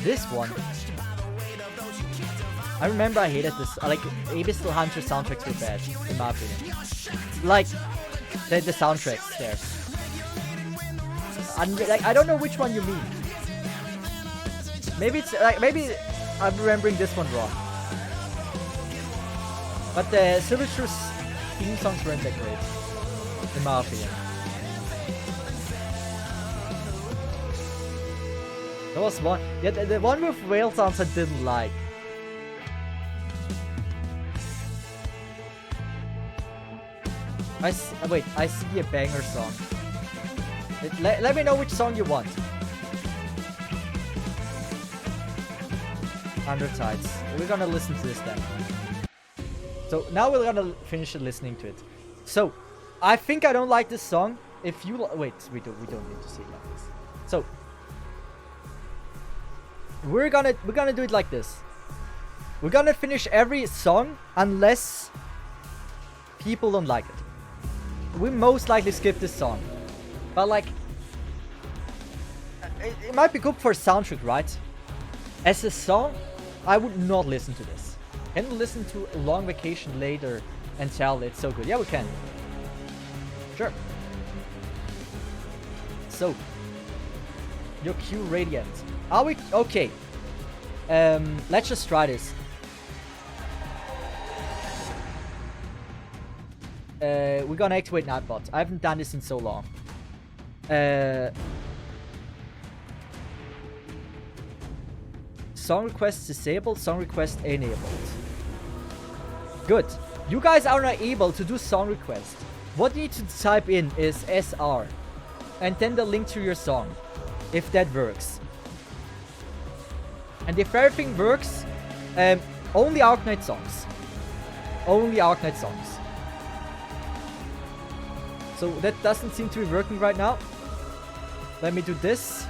This one. I remember I hated this. Like, Abyssal Hunter soundtracks were bad, in my opinion. Like, the soundtracks there. Like, I don't know which one you mean. Maybe it's like, maybe I'm remembering this one wrong. But the Silverstru's theme songs weren't that great, in my opinion. There was one. Yeah, the one with whale sounds I didn't like. Wait, I see a banger song. Let me know which song you want. Arknights. We're gonna listen to this then. So now we're gonna finish listening to it. So I think I don't like this song. If you wait, we don't need to see it like this. So we're gonna do it like this. We're gonna finish every song unless people don't like it. We most likely skip this song, but like it might be good for a soundtrack, right? As a song, I would not listen to this. Can we listen to A Long Vacation later and tell it's so good? Yeah, we can. Sure. So, your Q Radiant. Are we okay? Let's just try this. We're gonna activate Nightbot. I haven't done this in so long. Song requests disabled, song request enabled. Good. You guys are not able to do song request. What you need to type in is SR and then the link to your song, if that works. And if everything works, only Arknight songs. Only Arknight songs. So that doesn't seem to be working right now. Let me do this.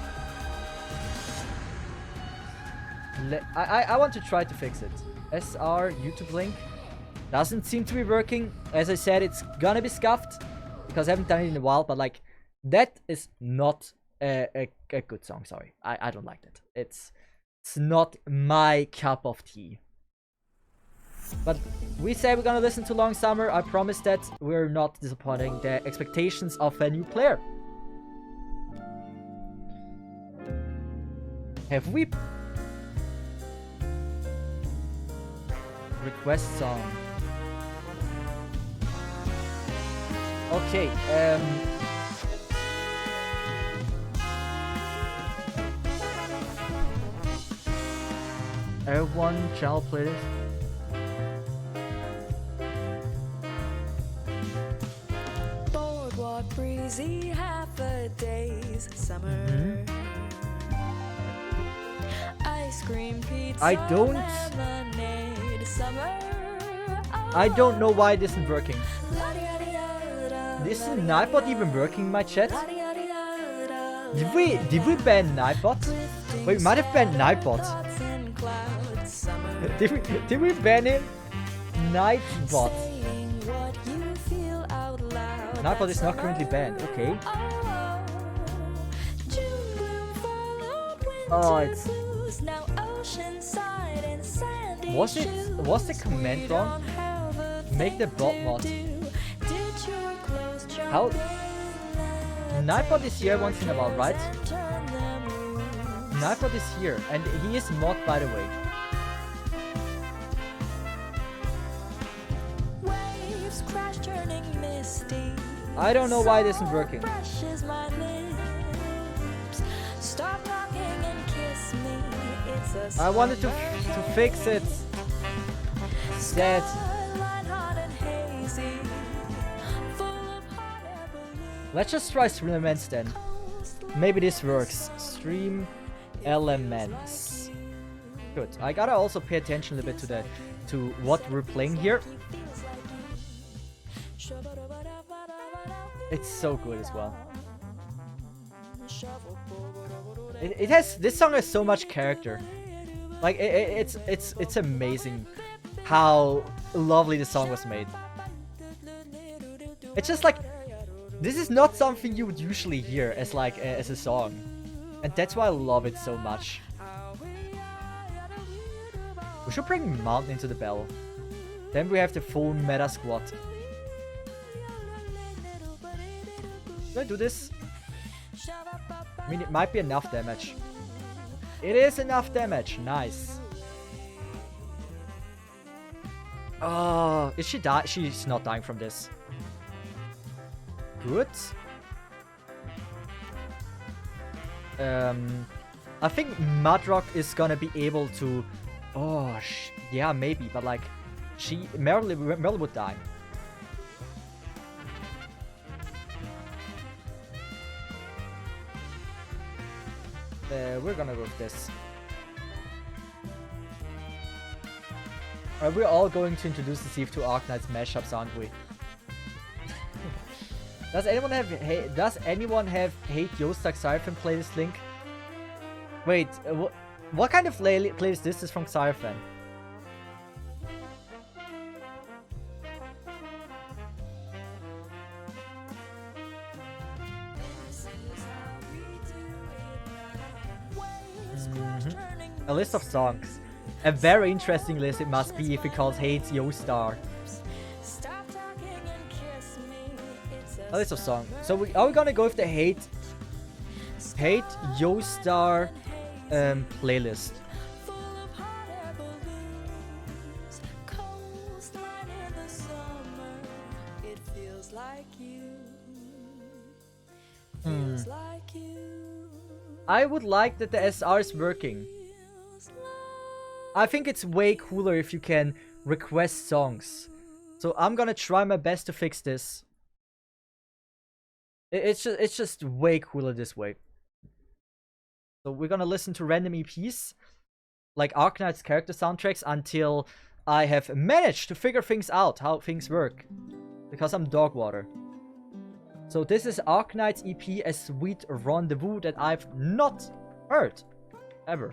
I want to try to fix it. SR YouTube link. Doesn't seem to be working. As I said, it's gonna be scuffed because I haven't done it in a while. But like, that is not a good song. Sorry, I don't like that. It's not my cup of tea. But we say we're gonna listen to Long Summer. I promise that we're not disappointing the expectations of a new player. Have we request song? Okay, everyone channel play this. Boardwalk breezy half a day's summer. Ice cream pizza. I don't know why this isn't working. Is Nightbot even working in my chat? Did we ban Nightbot? Wait, we might have banned Nightbot. did we ban him? Nightbot. Nightbot is not currently banned. Okay. Oh, it's. Was the command wrong? Make the bot mod. How? Nightbot is here once in a while, right? Nightbot is here, and he is mod, by the way. I don't know why this isn't working. I wanted to fix it. That. Let's just try Stream Elements then. Maybe this works. Stream Elements. Good. I gotta also pay attention a little bit to what we're playing here. It's so good as well. It has, this song has so much character. Like it's amazing how lovely the song was made. It's just like This is not something you would usually hear as like as a song, and that's why I love it so much. We should bring Mountain into the battle. Then we have the full meta squad. Should I do this? I mean, it might be enough damage. It is enough damage. Nice. Oh, is she die? She's not dying from this. Good. I think Mudrock is gonna be able to. Oh, yeah, maybe, but like, Merle would die. We're gonna go with this. We're all going to introduce the Cesith to Arknights mashups, aren't we? Does anyone have Hate Yostak Xyophan playlist link? Wait, what kind of playlist this is from Xyophan? A list of songs. A very interesting list it must be if it calls Hate Yostar. A list of songs. So are we gonna go with the Hate Yostar playlist? I would like that the SR is working. I think it's way cooler if you can request songs. So I'm gonna try my best to fix this. It's just way cooler this way. So we're gonna listen to random EPs, like Arknights character soundtracks, until I have managed to figure things out, how things work. Because I'm dog water. So this is Arknights EP, A Sweet Rendezvous, that I've not heard. Ever.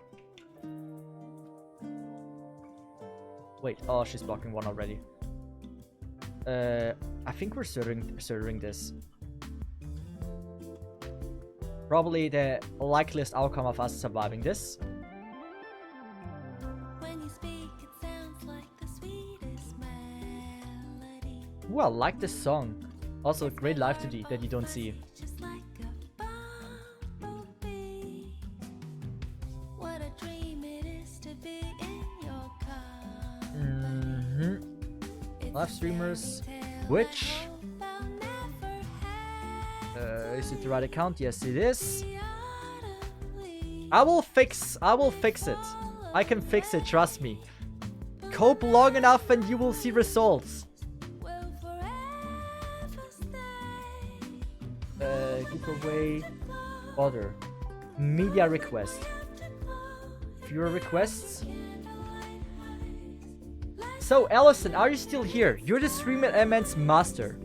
Wait, oh, she's blocking one already. I think we're serving this. Probably the likeliest outcome of us surviving this. When you speak, it sounds like the sweetest melody. Ooh, I like this song. Also, great live 2D that you don't see. Just like a bumblebee. What a dream it is to be in your company. Live streamers. Twitch. Is it the right account? Yes, it is. I will fix it. I can fix it, trust me. Cope long enough and you will see results. Giveaway. Order. Media request. Viewer requests. So, Allison, are you still here? You're the Stream Elements master.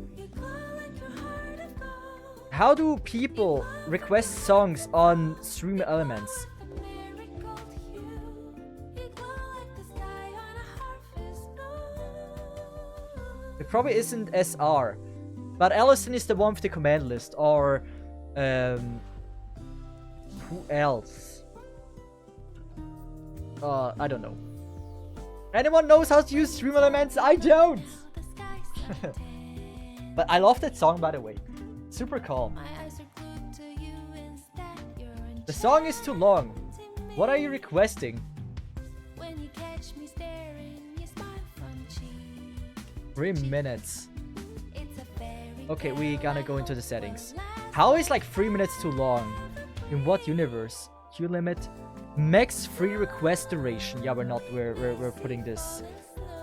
How do people request songs on Stream Elements? It probably isn't SR. But Allison is the one with the command list. Or, who else? I don't know. Anyone knows how to use Stream Elements? I don't! But I love that song, by the way. Super calm. The song is too long. What are you requesting? 3 minutes. Okay, we gonna go into the settings. How is like 3 minutes too long? In what universe? Queue limit. Max free request duration. Yeah, we're putting this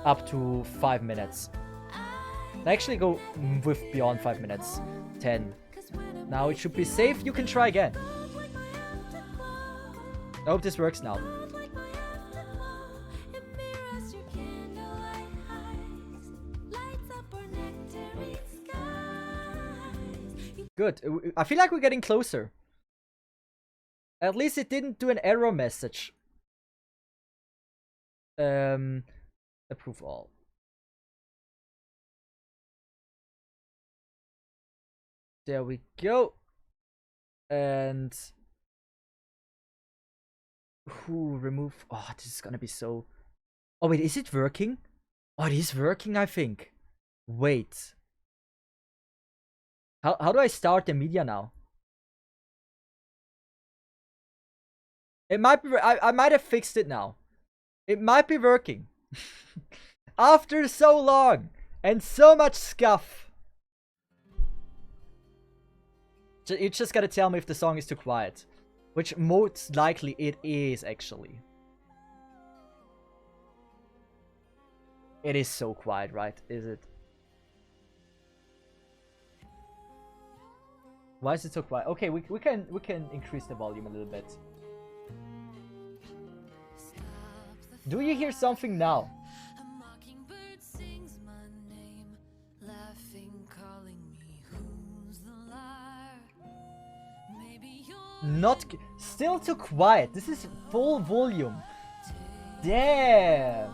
up to 5 minutes. I actually go with beyond 5 minutes. 10. Now it should be safe. You can try again. I hope this works now. Good. I feel like we're getting closer. At least it didn't do an error message. Approve all. There we go. And who remove? Oh, this is gonna be so. Oh wait, is it working? Oh, it is working, I think. Wait. How do I start the media now? It might be. I might have fixed it now. It might be working. After so long and so much scuff. You just gotta tell me if the song is too quiet. Which most likely it is, actually. It is so quiet, right? Is it? Why is it so quiet? Okay, we can increase the volume a little bit. Do you hear something now? A mockingbird sings my name, laughing, calling me. Who's the liar? Maybe you're Not still too quiet. This is full volume. Damn.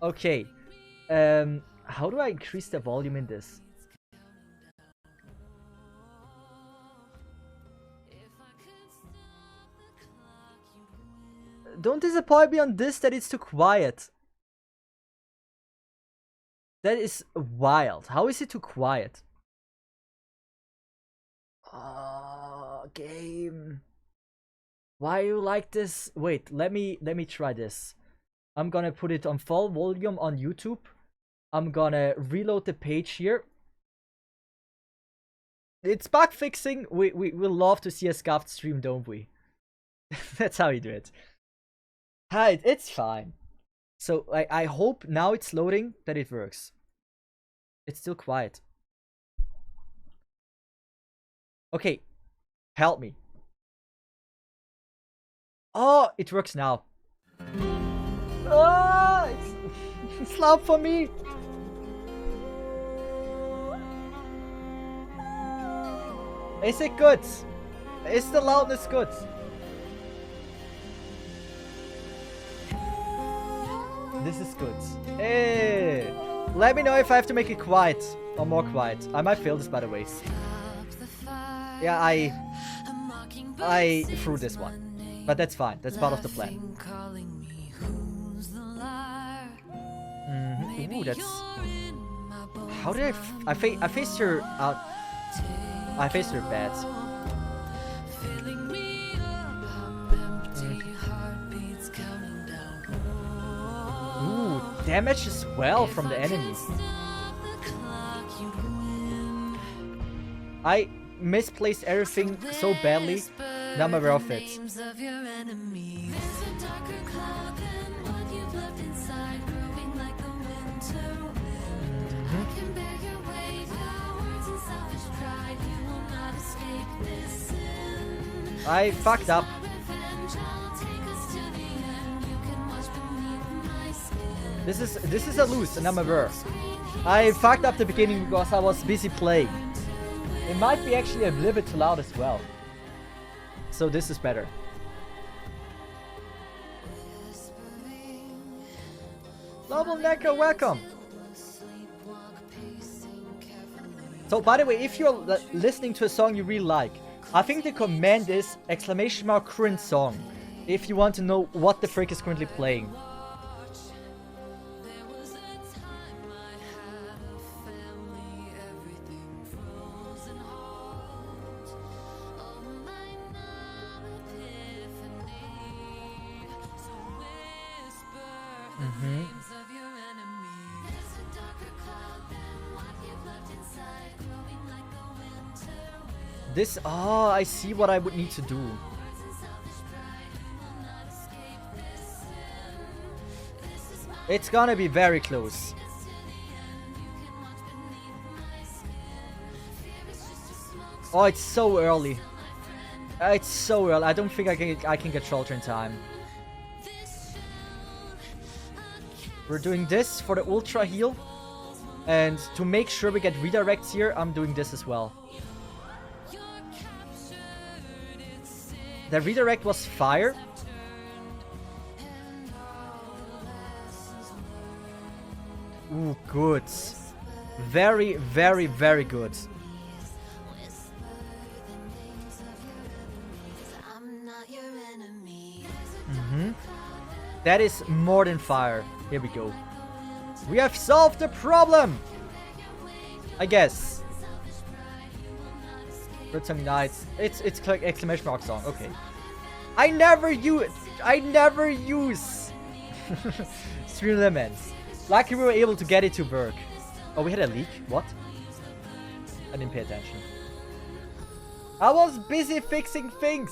Okay. How do I increase the volume in this? Don't disappoint me on this that it's too quiet. That is wild. How is it too quiet? Oh, game. Why you like this? Wait, let me try this. I'm gonna put it on full volume on YouTube. I'm gonna reload the page here. It's bug fixing. We will love to see a scuffed stream, don't we? That's how you do it. Hi, it's fine. So I hope now it's loading that it works. It's still quiet. Okay, help me. Oh, it works now. Ah, it's loud for me. Is it good? Is the loudness good? This is good. Hey, let me know if I have to make it quiet or more quiet. I might fail this, by the way. Yeah, I threw this one, but that's fine. That's part of the plan. Ooh, that's. How did I faced her out. I faced her bad. Ooh, damage as well from the enemies. I misplaced everything so badly. Now I'm aware of it. I fucked up. This is a lose, and I'm aware. I fucked up the beginning because I was busy playing. It might be actually a little bit too loud as well. So this is better. Global Neko, welcome! So by the way, if you're listening to a song you really like, I think the command is !current song. If you want to know what the frick is currently playing. This, oh, I see what I would need to do. It's gonna be very close. Oh, it's so early. It's so early. I don't think I can get Trollter in time. We're doing this for the ultra heal. And to make sure we get redirects here, I'm doing this as well. The redirect was fire. Ooh, good. Very, very, very good. That is more than fire. Here we go. We have solved the problem! I guess. Arknights. It's like exclamation mark song. Okay. I never use stream limits. Luckily we were able to get it to work. Oh, we had a leak? What? I didn't pay attention. I was busy fixing things.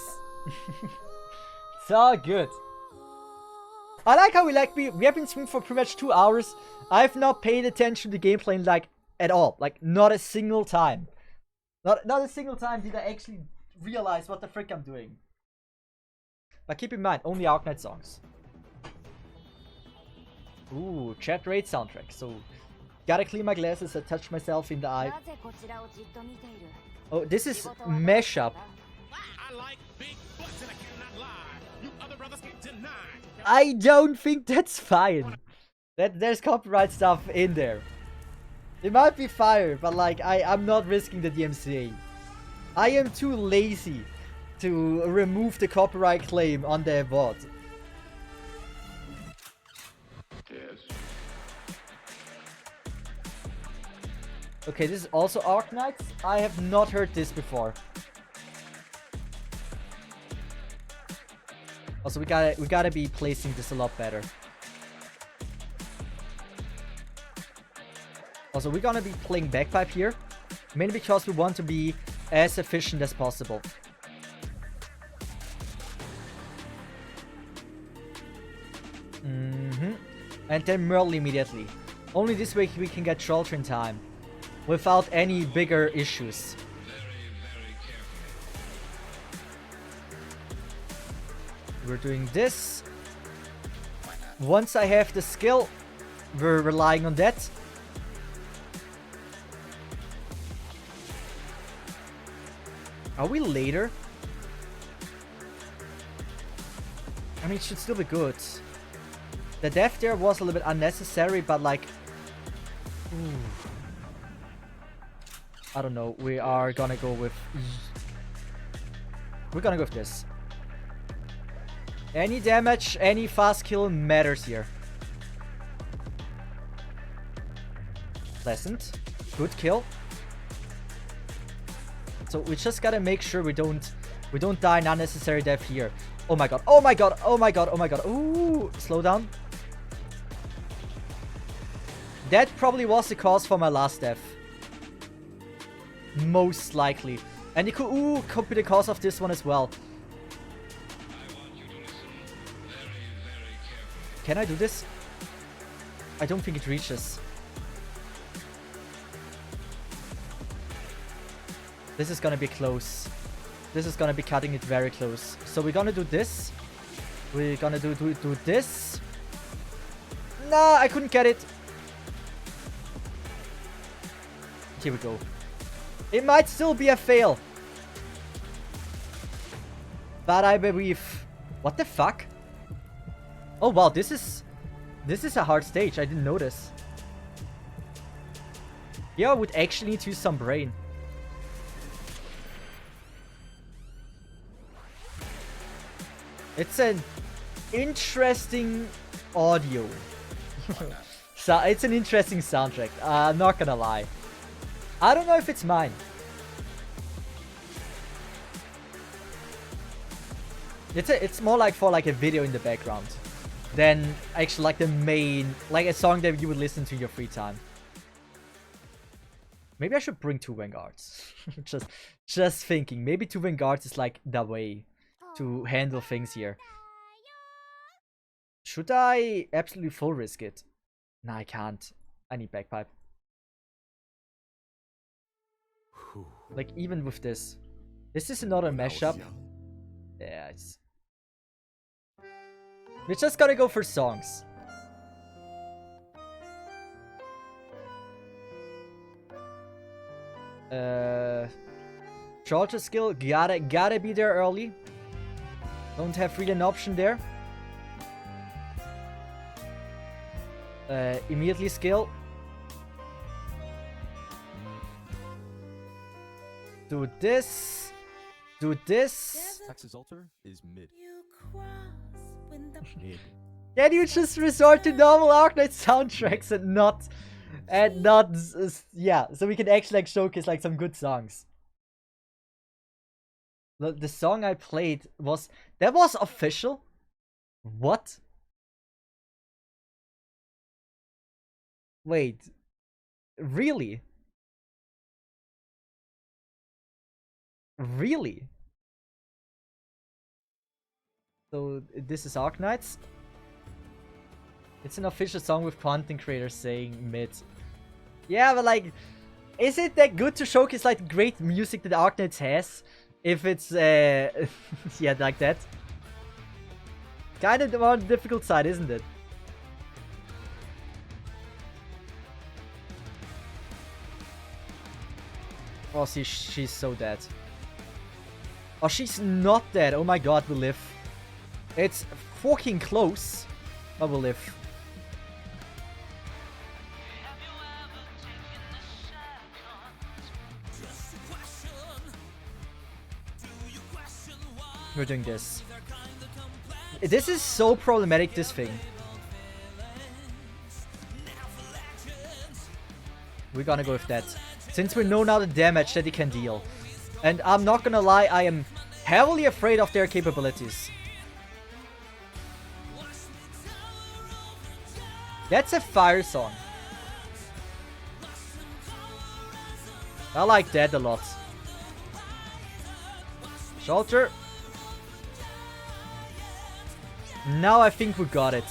It's all good. I like how we have been streaming for pretty much 2 hours. I've not paid attention to gameplay like at all. Like not a single time. Not a single time did I actually realize what the frick I'm doing. But keep in mind, only Arknight songs. Ooh, chat rate soundtrack. So, gotta clean my glasses. I touched myself in the eye. Oh, this is mashup. I don't think that's fine. There's copyright stuff in there. It might be fire, but like I'm not risking the DMCA. I am too lazy to remove the copyright claim on the VOD. Yes. Okay, this is also Arknights. I have not heard this before. Also, we gotta be placing this a lot better. Also, we're gonna be playing bagpipe here, mainly because we want to be as efficient as possible. And then Merle immediately. Only this way we can get Trollter in time, without any bigger issues. We're doing this. Once I have the skill, we're relying on that. Are we later? I mean, it should still be good. The death there was a little bit unnecessary, but like... I don't know. We are gonna go with... We're gonna go with this. Any damage, any fast kill matters here. Pleasant. Good kill. So we just gotta make sure we don't die an unnecessary death here. Oh my god, oh my god, oh my god, oh my god. Ooh, slow down. That probably was the cause for my last death. Most likely. And it could be the cause of this one as well. Can I do this? I don't think it reaches. This is gonna be close. This is gonna be cutting it very close. So we're gonna do this. We're gonna do this. Nah, I couldn't get it. Here we go. It might still be a fail. But I believe... What the fuck? Oh wow, this is a hard stage. I didn't notice. Yeah, I would actually need to use some brain. It's an interesting audio. So it's an interesting soundtrack. I'm not gonna lie. I don't know if it's mine. It's more like for like a video in the background than actually like the main, like a song that you would listen to in your free time. Maybe I should bring 2 Vanguards. just thinking. Maybe 2 Vanguards is like the way to handle things here. Should I absolutely full risk it? Nah, I can't. I need bagpipe. Like even with this. This is another mashup. Yeah, it's... We're just gonna go for songs. Shorter skill, gotta be there early. Don't have really an option there. Immediately skill. Do this. Do this. Texas Altar is mid. Mid. Can you just resort to normal Arknight soundtracks and not, yeah, so we can actually like showcase like some good songs. The song I played was, that was official? What? Wait, really? Really? So this is Arknights. It's an official song with content creators saying mid. Yeah, but like, is it that good to showcase like great music that Arknights has? If it's, yeah, like that. Kind of on the difficult side, isn't it? Oh, see, she's so dead. Oh, she's not dead. Oh my god, we live. It's fucking close, but we'll live. We're doing this. This is so problematic, this thing. We're gonna go with that. Since we know now the damage that he can deal. And I'm not gonna lie, I am heavily afraid of their capabilities. That's a fire song. I like that a lot. Shelter. Now I think we got it.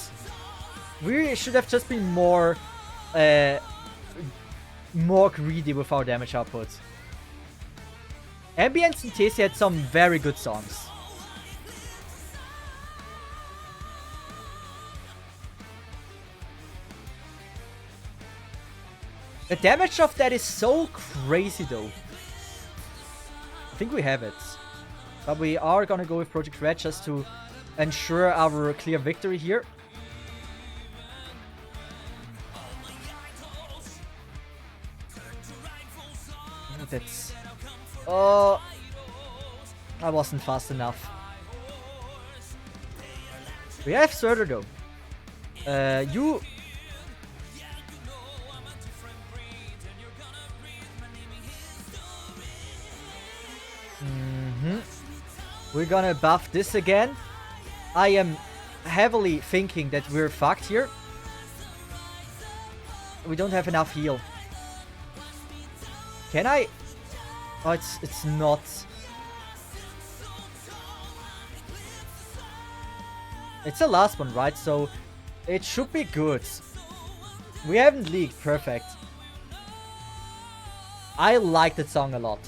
We should have just been more greedy with our damage output. Ambience and Tasty had some very good songs. The damage of that is so crazy though. I think we have it. But we are gonna go with Project Red just to ensure our clear victory here. That's... Oh... I wasn't fast enough. We have Surtur though. You... We're gonna buff this again. I am heavily thinking that we're fucked here. We don't have enough heal. Can I? Oh, it's not. It's the last one, right? So it should be good. We haven't leaked. Perfect. I like that song a lot.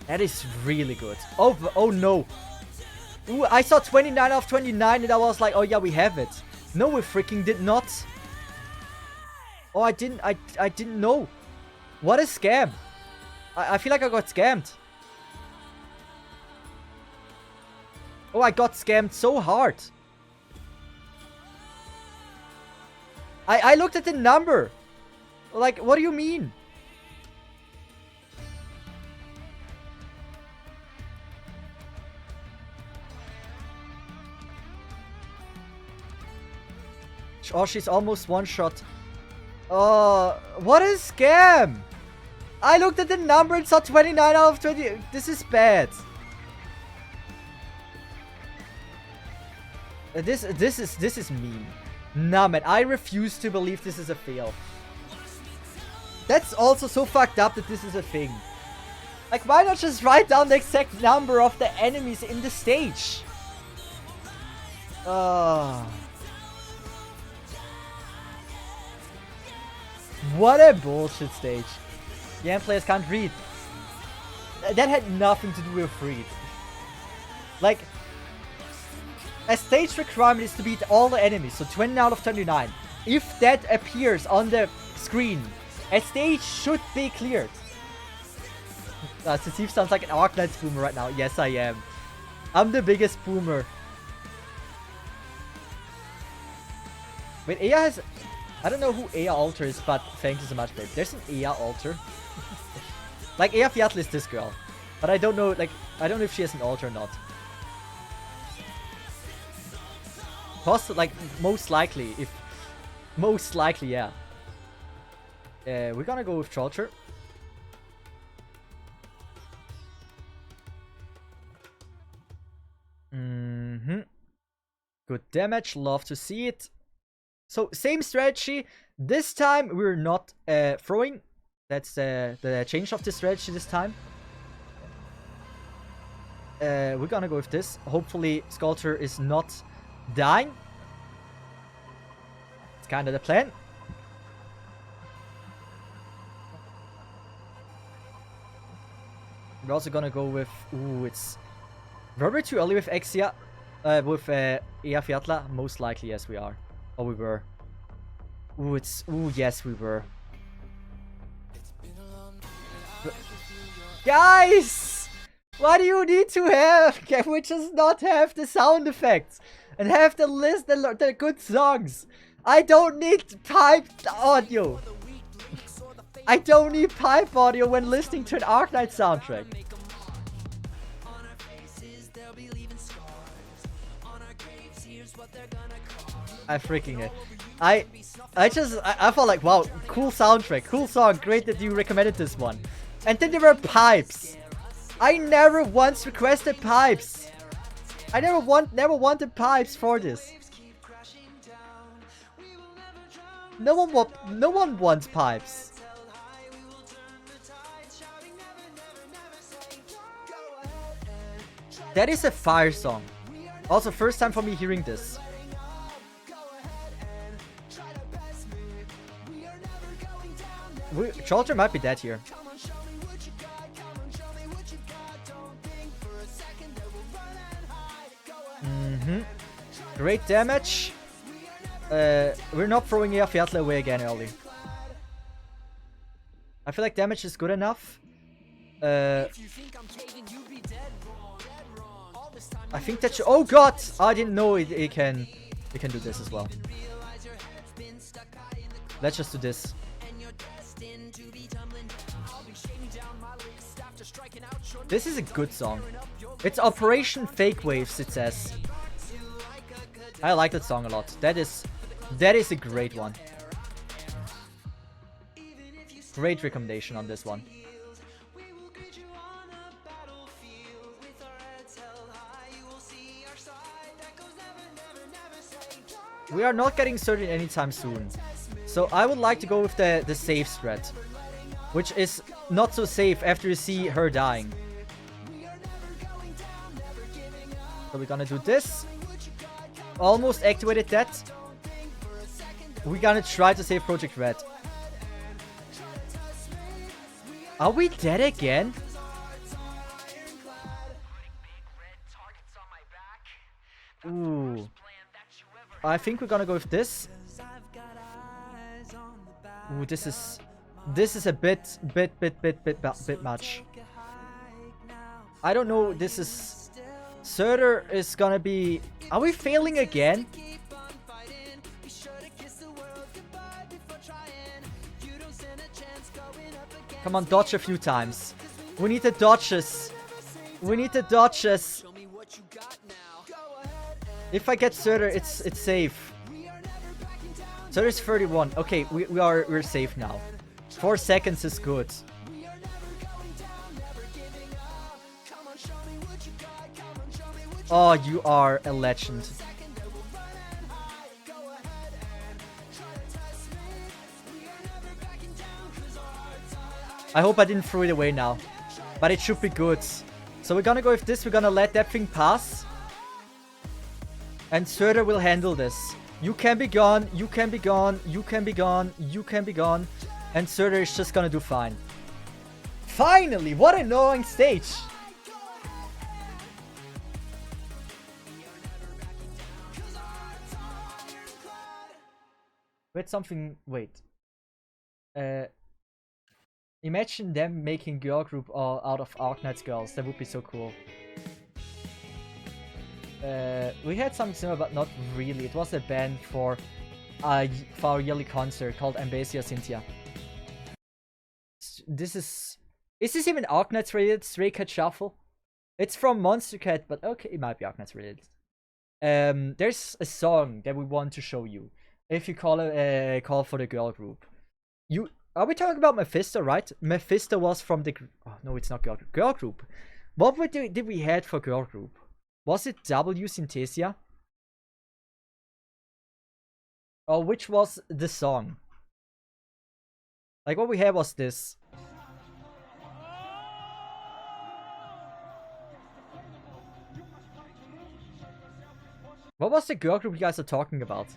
That is really good. Oh no. Ooh, I saw 29 out of 29 and I was like, oh yeah, we have it. No, we freaking did not. Oh, I didn't know. What a scam. I feel like I got scammed. Oh, I got scammed so hard. I looked at the number. Like, what do you mean? Oh, she's almost one shot. Oh, what a scam! I looked at the number and saw 29 out of 20. This is bad. This is mean. Nah, man, I refuse to believe this is a fail. That's also so fucked up that this is a thing. Like, why not just write down the exact number of the enemies in the stage? What a bullshit stage. Yeah, players can't read. That had nothing to do with read. Like, a stage requirement is to beat all the enemies, so 20 out of 29. If that appears on the screen, a stage should be cleared. Cesith sounds like an Arknights boomer right now. Yes, I am. I'm the biggest boomer. Wait, Aya has... I don't know who Aya Alter is, but thank you so much, babe. There's an Aya Alter. Like, Aya Fiatl is this girl. But I don't know, like, I don't know if she has an altar or not. Like, most likely, if... Most likely, yeah. We're gonna go with Trollcher. Good damage, love to see it. So, same strategy. This time, we're not throwing. That's the change of the strategy this time. We're gonna go with this. Hopefully, Sculptor is not dying. It's kind of the plan. We're also gonna go with... Ooh, it's... Were we too early with Exia? With Ea Fiatla? Most likely, yes, we are. Oh, we were. Ooh, it's... Ooh, yes, we were. Guys! Why do you need to have... Can we just not have the sound effects? And have the list, the good songs? I don't need piped audio. I don't need pipe audio when listening to an Arknights soundtrack. I freaking it. I felt like, wow, cool soundtrack, cool song, great that you recommended this one. And then there were pipes. I never once requested pipes. I never wanted pipes for this. No one wants pipes. That is a fire song. Also, first time for me hearing this. Trollcher might be dead here. Great damage. We're not throwing Ea Fiatla away again early. I feel like damage is good enough. I think that oh god! I didn't know it can do this as well. Let's just do this. This is a good song. It's Operation Fake Waves, it says. I like that song a lot. That is a great one. Great recommendation on this one. We are not getting certain anytime soon. So I would like to go with the safe strat. Which is not so safe after you see her dying. So we're gonna do this. Almost activated that. We're gonna try to save Project Red. Are we dead again? Ooh. I think we're gonna go with this. Ooh, this is a bit much. I don't know. This is Surtur is gonna be. Are we failing again? Come on, dodge a few times. We need the dodges. We need the dodges. If I get Surtur, it's safe. Surtur's 31. Okay, we're safe now. 4 seconds is good. Oh, you are a legend. I hope I didn't throw it away now. But it should be good. So we're gonna go with this. We're gonna let that thing pass. And Surtur will handle this. You can be gone. You can be gone. You can be gone. You can be gone. And Surtur is just gonna do fine. Finally! What an annoying stage! Wait, something... Wait. Imagine them making girl group out of Arknights girls. That would be so cool. We had something similar, but not really. It was a band for our yearly concert called Ambasia Cynthia. This is this even Arknights related? Stray Cat Shuffle? It's from Monster Cat, but okay, it might be Arknights related. There's a song that we want to show you. If you call it call for the girl group. Are we talking about Mephisto, right? Mephisto was from the oh no, it's not girl group. What did we had for girl group? Was it W Synthesia? Or which was the song? Like what we had was this. What was the girl group you guys are talking about?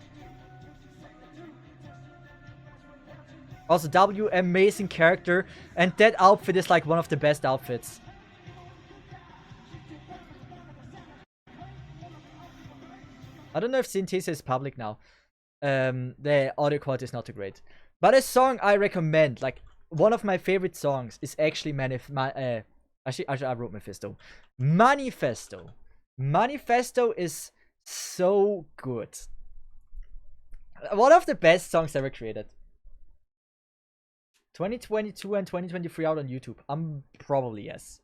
Also, W, amazing character, and that outfit is like one of the best outfits. I don't know if Synthesis is public now. The audio quality is not too great. But a song I recommend, like one of my favorite songs, is actually actually I wrote Mephisto. Manifesto. Manifesto is so good. One of the best songs ever created. 2022 and 2023 out on YouTube. Probably yes.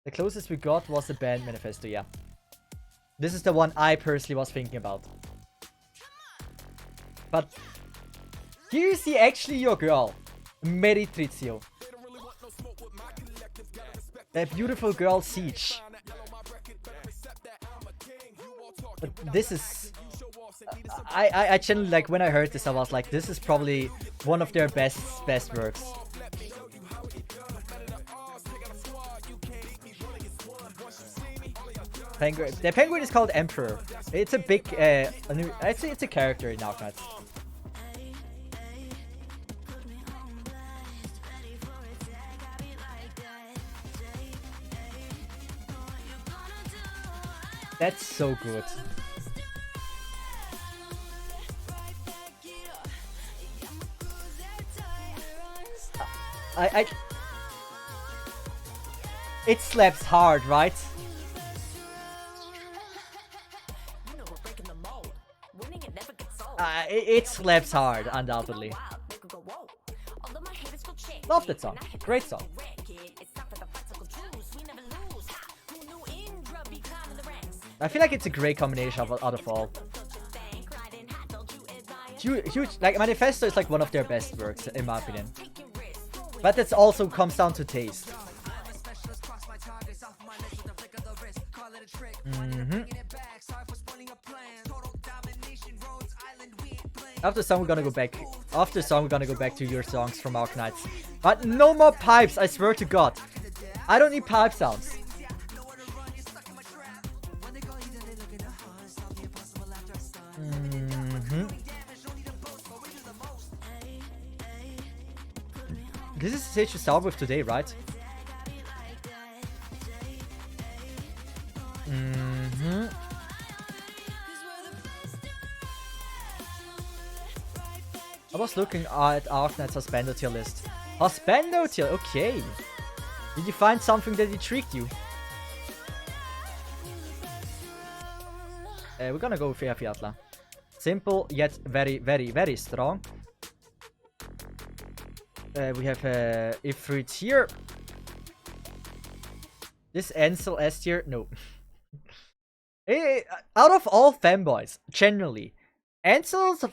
The closest we got was the band Manifesto, yeah. This is the one I personally was thinking about. But here you see actually your girl, Meritrizio. That beautiful girl Siege. But this is... I genuinely, like, when I heard this, I was like, this is probably one of their best works. Penguin. The penguin is called Emperor. It's a big, I'd say it's a character in Arknights. That's so good. It slaps hard, right? It slaps hard, undoubtedly. Love that song. Great song. I feel like it's a great combination out of all. Huge, like Manifesto is like one of their best works, in my opinion. But that also comes down to taste. After the song, we're gonna go back. After the song, we're gonna go back to your songs from Arknights. But no more pipes, I swear to God. I don't need pipe sounds. This is the stage to start with today, right? I was looking at Arknights' Husbando tier list. Husbando tier, okay. Did you find something that intrigued you? We're gonna go with Fiatla. Simple, yet very, very, very strong. We have Ifrit here. This Ansel S tier, no. Out of all fanboys, generally, Ansel's a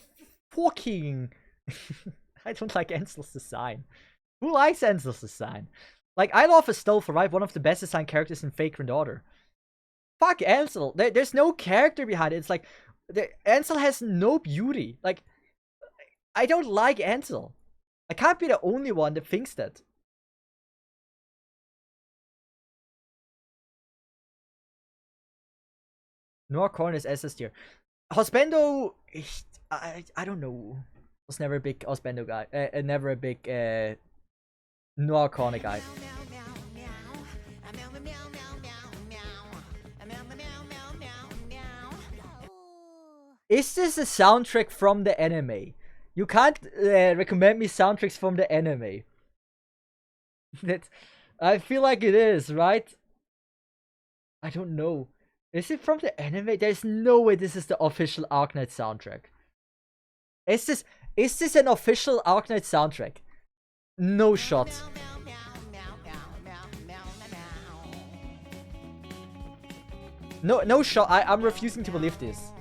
fucking... I don't like Ansel's design. Who likes Ansel's design? Like, I love Astolfo, right? One of the best designed characters in Vagrant Order. Fuck Ansel. There's no character behind it. It's like, Ansel has no beauty. Like, I don't like Ansel. I can't be the only one that thinks that. Noir Corn is SS tier. Husbando, I don't know. Was never a big Husbando guy. Never a big Noir Corner guy. Is this a soundtrack from the anime? You can't recommend me soundtracks from the anime. I feel like it is, right? I don't know. Is it from the anime? There's no way this is the official Arknights soundtrack. Is this an official Arknights soundtrack? No shot. No, no shot. I'm refusing to believe this.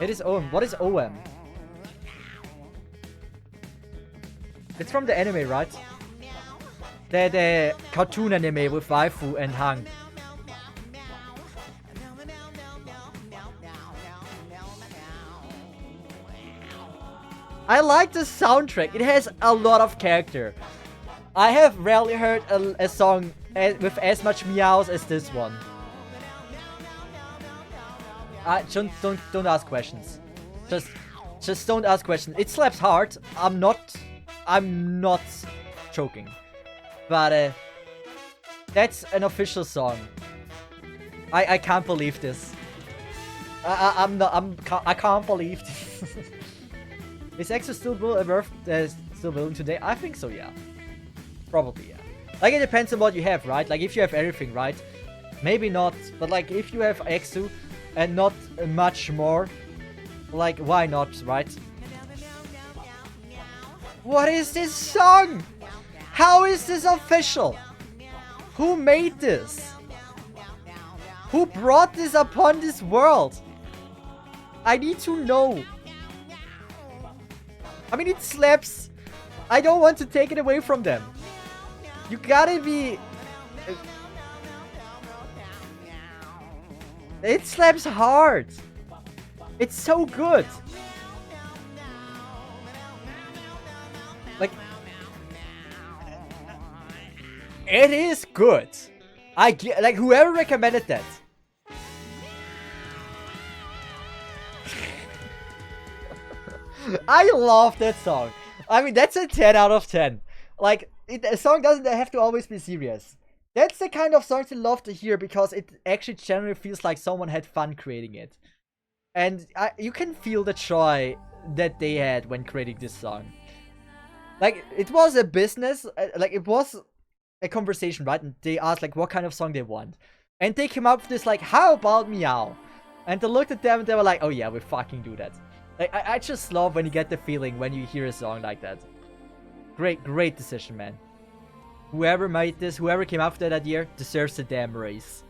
It is OM. What is OM? It's from the anime, right? The cartoon anime with Waifu and Hang. I like the soundtrack. It has a lot of character. I have rarely heard a song with as much meows as this one. Don't ask questions. Just don't ask questions. It slaps hard. I'm not joking. But that's an official song. I can't believe this. I can't believe this. Is EXO still worth still building today? I think so, yeah. Probably, yeah. Like, it depends on what you have, right? Like, if you have everything, right? Maybe not. But, like, if you have EXO and not much more, like, why not, right? What is this song? How is this official? Who made this? Who brought this upon this world? I need to know. I mean, it slaps. I don't want to take it away from them. You gotta be... It slaps hard. It's so good. Like... It is good. Like, whoever recommended that. I love that song. I mean, that's a 10 out of 10. Like, a song doesn't have to always be serious. That's the kind of songs I love to hear because it actually generally feels like someone had fun creating it. And you can feel the joy that they had when creating this song. Like, it was a business, like, it was a conversation, right? And they asked, like, what kind of song they want. And they came up with this, like, how about Meow? And they looked at them and they were like, oh yeah, we fucking do that. Like, I just love when you get the feeling when you hear a song like that. Great decision, man. Whoever made this, whoever came up with that idea, deserves the damn race.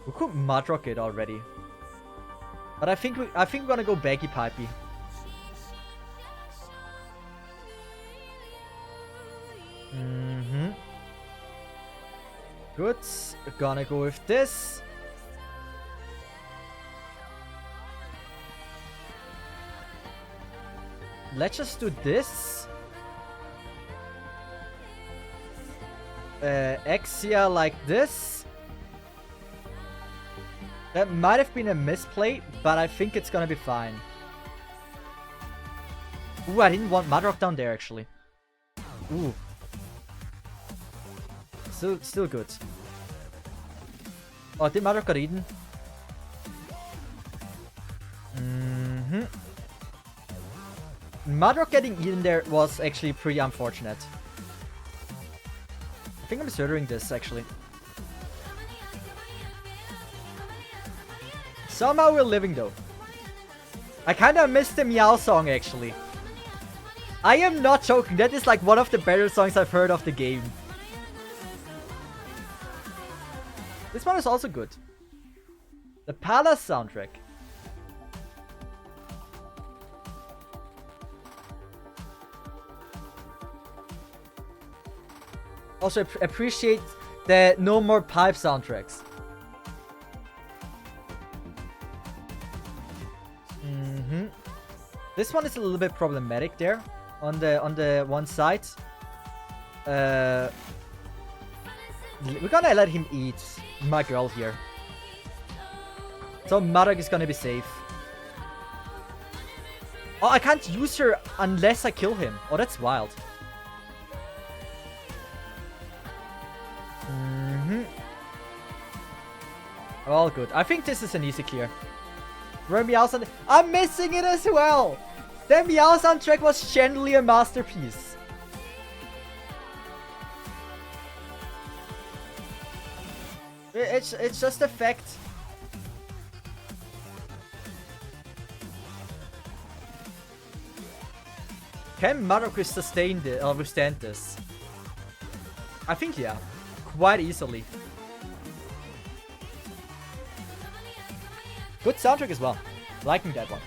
We could Mudrock it already. But I think we're gonna go Baggy Pipey. Good. Gonna go with this. Let's just do this. Exia like this. That might have been a misplay, but I think it's gonna be fine. Ooh, I didn't want Mudrock down there actually. Ooh. Still good. Oh, did Mudrock got eaten? Mudrock getting eaten there was actually pretty unfortunate. I think I'm murdering this actually. Somehow we're living though. I kinda missed the Meow song actually. I am not joking, that is like one of the better songs I've heard of the game. This one is also good. The Palace soundtrack. Also appreciate the No More Pipe soundtracks. This one is a little bit problematic there on the one side. We're gonna let him eat my girl here. So Mudrock is gonna be safe. Oh, I can't use her unless I kill him. Oh, that's wild. All good. I think this is an easy clear. Meow sound. I'm missing it as well. The Meow soundtrack was generally a masterpiece. It's just a fact. Can Marocus sustain this or withstand this? I think yeah. Quite easily. Good soundtrack as well. Liking that one.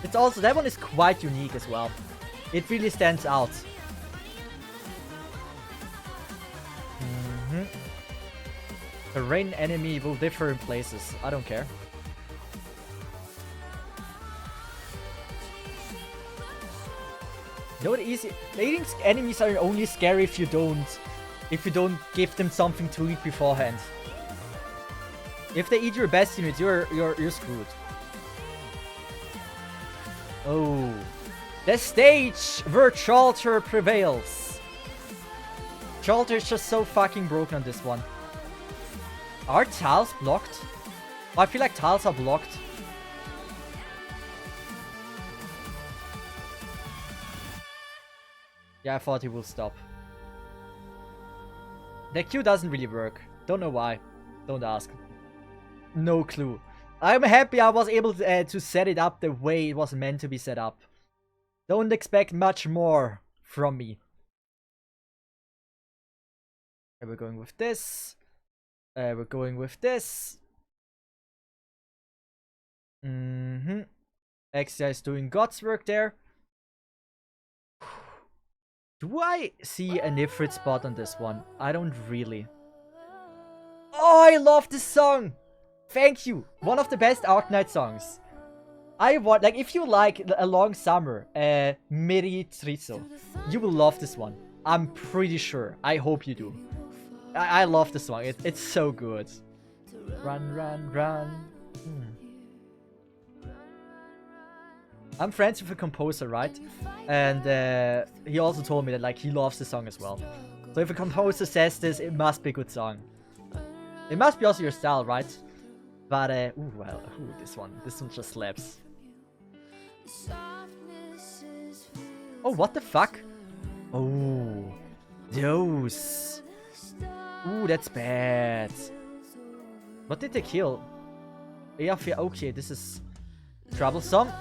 It's also, that one is quite unique as well. It really stands out. The rain enemy will differ in places. I don't care. You know what easy? Eating enemies are only scary if you don't give them something to eat beforehand. If they eat your best unit, you're screwed. Oh, the stage where Chalter prevails. Chalter is just so fucking broken on this one. Are tiles blocked? Oh, I feel like tiles are blocked. Yeah, I thought he will stop. The Q doesn't really work. Don't know why. Don't ask. No clue. I'm happy I was able to set it up the way it was meant to be set up. Don't expect much more from me. Okay, we're going with this. We're going with this. XI is doing God's work there. Do I see a Nifrit spot on this one? I don't really. Oh, I love this song! Thank you! One of the best Arknight songs. I want, like, if you like A Long Summer, Miri Trizo, you will love this one. I'm pretty sure. I hope you do. I love this song. It's so good. Run, run, run. I'm friends with a composer, right? And he also told me that, like, he loves the song as well. So if a composer says this, it must be a good song. It must be also your style, right? But ooh, well, ooh, this one just slaps. Oh, what the fuck? Oh, those. Ooh, that's bad. What did they kill? Yeah, okay, this is troublesome.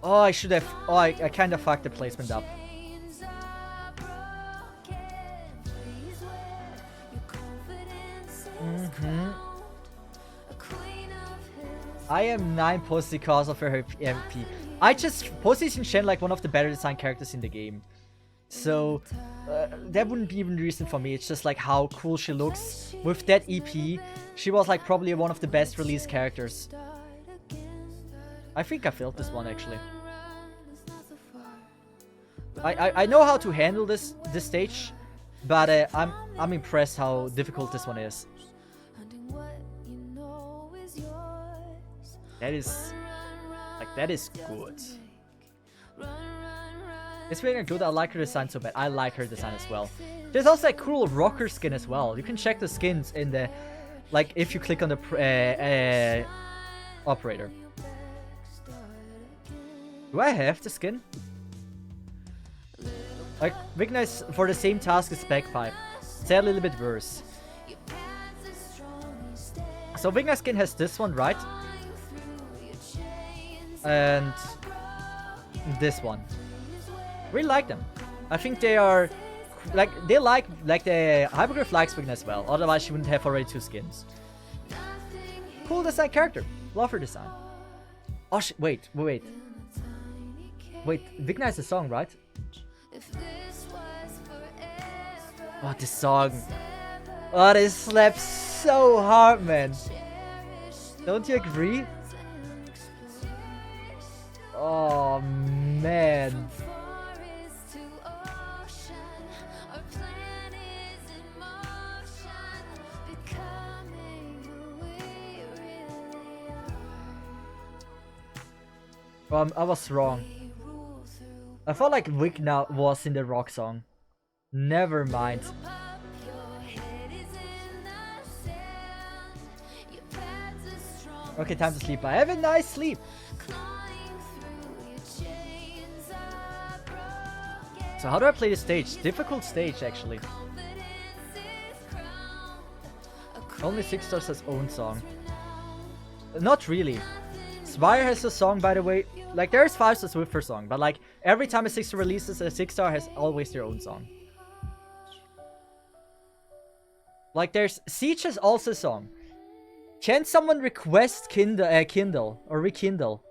Oh, I should have. Oh, I kind of fucked the placement up. I am 9 posts because of her MP. I just position Shen like one of the better designed characters in the game. So that wouldn't be even reason for me. It's just like how cool she looks. With that EP, she was like probably one of the best released characters. I think I failed this one actually. I know how to handle this stage, but I'm impressed how difficult this one is. That is good. It's really good. I like her design so bad. I like her design as well. There's also a cool rocker skin as well. You can check the skins in the, like, if you click on the operator. Do I have the skin? Like, Weakness for the same task as Bagpipe. It's a little bit worse. So Weakness skin has this one, right? And this one. Really like them. I think they are like the Hypergriff likes Weakness as well. Otherwise she wouldn't have already 2 skins. Cool design character. Love her design. Oh wait. Weakness is a song, right? Oh, this song. Oh, this slaps so hard, man. Don't you agree? Oh, man. I was wrong. I felt like Wigna was in the rock song. Never mind. Okay, time to sleep. I have a nice sleep. So how do I play the stage? Difficult stage, actually. Only 6 stars has own song. Not really. Spire has a song, by the way. Like, there's 5 stars with her song, but like, every time a 6 star releases, a 6 star has always their own song. Like, there's Siege has also a song. Can someone request Kindle or rekindle?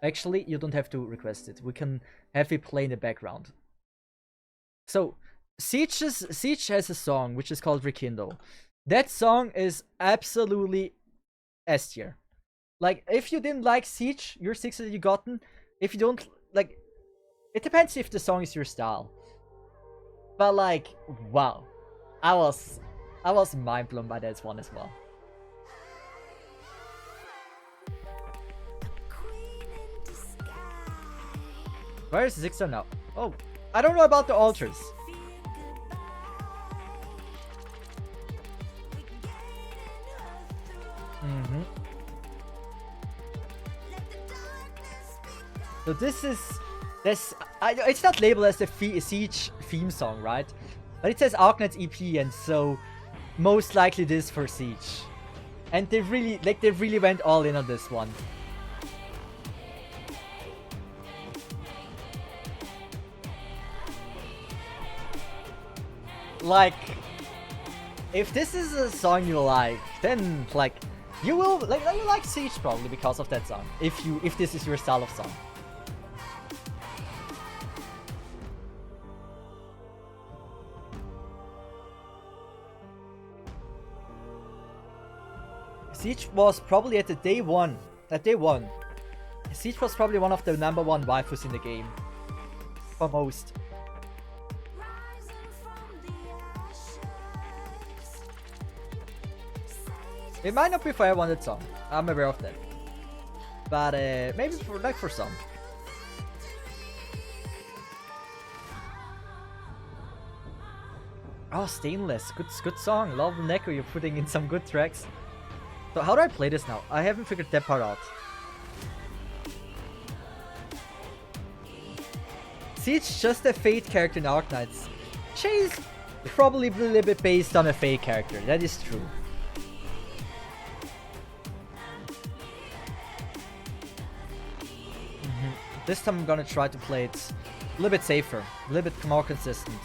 Actually, you don't have to request it. We can have it play in the background. So, Siege has a song which is called Rekindle. That song is absolutely S tier. Like, if you didn't like Siege, your 6 that you gotten, if you don't, like, it depends if the song is your style. But like, wow. I was mind blown by that one as well. Where is Zixer now? Oh, I don't know about the altars. So this is it's not labeled as the Siege theme song, right? But it says Arknights EP, and so most likely this for Siege. And they really went all in on this one. Like, if this is a song you like, then like you will like Siege probably because of that song. If this is your style of song. Siege was probably at day one. Siege was probably one of the #1 waifus in the game. For most. It might not be for everyone that song. I'm aware of that. But maybe for some. Oh, Stainless. Good song. Love Neko, you're putting in some good tracks. So how do I play this now? I haven't figured that part out. Siege just a Fate character in Arknights. She's probably a little bit based on a Fate character. That is true. This time I'm gonna try to play it a little bit safer, a little bit more consistent.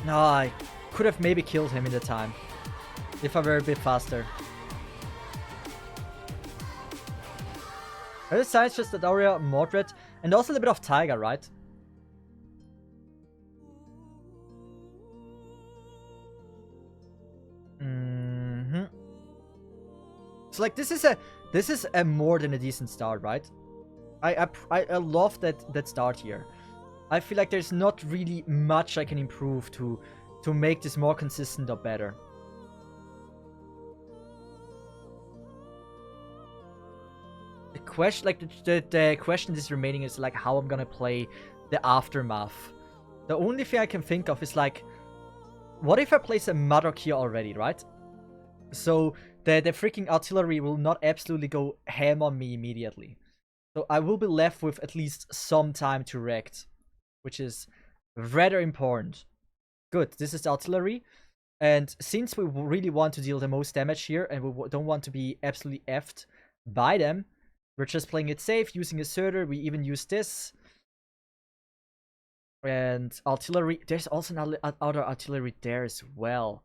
No, I could have maybe killed him in the time if I were a bit faster. Other sides just Adoria, Mordred, and also a little bit of Tiger, right? So like this is a more than a decent start, right? I love that start here. I feel like there's not really much I can improve to make this more consistent or better. The question, like the question that's remaining is like how I'm gonna play the aftermath. The only thing I can think of is like, what if I place a Mother here already, right? So the freaking artillery will not absolutely go ham on me immediately. So I will be left with at least some time to react, which is rather important. Good, this is artillery. And since we really want to deal the most damage here and we don't want to be absolutely effed by them, we're just playing it safe, using a Surtur. We even use this. And artillery, there's also other artillery there as well,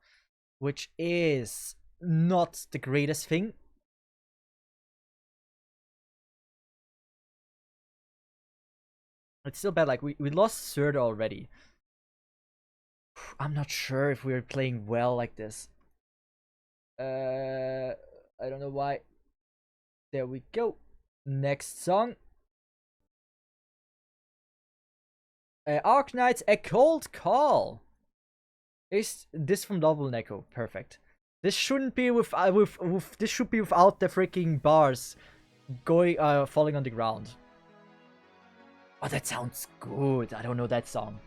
which is not the greatest thing. It's still bad, like we lost Surtur already. I'm not sure if we're playing well like this. I don't know why. There we go. Next song. Arknights, A Cold Call. Is this from Double Neko? Perfect. This shouldn't be this should be without the freaking bars going falling on the ground. Oh, that sounds good. I don't know that song.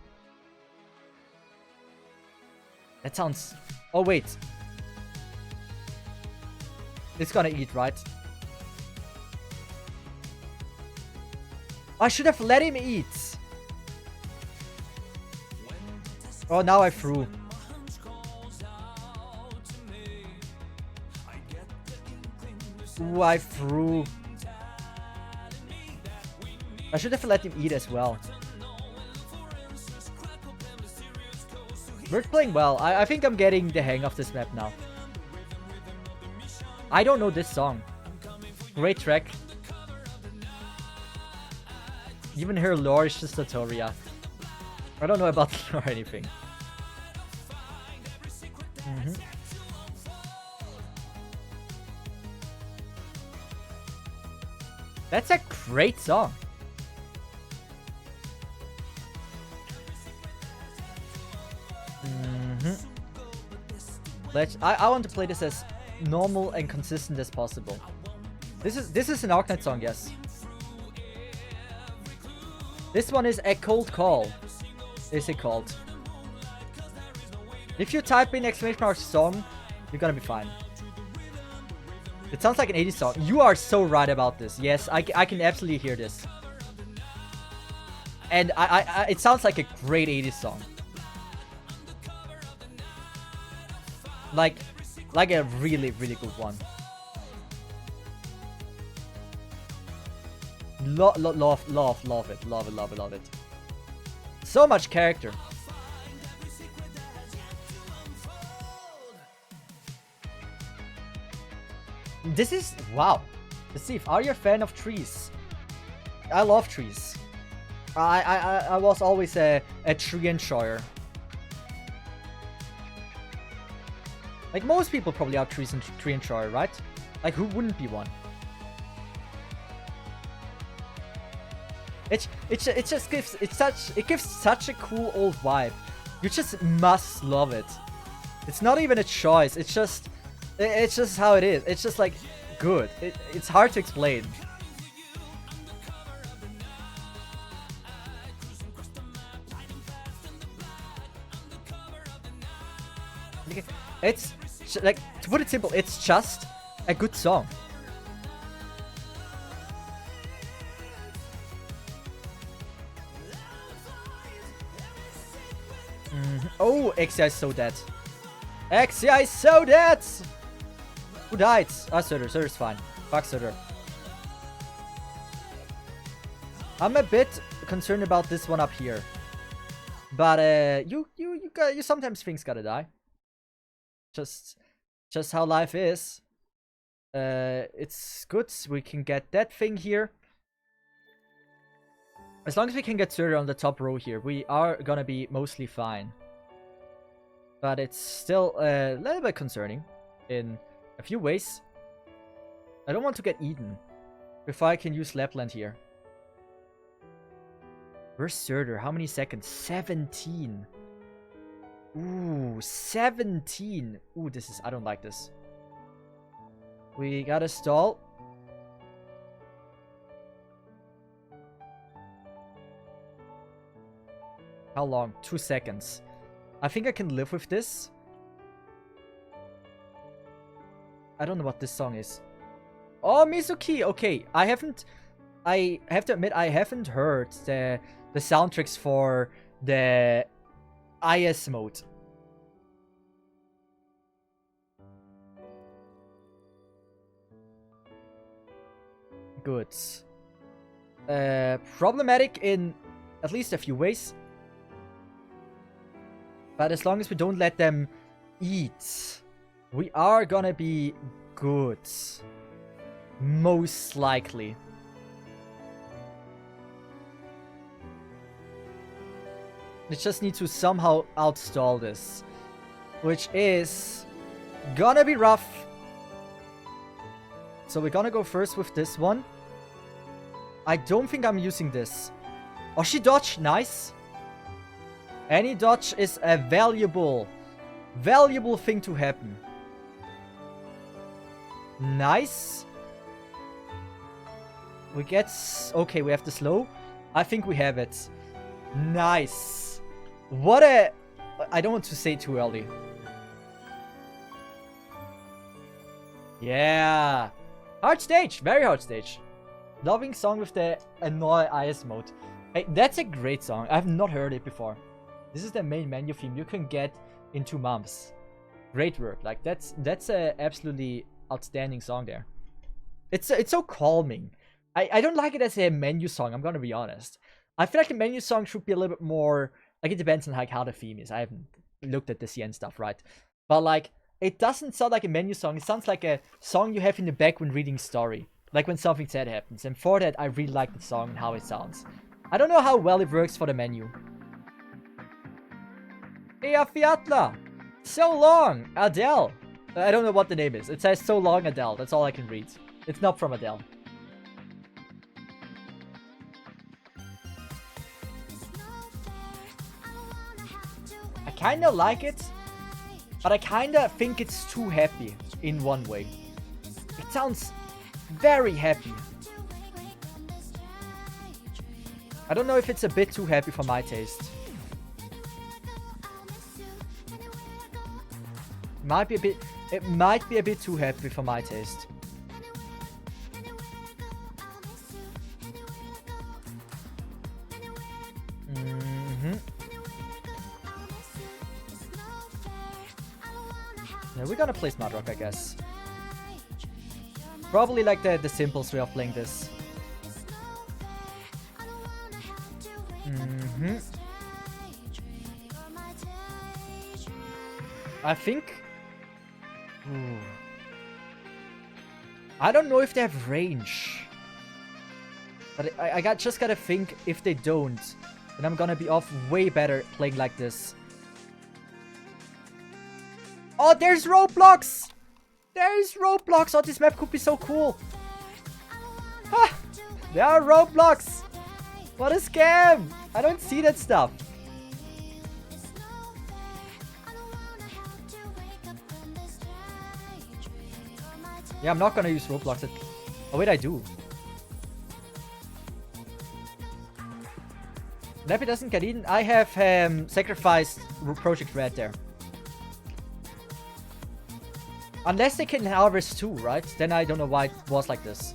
That sounds... Oh, wait. It's gonna eat, right? I should have let him eat. Oh, now I threw. Ooh, I threw. I should have let him eat as well. We're playing well. I think I'm getting the hang of this map now. I don't know this song. Great track. Even her lore is just tutorial. I don't know about lore or anything. That's a great song. I want to play this as normal and consistent as possible. This is an Arknights song, yes. This one is A Cold Call. Is it called? If you type in !! song, you're gonna be fine. It sounds like an 80s song. You are so right about this. Yes, I can absolutely hear this. And it sounds like a great 80s song. Like a really, really good one. Love it. So much character. This is wow. Cesith, are you a fan of trees? I love trees. I was always a tree enjoyer. Like most people probably are tree enjoyer, right? Like who wouldn't be one? It just gives such a cool old vibe. You just must love it. It's not even a choice. It's just how it is. It's just like good. It's hard to explain. It's like, to put it simple, it's just a good song. Oh, XCI is so dead. XCI is so dead! Who died? Ah, Sutter. Sutter's fine. Fuck Sutter. I'm a bit concerned about this one up here. But, you sometimes things gotta die. Just how life is. It's good. We can get that thing here. As long as we can get Sutter on the top row here, we are gonna be mostly fine. But it's still a little bit concerning in a few ways. I don't want to get eaten if I can use Lapland here. Where's Surtur? How many seconds? 17. Ooh, 17. Ooh, I don't like this. We gotta stall. How long? 2 seconds. I think I can live with this. I don't know what this song is. Oh, Mizuki! Okay, I have to admit, I haven't heard the soundtracks for the IS mode. Good. Problematic in at least a few ways. But as long as we don't let them eat, we are gonna be good. Most likely. We just need to somehow outstall this. Which is gonna be rough. So we're gonna go first with this one. I don't think I'm using this. Oh, she dodged. Nice. Any dodge is a valuable thing to happen. Nice. We get... Okay, we have the slow. I think we have it. Nice. What a... I don't want to say too early. Yeah. Hard stage. Very hard stage. Loving song with the annoy IS mode. Hey, that's a great song. I've not heard it before. This is the main menu theme you can get in 2 months. Great work. Like that's a absolutely outstanding song there. It's so calming. I don't like it as a menu song, I'm gonna be honest. I feel like the menu song should be a little bit more like, it depends on like how the theme is. I haven't looked at the CN stuff, right? But like, it doesn't sound like a menu song. It sounds like a song you have in the back when reading story. Like when something sad happens. And for that, I really like the song and how it sounds. I don't know how well it works for the menu. Hey, Fiatla! So long, Adele! I don't know what the name is. It says so long, Adele. That's all I can read. It's not from Adele. I kinda like it, but I kinda think it's too happy in one way. It sounds very happy. I don't know if it's a bit too happy for my taste. It might be a bit too happy for my taste. Yeah, we're gonna play Smart Rock, I guess. Probably like the simplest way of playing this. I think... Ooh. I don't know if they have range. But I just gotta think, if they don't, then I'm gonna be off way better playing like this. Oh, there's roadblocks! There's roadblocks! Oh, this map could be so cool! Ha! There are roadblocks! What a scam! I don't see that stuff. Yeah, I'm not gonna use roadblocks. Oh wait, I do. Leppy doesn't get eaten. I have sacrificed Project Red there. Unless they can harvest too, right? Then I don't know why it was like this.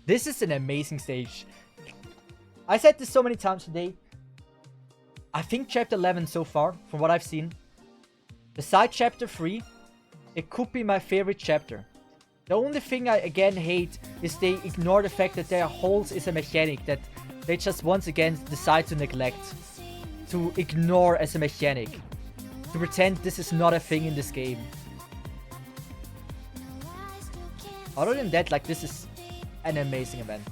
This is an amazing stage. I said this so many times today. I think chapter 11 so far, from what I've seen, besides chapter 3, it could be my favorite chapter. The only thing I again hate is they ignore the fact that their holes is a mechanic that they just once again decide to neglect. To ignore as a mechanic. To pretend this is not a thing in this game. Other than that, like, this is an amazing event.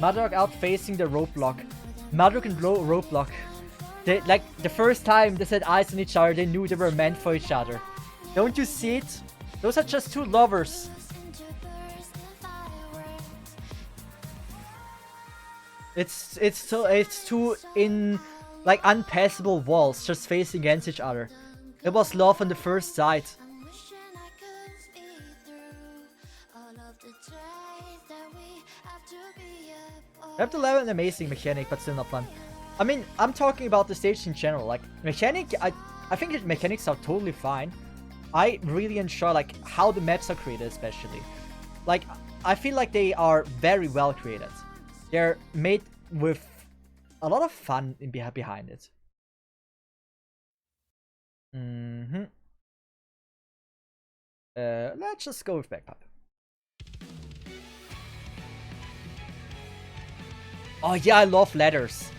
Madrock out facing the roadblock. Madrock and roadblock. They, like, the first time they set eyes on each other, they knew they were meant for each other. Don't you see it? Those are just two lovers. It's two in like unpassable walls just facing against each other. It was love on the first sight. Chapter 11 an amazing mechanic, but still not fun. I mean, I'm talking about the stage in general. Like mechanic, I think the mechanics are totally fine. I really enjoy like how the maps are created, especially. Like I feel like they are very well created. They're made with a lot of fun behind it. Let's just go with Backpipe. Oh yeah, I love Ladders.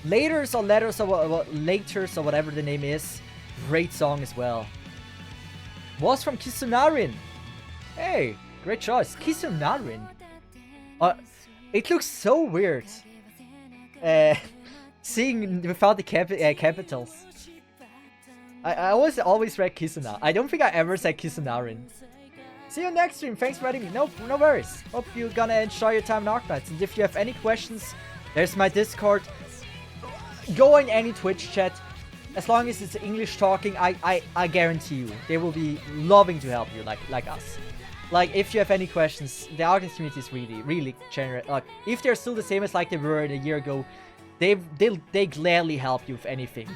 Laters or Laters or whatever the name is. Great song as well. Was from Kisunarin. Hey, great choice. Kisunarin. It looks so weird. Seeing without the capitals. I always read Kisuna. I don't think I ever said Kisunarin. See you next stream. Thanks for having me. No worries. Hope you're gonna enjoy your time in Arknights. And if you have any questions, there's my Discord. Go in any Twitch chat. As long as it's English talking, I guarantee you they will be loving to help you like us. Like, if you have any questions, the Arknights community is really generous. Like, if they're still the same as like they were a year ago, they gladly help you with anything.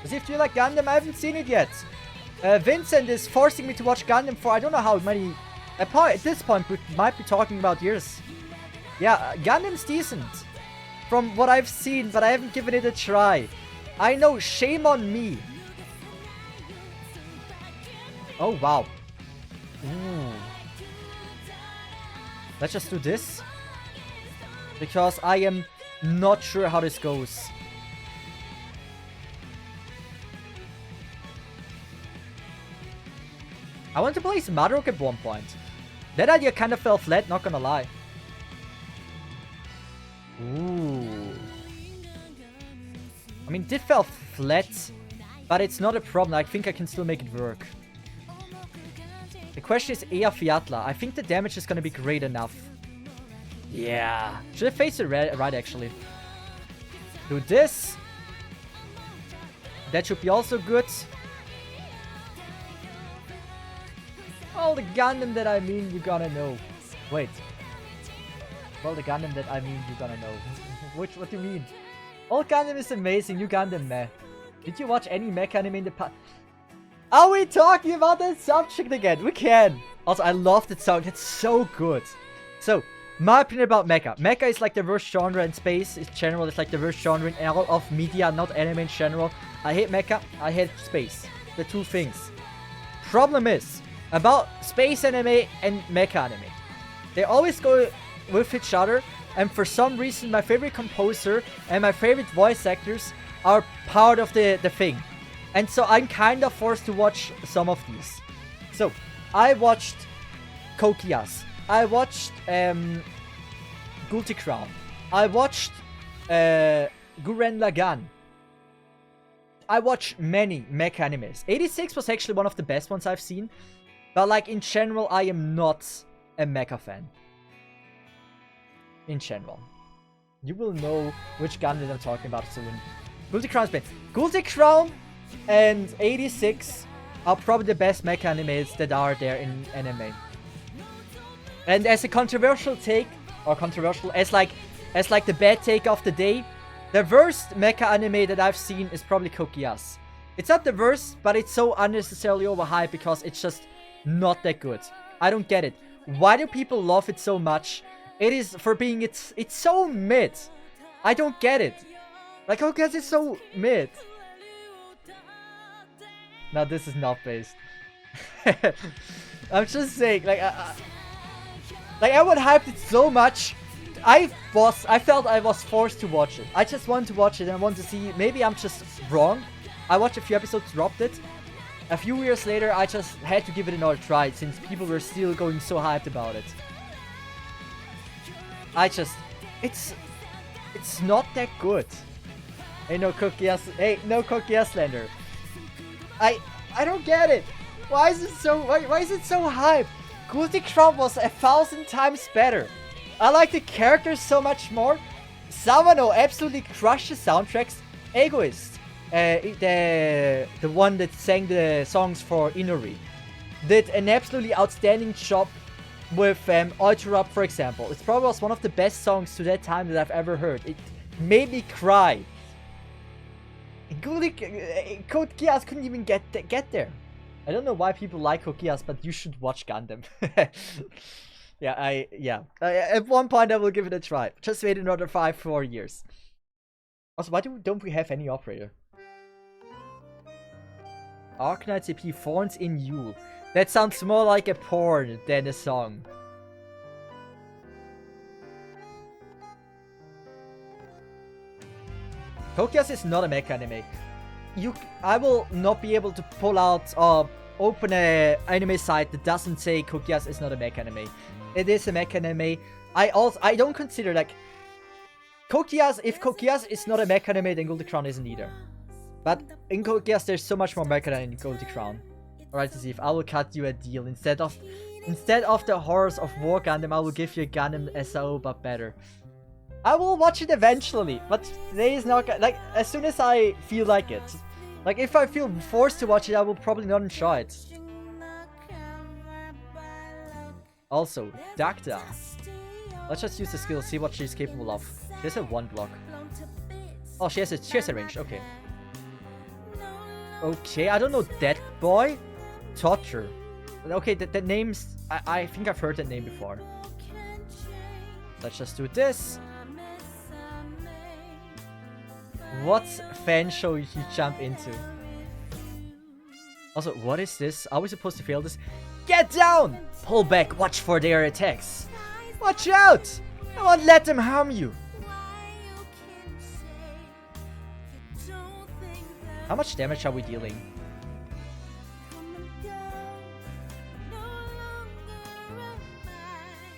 Cesith, do you like Gundam? I haven't seen it yet. Vincent is forcing me to watch Gundam for I don't know how many... At this point, we might be talking about years. Yeah, Gundam's decent. From what I've seen, but I haven't given it a try. I know, shame on me. Oh, wow. Ooh. Let's just do this. Because I am not sure how this goes. I want to play Smadrok at one point. That idea kind of fell flat, not gonna lie. Ooh. I mean, it fell flat, but it's not a problem. I think I can still make it work. The question is Ea Fiatla. I think the damage is gonna be great enough. Yeah. Should I face it right, actually? Do this. That should be also good. Well, the Gundam that I mean, you're gonna know. Wait. Well, the Gundam that I mean, you're gonna know. What do you mean? Old Gundam is amazing. New Gundam, meh. Did you watch any mech anime in the past? Are we talking about that subject again? We can. Also, I love that song. It's so good. So, my opinion about mecha. Mecha is like the worst genre in space. In general, it's like the worst genre in all of media, not anime in general. I hate mecha. I hate space. The two things. Problem is, about space anime and mecha anime. They always go with each other, and for some reason my favorite composer and my favorite voice actors are part of the thing. And so I'm kind of forced to watch some of these. So, I watched Kokias. I watched Guilty Crown. I watched Gurren Lagann. I watched many mecha animes. 86 was actually one of the best ones I've seen. But like in general, I am not a mecha fan. In general. You will know which Gundam I'm talking about soon. Guilty Crown's been. Guilty Crown and 86 are probably the best mecha animes that are there in anime. And as a controversial take, or controversial, as like the bad take of the day, the worst mecha anime that I've seen is probably Kokias. It's not the worst, but it's so unnecessarily overhyped because it's just not that good. I don't get it. Why do people love it so much? It is for being it's so mid. I don't get it. Like, how is it so mid? Now this is not based. I'm just saying, like everyone hyped it so much. I felt I was forced to watch it. I just wanted to watch it and I wanted to see. Maybe I'm just wrong. I watched a few episodes, dropped it. A few years later, I just had to give it another try since people were still going so hyped about it. It's not that good. Hey, no Kokias slander. I don't get it. Why is it so hyped? Guilty Crown was 1,000 times better. I like the characters so much more. Sawano absolutely crushed the soundtracks. Egoist, the one that sang the songs for Inori, did an absolutely outstanding job with Ultra Up, for example. It probably was one of the best songs to that time that I've ever heard. It made me cry. Code Geass couldn't even get there. I don't know why people like Code Geass, but you should watch Gundam. At one point I will give it a try. Just wait another 4 years. Also, why don't we have any operator? Arknights EP Thorns in Yule. That sounds more like a porn than a song. Kokias is not a mecha anime. I will not be able to pull out or open a anime site that doesn't say Kokias is not a mecha anime. It is a mecha anime. I don't consider like Kokias. If Kokias is not a mecha anime, then Guilty Crown isn't either. But in Kokias, there's so much more mecha than in Guilty Crown. Alright, Cesith, I will cut you a deal. Instead of the horrors of War Gundam, I will give you a Gundam SAO, but better. I will watch it eventually, but today is not like as soon as I feel like it. Like if I feel forced to watch it, I will probably not enjoy it. Also, Dacta. Let's just use the skill, see what she's capable of. She has a 1 block. Oh, she has a range. Okay. Okay, I don't know that boy. Torture. Okay, that name's... I think I've heard that name before. Let's just do this. What fan show you jump into? Also, what is this? Are we supposed to fail this? Get down! Pull back, watch for their attacks. Watch out! I won't let them harm you. How much damage are we dealing?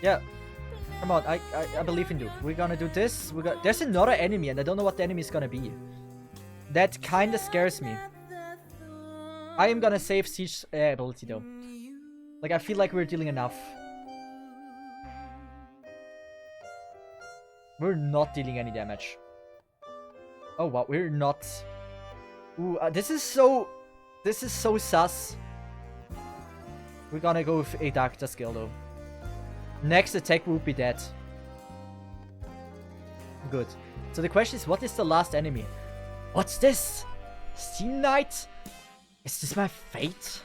Yeah. Come on, I believe in you. We're gonna do this. There's another enemy and I don't know what the enemy is gonna be. That kinda scares me. I am gonna save Siege ability though. Like, I feel like we're dealing enough. We're not dealing any damage. Oh wow, we're not. Ooh, this is so sus. We're gonna go with a Doctor skill though. Next attack would be dead. Good. So the question is, what is the last enemy? What's this? Steam Knight? Is this my fate?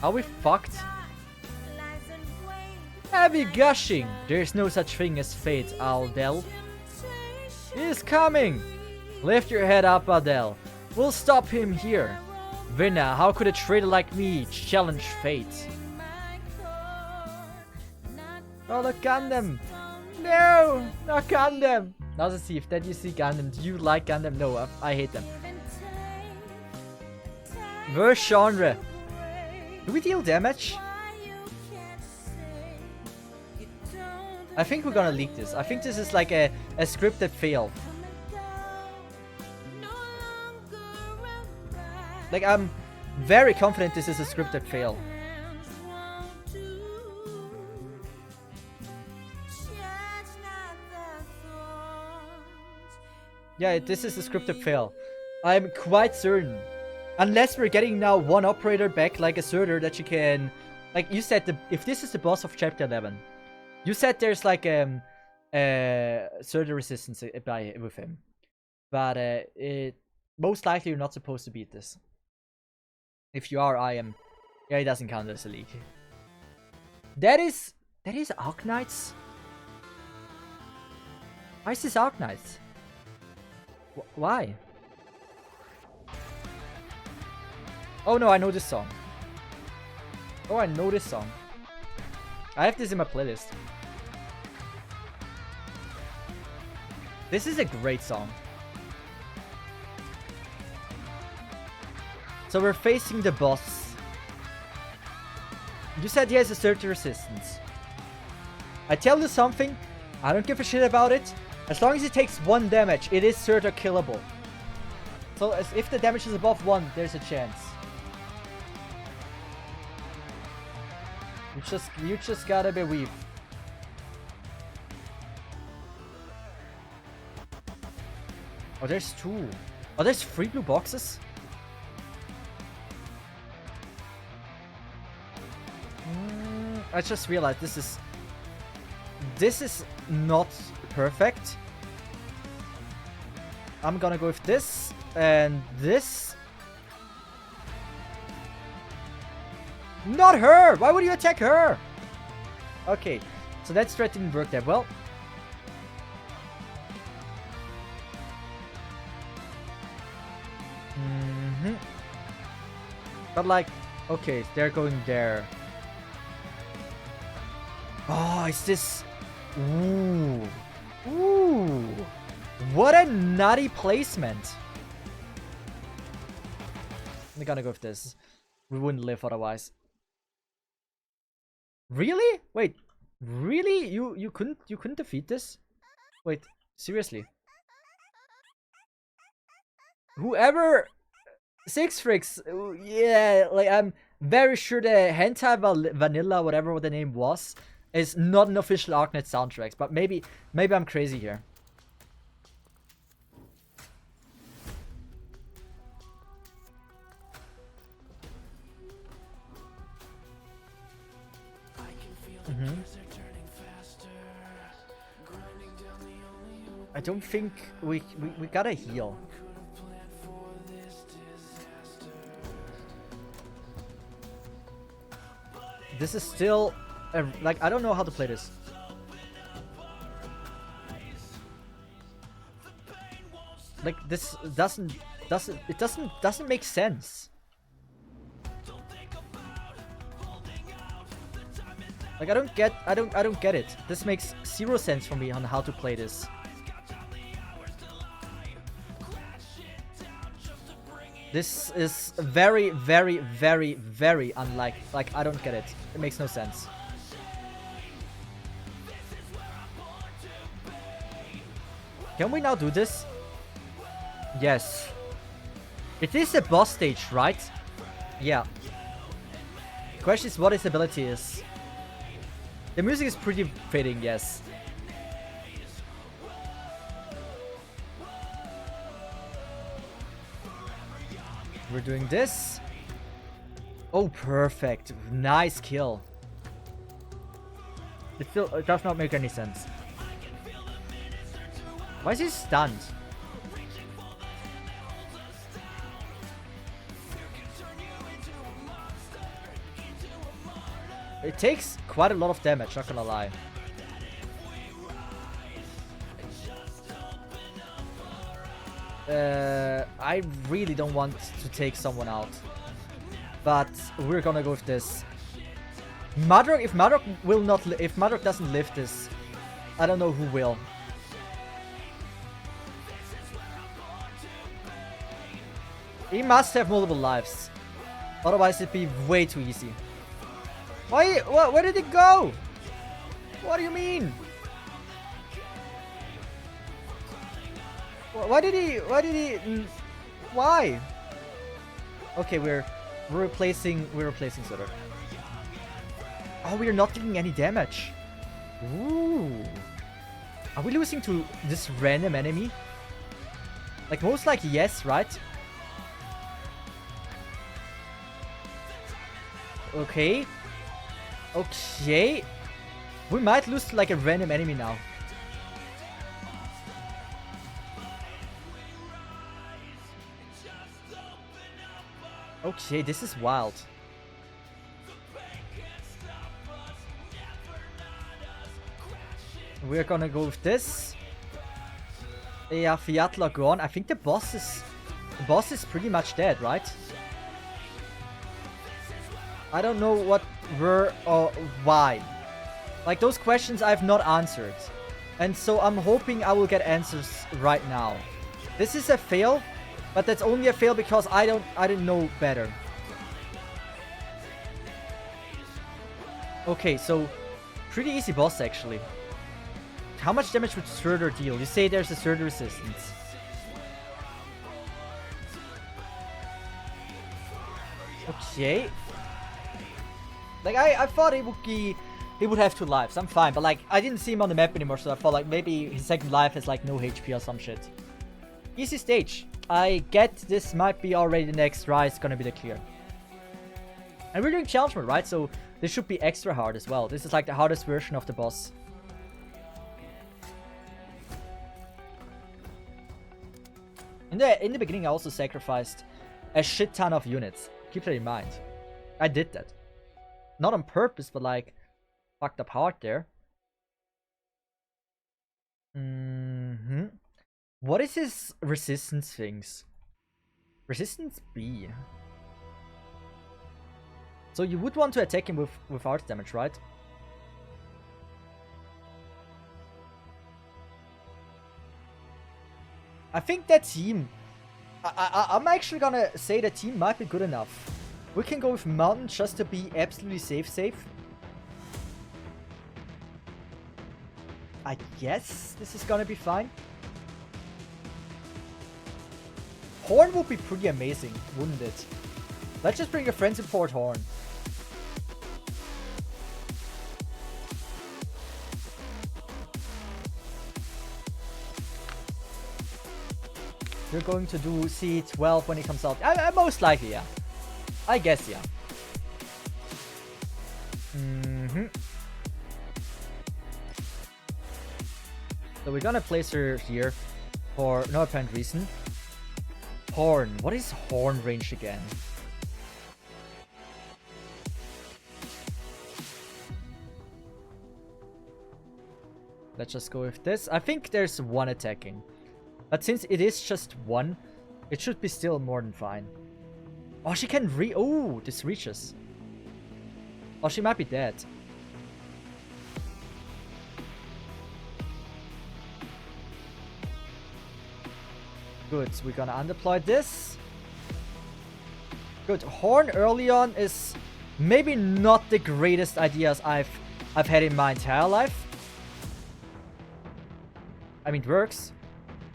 Are we fucked? Heavy gushing! There's no such thing as fate, Aldel. He's coming! Lift your head up, Aldel. We'll stop him here. Vinna, how could a traitor like me challenge fate? Oh, look, Gundam! No! Not Gundam! Now let's see if that you see Gundam. Do you like Gundam? No, I hate them. Worst genre. Do we deal damage? I think we're gonna leak this. I think this is like a scripted fail. Like, I'm very confident this is a scripted fail. Yeah, this is a scripted fail. I'm quite certain. Unless we're getting now one operator back, like a Surtur, that you can... Like, you said, if this is the boss of Chapter 11, you said there's like Surtur resistance with him. But it most likely you're not supposed to beat this. If you are, I am. Yeah, it doesn't count as a leak. That is Arknights? Why is this Arknights? Why? Oh no, I know this song. Oh, I know this song. I have this in my playlist. This is a great song. So we're facing the boss. You said he has a certain resistance. I tell you something, I don't give a shit about it. As long as it takes 1 damage, it is Surtur killable. So if the damage is above 1, there's a chance. You just gotta believe. Oh, there's 2. Oh, there's 3 blue boxes? I just realized this is not perfect. I'm gonna go with this and this. Not her! Why would you attack her? Okay, so that strat didn't work that well. But like, okay, they're going there. Oh, is this... Ooh. Ooh. What a nutty placement. I'm gonna go with this. We wouldn't live otherwise. Really? Wait. Really? You couldn't defeat this? Wait, seriously. Whoever... Six Fricks, yeah, like, I'm very sure the Hentai Vanilla, whatever the name was, is not an official Arknights soundtrack, but maybe I'm crazy here. I don't think we gotta heal. This is still like, I don't know how to play this. Like, this doesn't make sense. Like, I don't get it. This makes zero sense for me on how to play this. This is very, very, very, very unlike. Like, I don't get it. It makes no sense. Can we now do this? Yes. It is a boss stage, right? Yeah. The question is what his ability is. The music is pretty fitting, yes. We're doing this. Oh, perfect. Nice kill. It does not make any sense. Why is he stunned? It takes quite a lot of damage, not gonna lie. I really don't want to take someone out. But we're gonna go with this. Madrock, if Madrock doesn't lift this, I don't know who will. He must have multiple lives. Otherwise it'd be way too easy. Why? Where did it go? What do you mean? Why did he? Why? Okay, we're replacing Cesith. Oh, we're not taking any damage. Ooh. Are we losing to this random enemy? Like, most likely yes, right? Okay. Okay. We might lose to like a random enemy now. Okay, this is wild. We're gonna go with this. Yeah, Fiatla gone. I think the boss is pretty much dead, right? I don't know what, where, or why. Like, those questions I've not answered. And so I'm hoping I will get answers right now. This is a fail, but that's only a fail because I didn't know better. Okay, so pretty easy boss actually. How much damage would Surtur deal? You say there's a Surtur resistance. Okay. Like, I thought he would have 2 lives. I'm fine, but like, I didn't see him on the map anymore, so I thought like maybe his second life has like no HP or some shit. Easy stage. I get this might be already the next rise gonna be the clear. And we're doing challenge mode, right? So this should be extra hard as well. This is like the hardest version of the boss. In the beginning, I also sacrificed a shit ton of units. Keep that in mind. I did that. Not on purpose, but like, fucked up hard there. What is his resistance things? Resistance B. So you would want to attack him with art damage, right? I think that team... I'm actually gonna say the team might be good enough. We can go with Mountain just to be absolutely safe. I guess this is gonna be fine. Horn would be pretty amazing, wouldn't it? Let's just bring a friend support Horn. You're going to do C12 when it comes out. Most likely, yeah. I guess, yeah. So we're gonna place her here for no apparent reason. Horn. What is horn range again? Let's just go with this. I think there's one attacking. But since it is just one, it should be still more than fine. Oh, she can oh, this reaches. Oh, she might be dead. Good, we're gonna undeploy this. Good, horn early on is maybe not the greatest ideas I've had in my entire life. I mean, it works.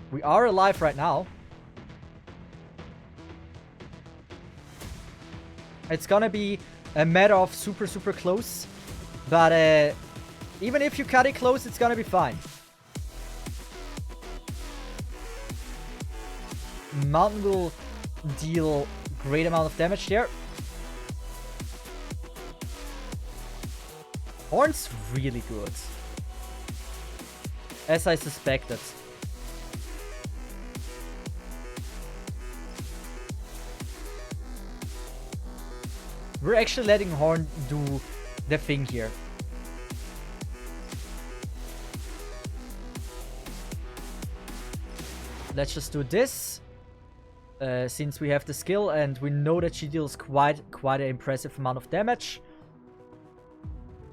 We are alive right now. It's gonna be a matter of super close. But even if you cut it close, it's gonna be fine. Mountain will deal great amount of damage there. Horn's really good. As I suspected. We're actually letting Horn do the thing here. Let's just do this. Since we have the skill and we know that she deals quite an impressive amount of damage.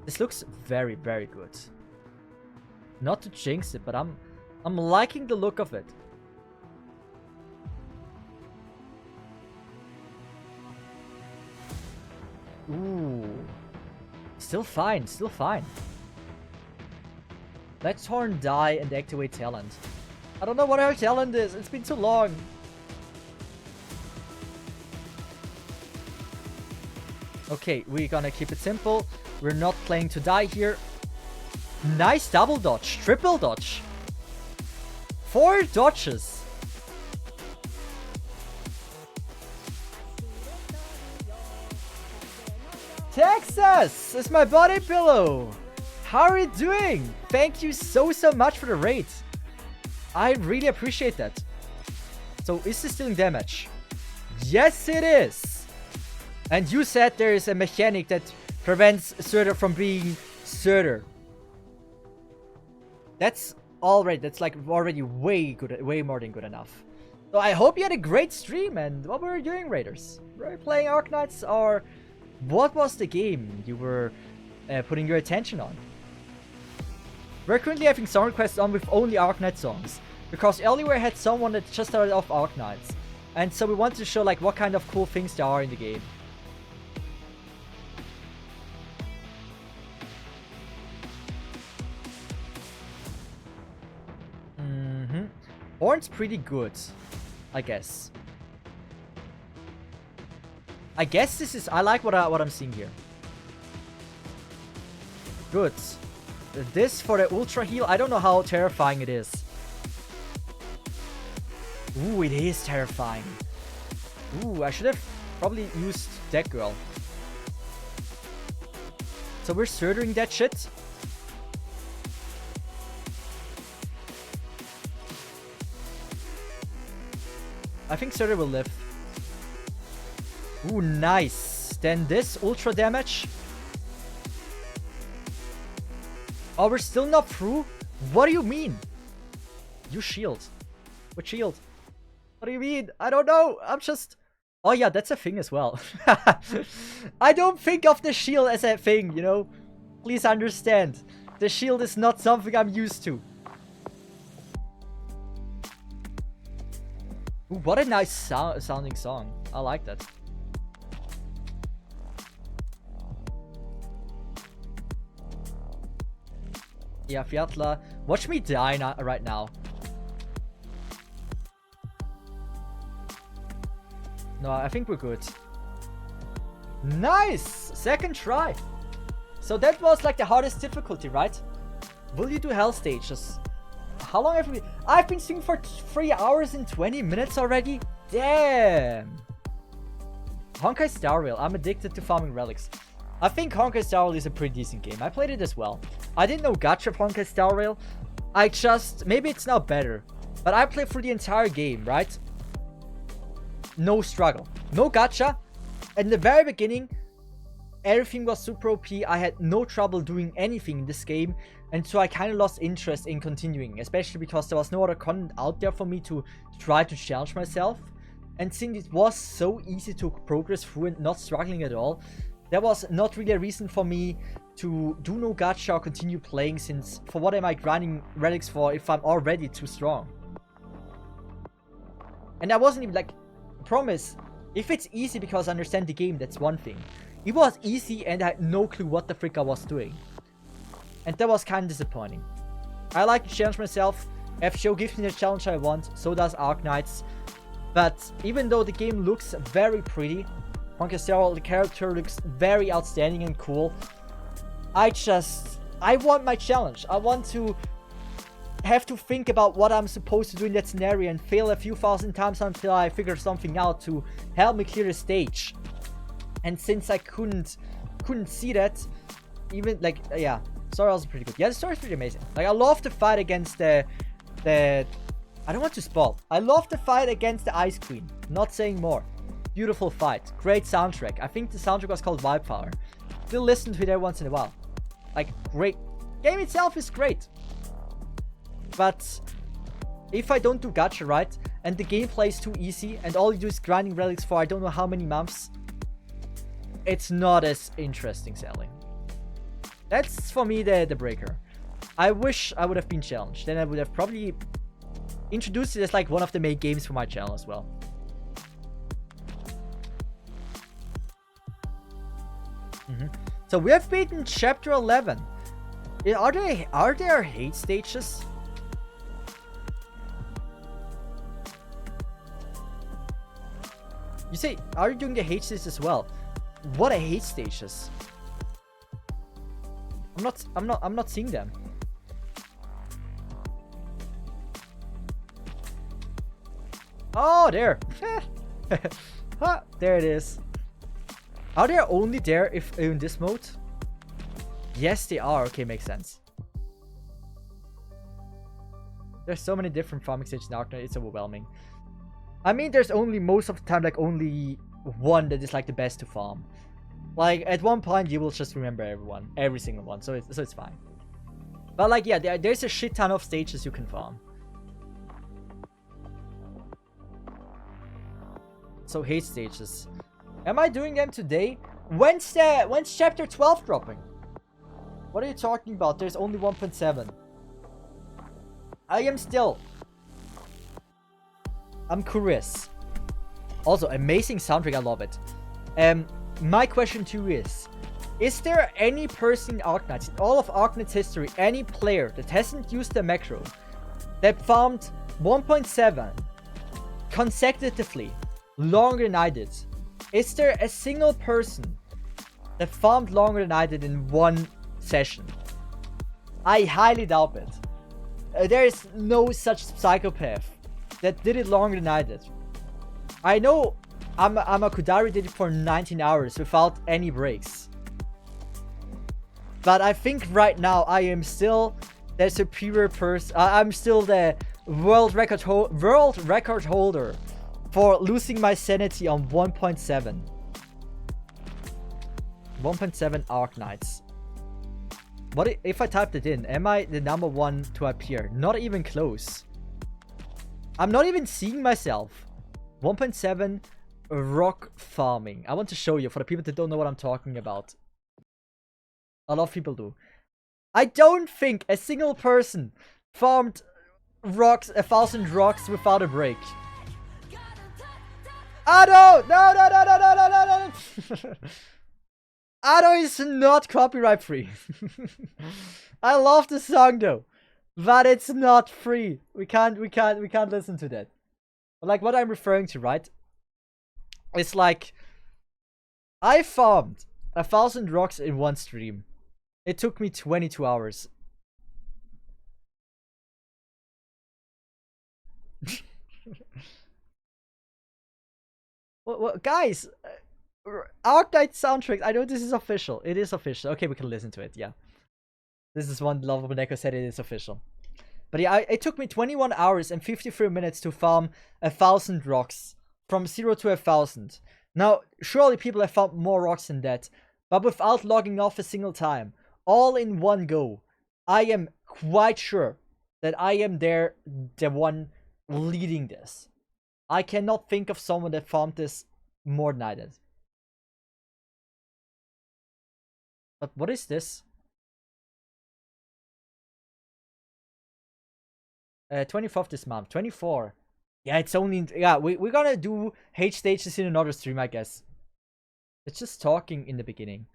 This looks very good. Not to jinx it, but I'm liking the look of it. Ooh. Still fine, still fine. Let Horn die and activate talent. I don't know what her talent is. It's been too long. Okay, we're gonna keep it simple. We're not playing to die here. Nice double dodge, triple dodge. 4 dodges. Texas is my body pillow. How are you doing? Thank you so much for the raid. I really appreciate that. So is this dealing damage? Yes, it is. And you said there is a mechanic that prevents Surtur from being Surtur. That's already, that's like already way good, way more than good enough. So I hope you had a great stream. And what were you doing, Raiders? Were you playing Arknights, or what was the game you were putting your attention on? We're currently having song requests on with only Arknight songs, because earlier we had someone that just started off Arknights, and so we wanted to show like what kind of cool things there are in the game. Horn's pretty good, I guess. I guess this is... I like what I'm seeing here. Good. This for the ultra heal. I don't know how terrifying it is. Ooh, it is terrifying. Ooh, I should have probably used that girl. So we're surtering that shit. I think Surtur will live. Ooh, nice. Then this ultra damage. Oh, we're still not through? What do you mean? You shield. What shield? What do you mean? I don't know. I'm just... Oh yeah, that's a thing as well. I don't think of the shield as a thing, you know? Please understand. The shield is not something I'm used to. Ooh, what a nice sounding song. I like that. Yeah, Fiatla. Watch me die right now. No, I think we're good. Nice! Second try. So that was like the hardest difficulty, right? Will you do hell stages? How long have we... I've been singing for 3 hours and 20 minutes already? Damn! Honkai Star Rail. I'm addicted to farming relics. I think Honkai Star Rail is a pretty decent game. I played it as well. I didn't know gacha of Honkai Star Rail, I just... Maybe it's now better. But I played through the entire game, right? No struggle. No gacha. In the very beginning, everything was super OP. I had no trouble doing anything in this game. And so I kind of lost interest in continuing. Especially because there was no other content out there for me to try to challenge myself. And since it was so easy to progress through and not struggling at all, there was not really a reason for me to do no gacha or continue playing, since for what am I grinding relics for if I'm already too strong? And I wasn't even like, promise, if it's easy because I understand the game, that's one thing. It was easy and I had no clue what the frick I was doing. And that was kind of disappointing. I like to challenge myself. FGO gives me the challenge I want, so does Arknights. But even though the game looks very pretty, Conquistador, the character looks very outstanding and cool, I want my challenge. I want to have to think about what I'm supposed to do in that scenario and fail a few thousand times until I figure something out to help me clear the stage. And since I couldn't see that, even like, yeah, story was pretty good. Yeah, the story's pretty amazing. Like, I love the fight against the I don't want to spoil. I love the fight against the Ice Queen. Not saying more. Beautiful fight. Great soundtrack. I think the soundtrack was called Wildfire. Still listen to it every once in a while. Like, great. Game itself is great. But if I don't do gacha right, and the gameplay is too easy, and all you do is grinding relics for I don't know how many months, it's not as interesting, sadly. That's, for me, the breaker. I wish I would have been challenged. Then I would have probably introduced it as like one of the main games for my channel as well. So we have beaten chapter 11. Are there hate stages? You say, are you doing the hate stages as well? What are hate stages? I'm not seeing them. Oh, there. Ah, there it is. Are they only there if in this mode? Yes, they are. Okay, makes sense. There's so many different farming stages in Arknights, it's overwhelming. I mean, there's only most of the time like only one that is like the best to farm. Like at one point you will just remember every single one, so it's fine. But like yeah, there's a shit ton of stages you can farm. So hate stages. Am I doing them today? When's chapter 12 dropping? What are you talking about? There's only 1.7. I'm curious. Also, amazing soundtrack, I love it. My question to you is there any person in Arknights, in all of Arknights history, any player that hasn't used the macro, that farmed 1.7 consecutively longer than I did? Is there a single person that farmed longer than I did in one session? I highly doubt it. There is no such psychopath that did it longer than I did. I know Amakudari did it for 19 hours without any breaks. But I think right now I am still the superior person. I'm still the world record holder for losing my sanity on 1.7. 1.7 Arknights. What if I typed it in? Am I the number one to appear? Not even close. I'm not even seeing myself. 1.7 rock farming. I want to show you for the people that don't know what I'm talking about. A lot of people do. I don't think a single person farmed rocks, 1,000 rocks without a break. Ado! No. Ado is not copyright free. I love the song though, but it's not free. We can't listen to that. But like what I'm referring to, right? It's like I farmed 1,000 rocks in one stream. It took me 22 hours. Well, guys, Arknights soundtrack. I know this is official. It is official. Okay, we can listen to it. Yeah, this is one lovable Neko said it is official. But yeah, it took me 21 hours and 53 minutes to farm 1,000 rocks. From 0 to 1,000. Now, surely people have found more rocks than that. But without logging off a single time. All in one go. I am quite sure that I am the one leading this. I cannot think of someone that farmed this more than I did. But what is this? 24th this month. 24. Yeah, it's only... Yeah, we're gonna do H stages in another stream, I guess. It's just talking in the beginning.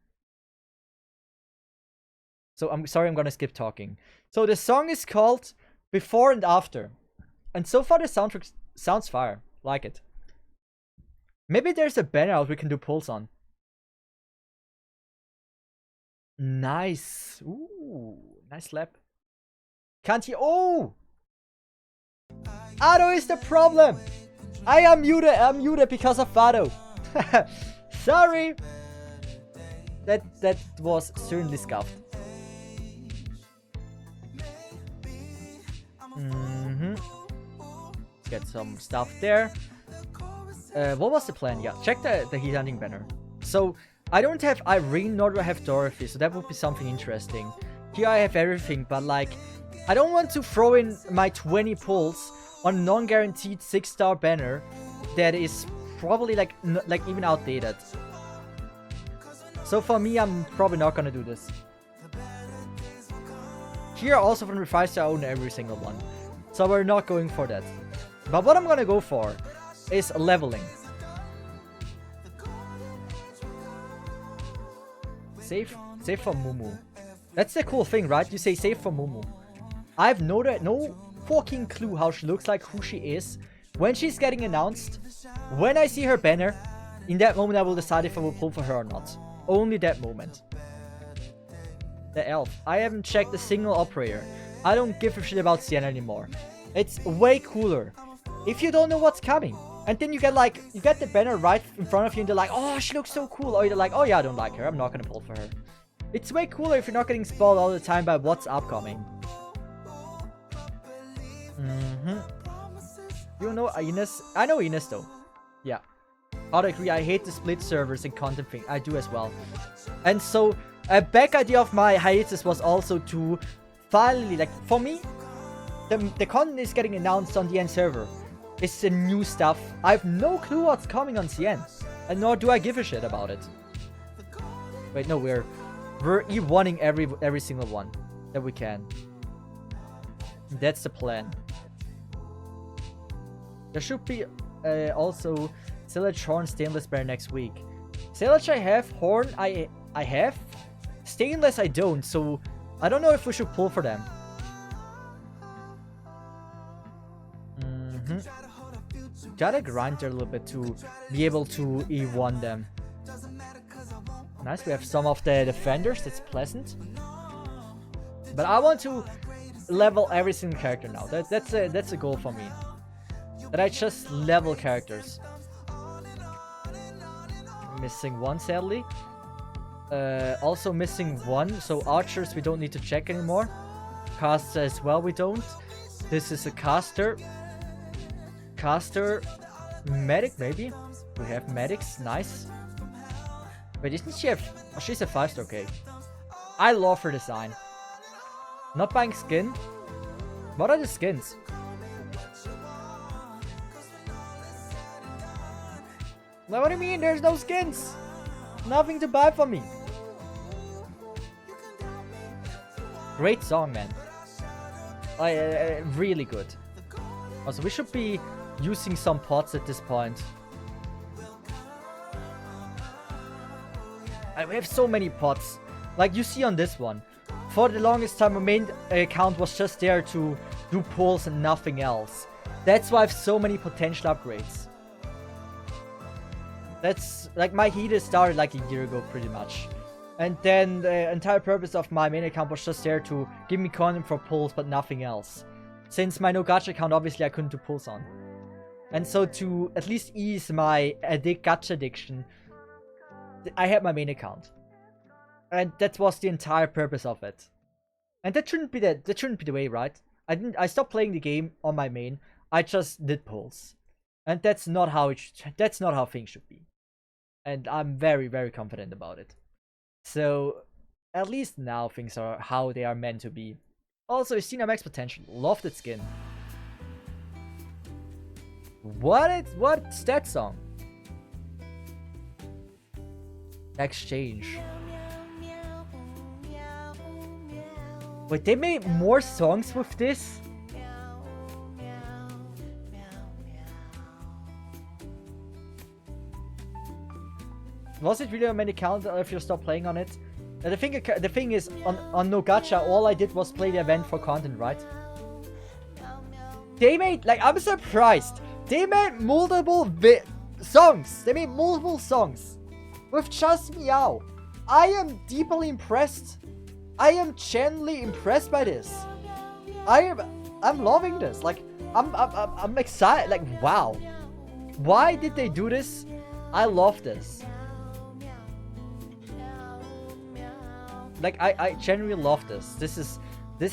So I'm sorry, I'm gonna skip talking. So the song is called Before and After. And so far the soundtrack sounds fire. Like it. Maybe there's a banner out we can do polls on. Nice. Ooh, nice lap. Can't he? Oh! Ado is the problem! I am muted because of Vado. Sorry! That was certainly scuffed. Let's get some stuff there. What was the plan? Yeah, check the heat hunting banner. So, I don't have Irene nor do I have Dorothy, so that would be something interesting. Here I have everything, but like, I don't want to throw in my 20 pulls on non-guaranteed 6-star banner that is probably like even outdated. So for me, I'm probably not gonna do this. Here also from the 5-star I own every single one. So we're not going for that. But what I'm gonna go for is leveling. Save for Mumu. That's the cool thing, right? You say save for Mumu. I have no fucking clue how she looks like, who she is. When she's getting announced, when I see her banner, in that moment I will decide if I will pull for her or not. Only that moment. The elf. I haven't checked a single operator. I don't give a shit about Sienna anymore. It's way cooler if you don't know what's coming. And then you get the banner right in front of you and they're like, oh, she looks so cool. Or you're like, oh yeah, I don't like her. I'm not gonna pull for her. It's way cooler if you're not getting spoiled all the time by what's upcoming. You know Ines? I know Ines though. Yeah. I'd agree. I hate the split servers and content thing. I do as well. And so a back idea of my hiatus was also to finally, like, for me, the content is getting announced on the end server. It's the new stuff. I have no clue what's coming on CN. And nor do I give a shit about it. Wait, no, we're E1ing every single one that we can. That's the plan. There should be also Silage Horn Stainless Bear next week. Silage I have, Horn I have. Stainless I don't, so I don't know if we should pull for them. Gotta grind there a little bit to be able to E1 them. Nice, we have some of the defenders, that's pleasant. But I want to level every single character now. That's a goal for me. That I just level characters. Missing one, sadly. Also missing one, so archers we don't need to check anymore. Caster as well we don't. This is a caster. Caster, medic maybe. We have medics, nice. Wait, isn't she oh, she's a 5-star, okay. I love her design. Not buying skin. What are the skins? Now, what do you mean? There's no skins. Nothing to buy for me. Great song, man. Really good. Also, we should be using some pots at this point. We have so many pots. Like you see on this one. For the longest time, my main account was just there to do pulls and nothing else. That's why I have so many potential upgrades. That's like my heater started like a year ago pretty much. And then the entire purpose of my main account was just there to give me content for pulls but nothing else. Since my no gacha account obviously I couldn't do pulls on. And so to at least ease my gacha addiction, I had my main account. And that was the entire purpose of it. And that shouldn't be the way, right? I stopped playing the game on my main. I just did pulls. And that's not how that's not how things should be. And I'm very, very confident about it. So at least now things are how they are meant to be. Also, Estina Max Potential. Love that skin. What's that song? Exchange. Wait, they made more songs with this? Was it really on many calendar if you stop playing on it? The thing is, on No Gacha, all I did was play the event for content, right? They made, like, I'm surprised. They made multiple songs. They made multiple songs with just Meow. I am deeply impressed. I am genuinely impressed by this. I'm loving this. Like, I'm excited. Like, wow. Why did they do this? I love this. Like, I genuinely love this. This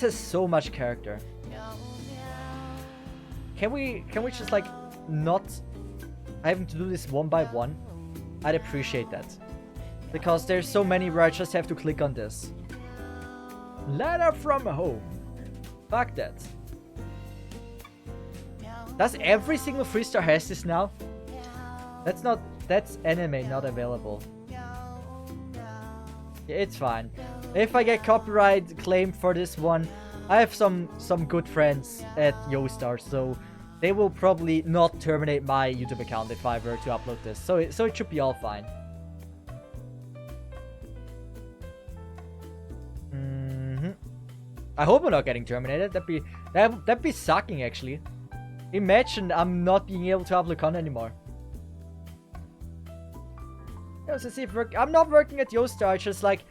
has so much character. Can we just, like, not having to do this one by one? I'd appreciate that. Because there's so many where I just have to click on this. Letter from home. Fuck that. Does every single 3-star has this now? That's anime not available. Yeah, it's fine. If I get copyright claim for this one, I have some good friends at YoStar, so they will probably not terminate my YouTube account if I were to upload this. So it should be all fine. I hope we're not getting terminated. That'd be sucking, actually. Imagine I'm not being able to upload content anymore. Yeah, so see, I'm not working at YoStar. It's just like,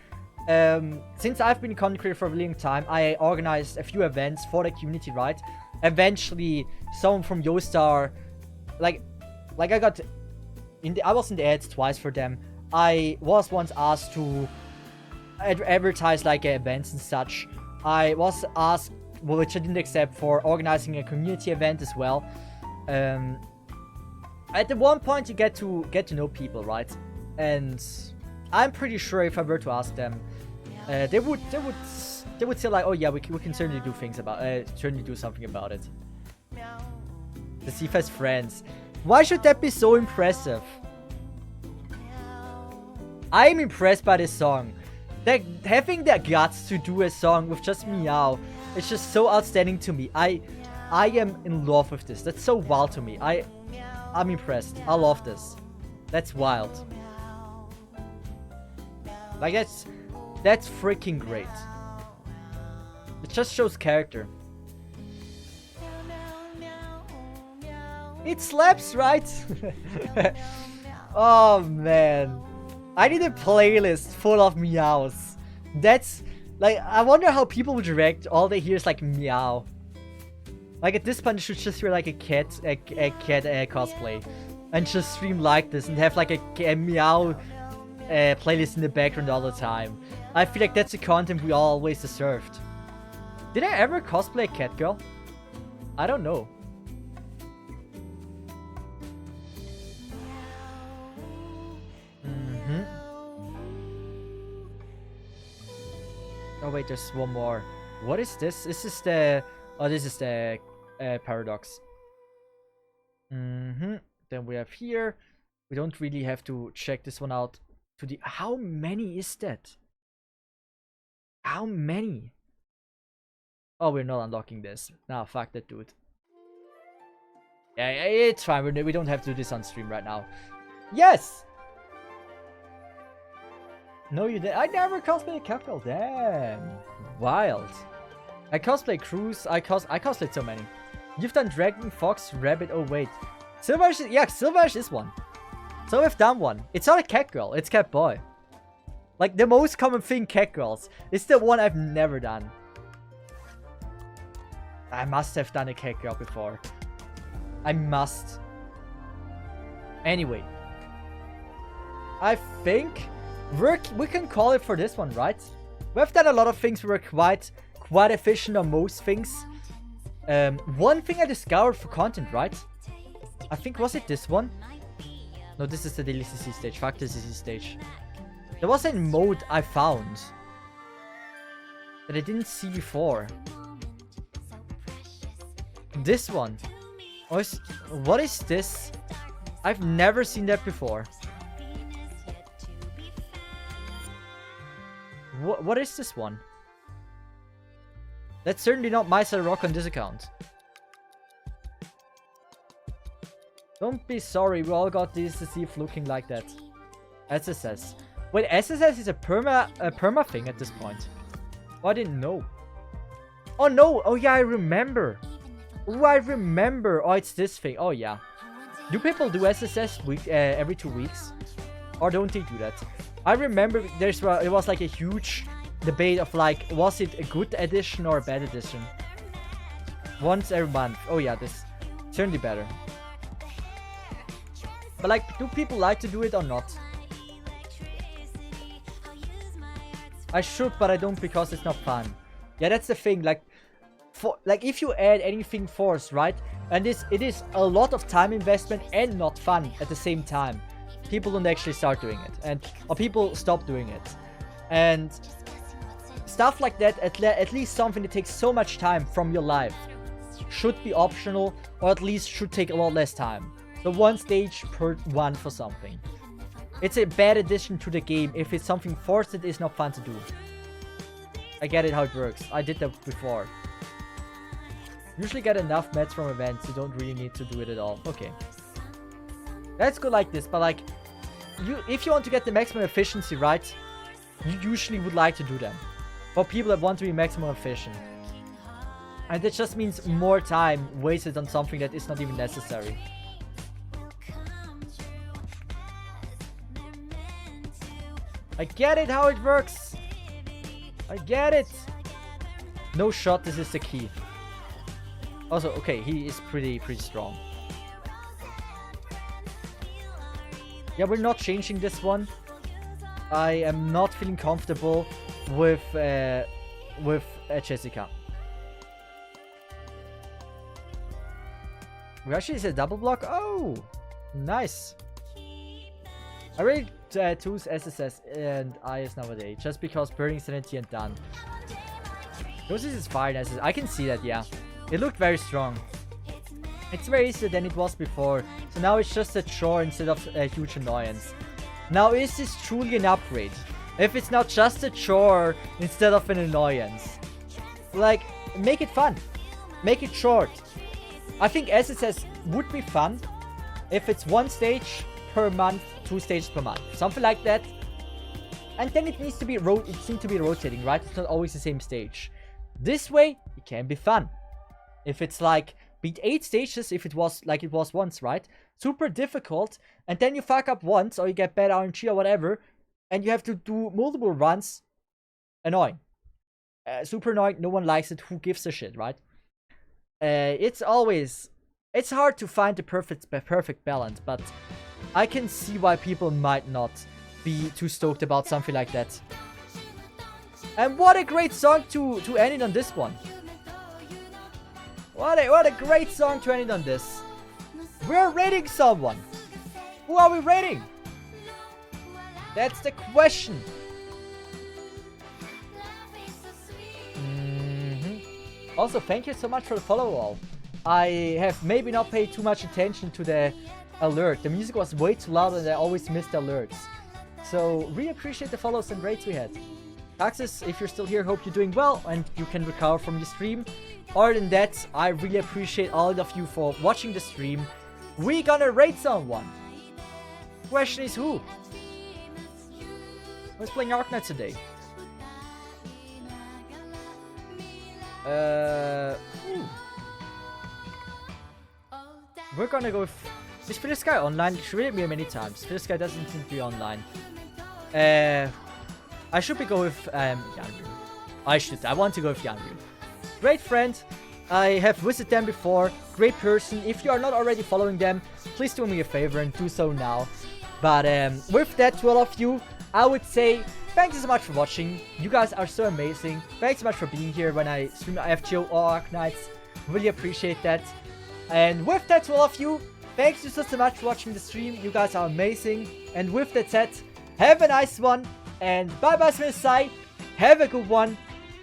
since I've been content creator for a really long time, I organized a few events for the community, right? Eventually, someone from YoStar, like I got I was in the ads twice for them. I was once asked to advertise like events and such. I was asked, which I didn't accept, for organizing a community event as well. At the one point, you get to know people, right? And I'm pretty sure if I were to ask them, they would say like, oh yeah, we can certainly do things about certainly do something about it. The Cesith has friends. Why should that be so impressive? I'm impressed by this song. Having the guts to do a song with just Meow, it's just so outstanding to me. I am in love with this. That's so wild to me. I'm impressed. I love this. That's wild. Like, that's freaking great. It just shows character. It slaps, right? Oh man, I need a playlist full of meows. That's like, I wonder how people would react. All they hear is like meow. Like at this point, you should just hear like a cat cosplay, and just stream like this and have like a meow playlist in the background all the time. I feel like that's the content we always deserved. Did I ever cosplay a cat girl? I don't know. Oh wait, there's one more. What is this? This is the... Oh, this is the paradox. Then we have here. We don't really have to check this one out. To the... How many is that? How many? Oh, we're not unlocking this. Nah, fuck that, dude. Yeah, it's fine. We don't have to do this on stream right now. Yes! No, you didn't. I never cosplayed a cat girl. Damn. Wild. I cosplay Cruz. I cosplayed so many. You've done Dragon, Fox, Rabbit. Oh, wait. Silverish. Yeah, Silverish is one. So we've done one. It's not a cat girl. It's cat boy. Like, the most common thing, cat girls. It's the one I've never done. I must have done a cat girl before. I must. Anyway. I think we can call it for this one, right? We've done a lot of things. We were quite efficient on most things. One thing I discovered for content, right? I think, was it this one? No, this is the daily CC stage. Fuck the CC stage. There was a mode I found that I didn't see before. This one. What is this? I've never seen that before. What is this one? That's certainly not my side rock on this account. Don't be sorry, we all got this Cesith looking like that. SSS. Wait, SSS is a perma thing at this point. Oh, I didn't know. Oh no! Oh yeah, I remember. Oh, I remember. Oh, it's this thing. Oh yeah. Do people do SSS every 2 weeks? Or don't they do that? I remember it was like a huge debate of like, was it a good edition or a bad edition? Once every month. Oh yeah, this certainly better. But like, do people like to do it or not? I should, but I don't because it's not fun. Yeah, that's the thing. Like, if you add anything forced, right? And it is a lot of time investment and not fun at the same time. People don't actually start doing it, or people stop doing it, and stuff like that. At least something that takes so much time from your life should be optional, or at least should take a lot less time. So one stage per one for something. It's a bad addition to the game if it's something forced that is not fun to do. I get it how it works. I did that before. Usually get enough mats from events, you don't really need to do it at all. Okay. Let's go like this, but like, if you want to get the maximum efficiency right, you usually would like to do them. For people that want to be maximum efficient. And that just means more time wasted on something that is not even necessary. I get it how it works. I get it. No shot, this is the key. Also, okay, he is pretty strong. Yeah, we're not changing this one. I am not feeling comfortable with Jessica. We actually is a double block. Oh, nice. I really choose SSS and IS nowadays just because burning sanity and done. This is fine. I can see that. Yeah, it looked very strong. It's very easier than it was before, so now it's just a chore instead of a huge annoyance. Now, is this truly an upgrade? If it's not just a chore instead of an annoyance. Like, make it fun. Make it short. I think SSS would be fun if it's 1 stage per month, 2 stages per month. Something like that. And then it needs to be rotating, right? It's not always the same stage. This way, it can be fun. If it's like, beat 8 stages if it was like it was once, right? Super difficult, and then you fuck up once, or you get bad RNG or whatever, and you have to do multiple runs. Annoying. Super annoying, no one likes it, who gives a shit, right? It's hard to find the perfect balance, but I can see why people might not be too stoked about something like that. And what a great song to end it on this one. What a great song to end it on this. We're rating someone. Who are we rating? That's the question. Also, thank you so much for the follow all. I have maybe not paid too much attention to the alert. The music was way too loud and I always missed the alerts. So, really appreciate the follows and rates we had. Taxes, if you're still here, hope you're doing well and you can recover from your stream. Other than that, I really appreciate all of you for watching the stream. We're gonna rate someone. Question is who? Who's playing Arknights today? We're gonna go with... Is this guy online? She rated me many times. This guy doesn't seem to be online. I should be going with Yanru. I want to go with Yanru. Great friend. I have visited them before. Great person. If you are not already following them, please do me a favor and do so now. But with that, to all of you, I would say thank you so much for watching. You guys are so amazing. Thanks so much for being here when I stream FGO or Arknights. Really appreciate that. And with that, to all of you, thanks you so much for watching the stream. You guys are amazing. And with that said, have a nice one. And bye bye, Smithsai. Have a good one.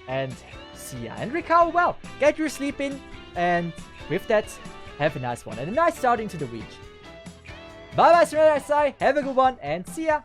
And see ya. And recover well. Get your sleep in. And with that, have a nice one. And a nice start into the week. Bye bye, Smithsai. Have a good one. And see ya.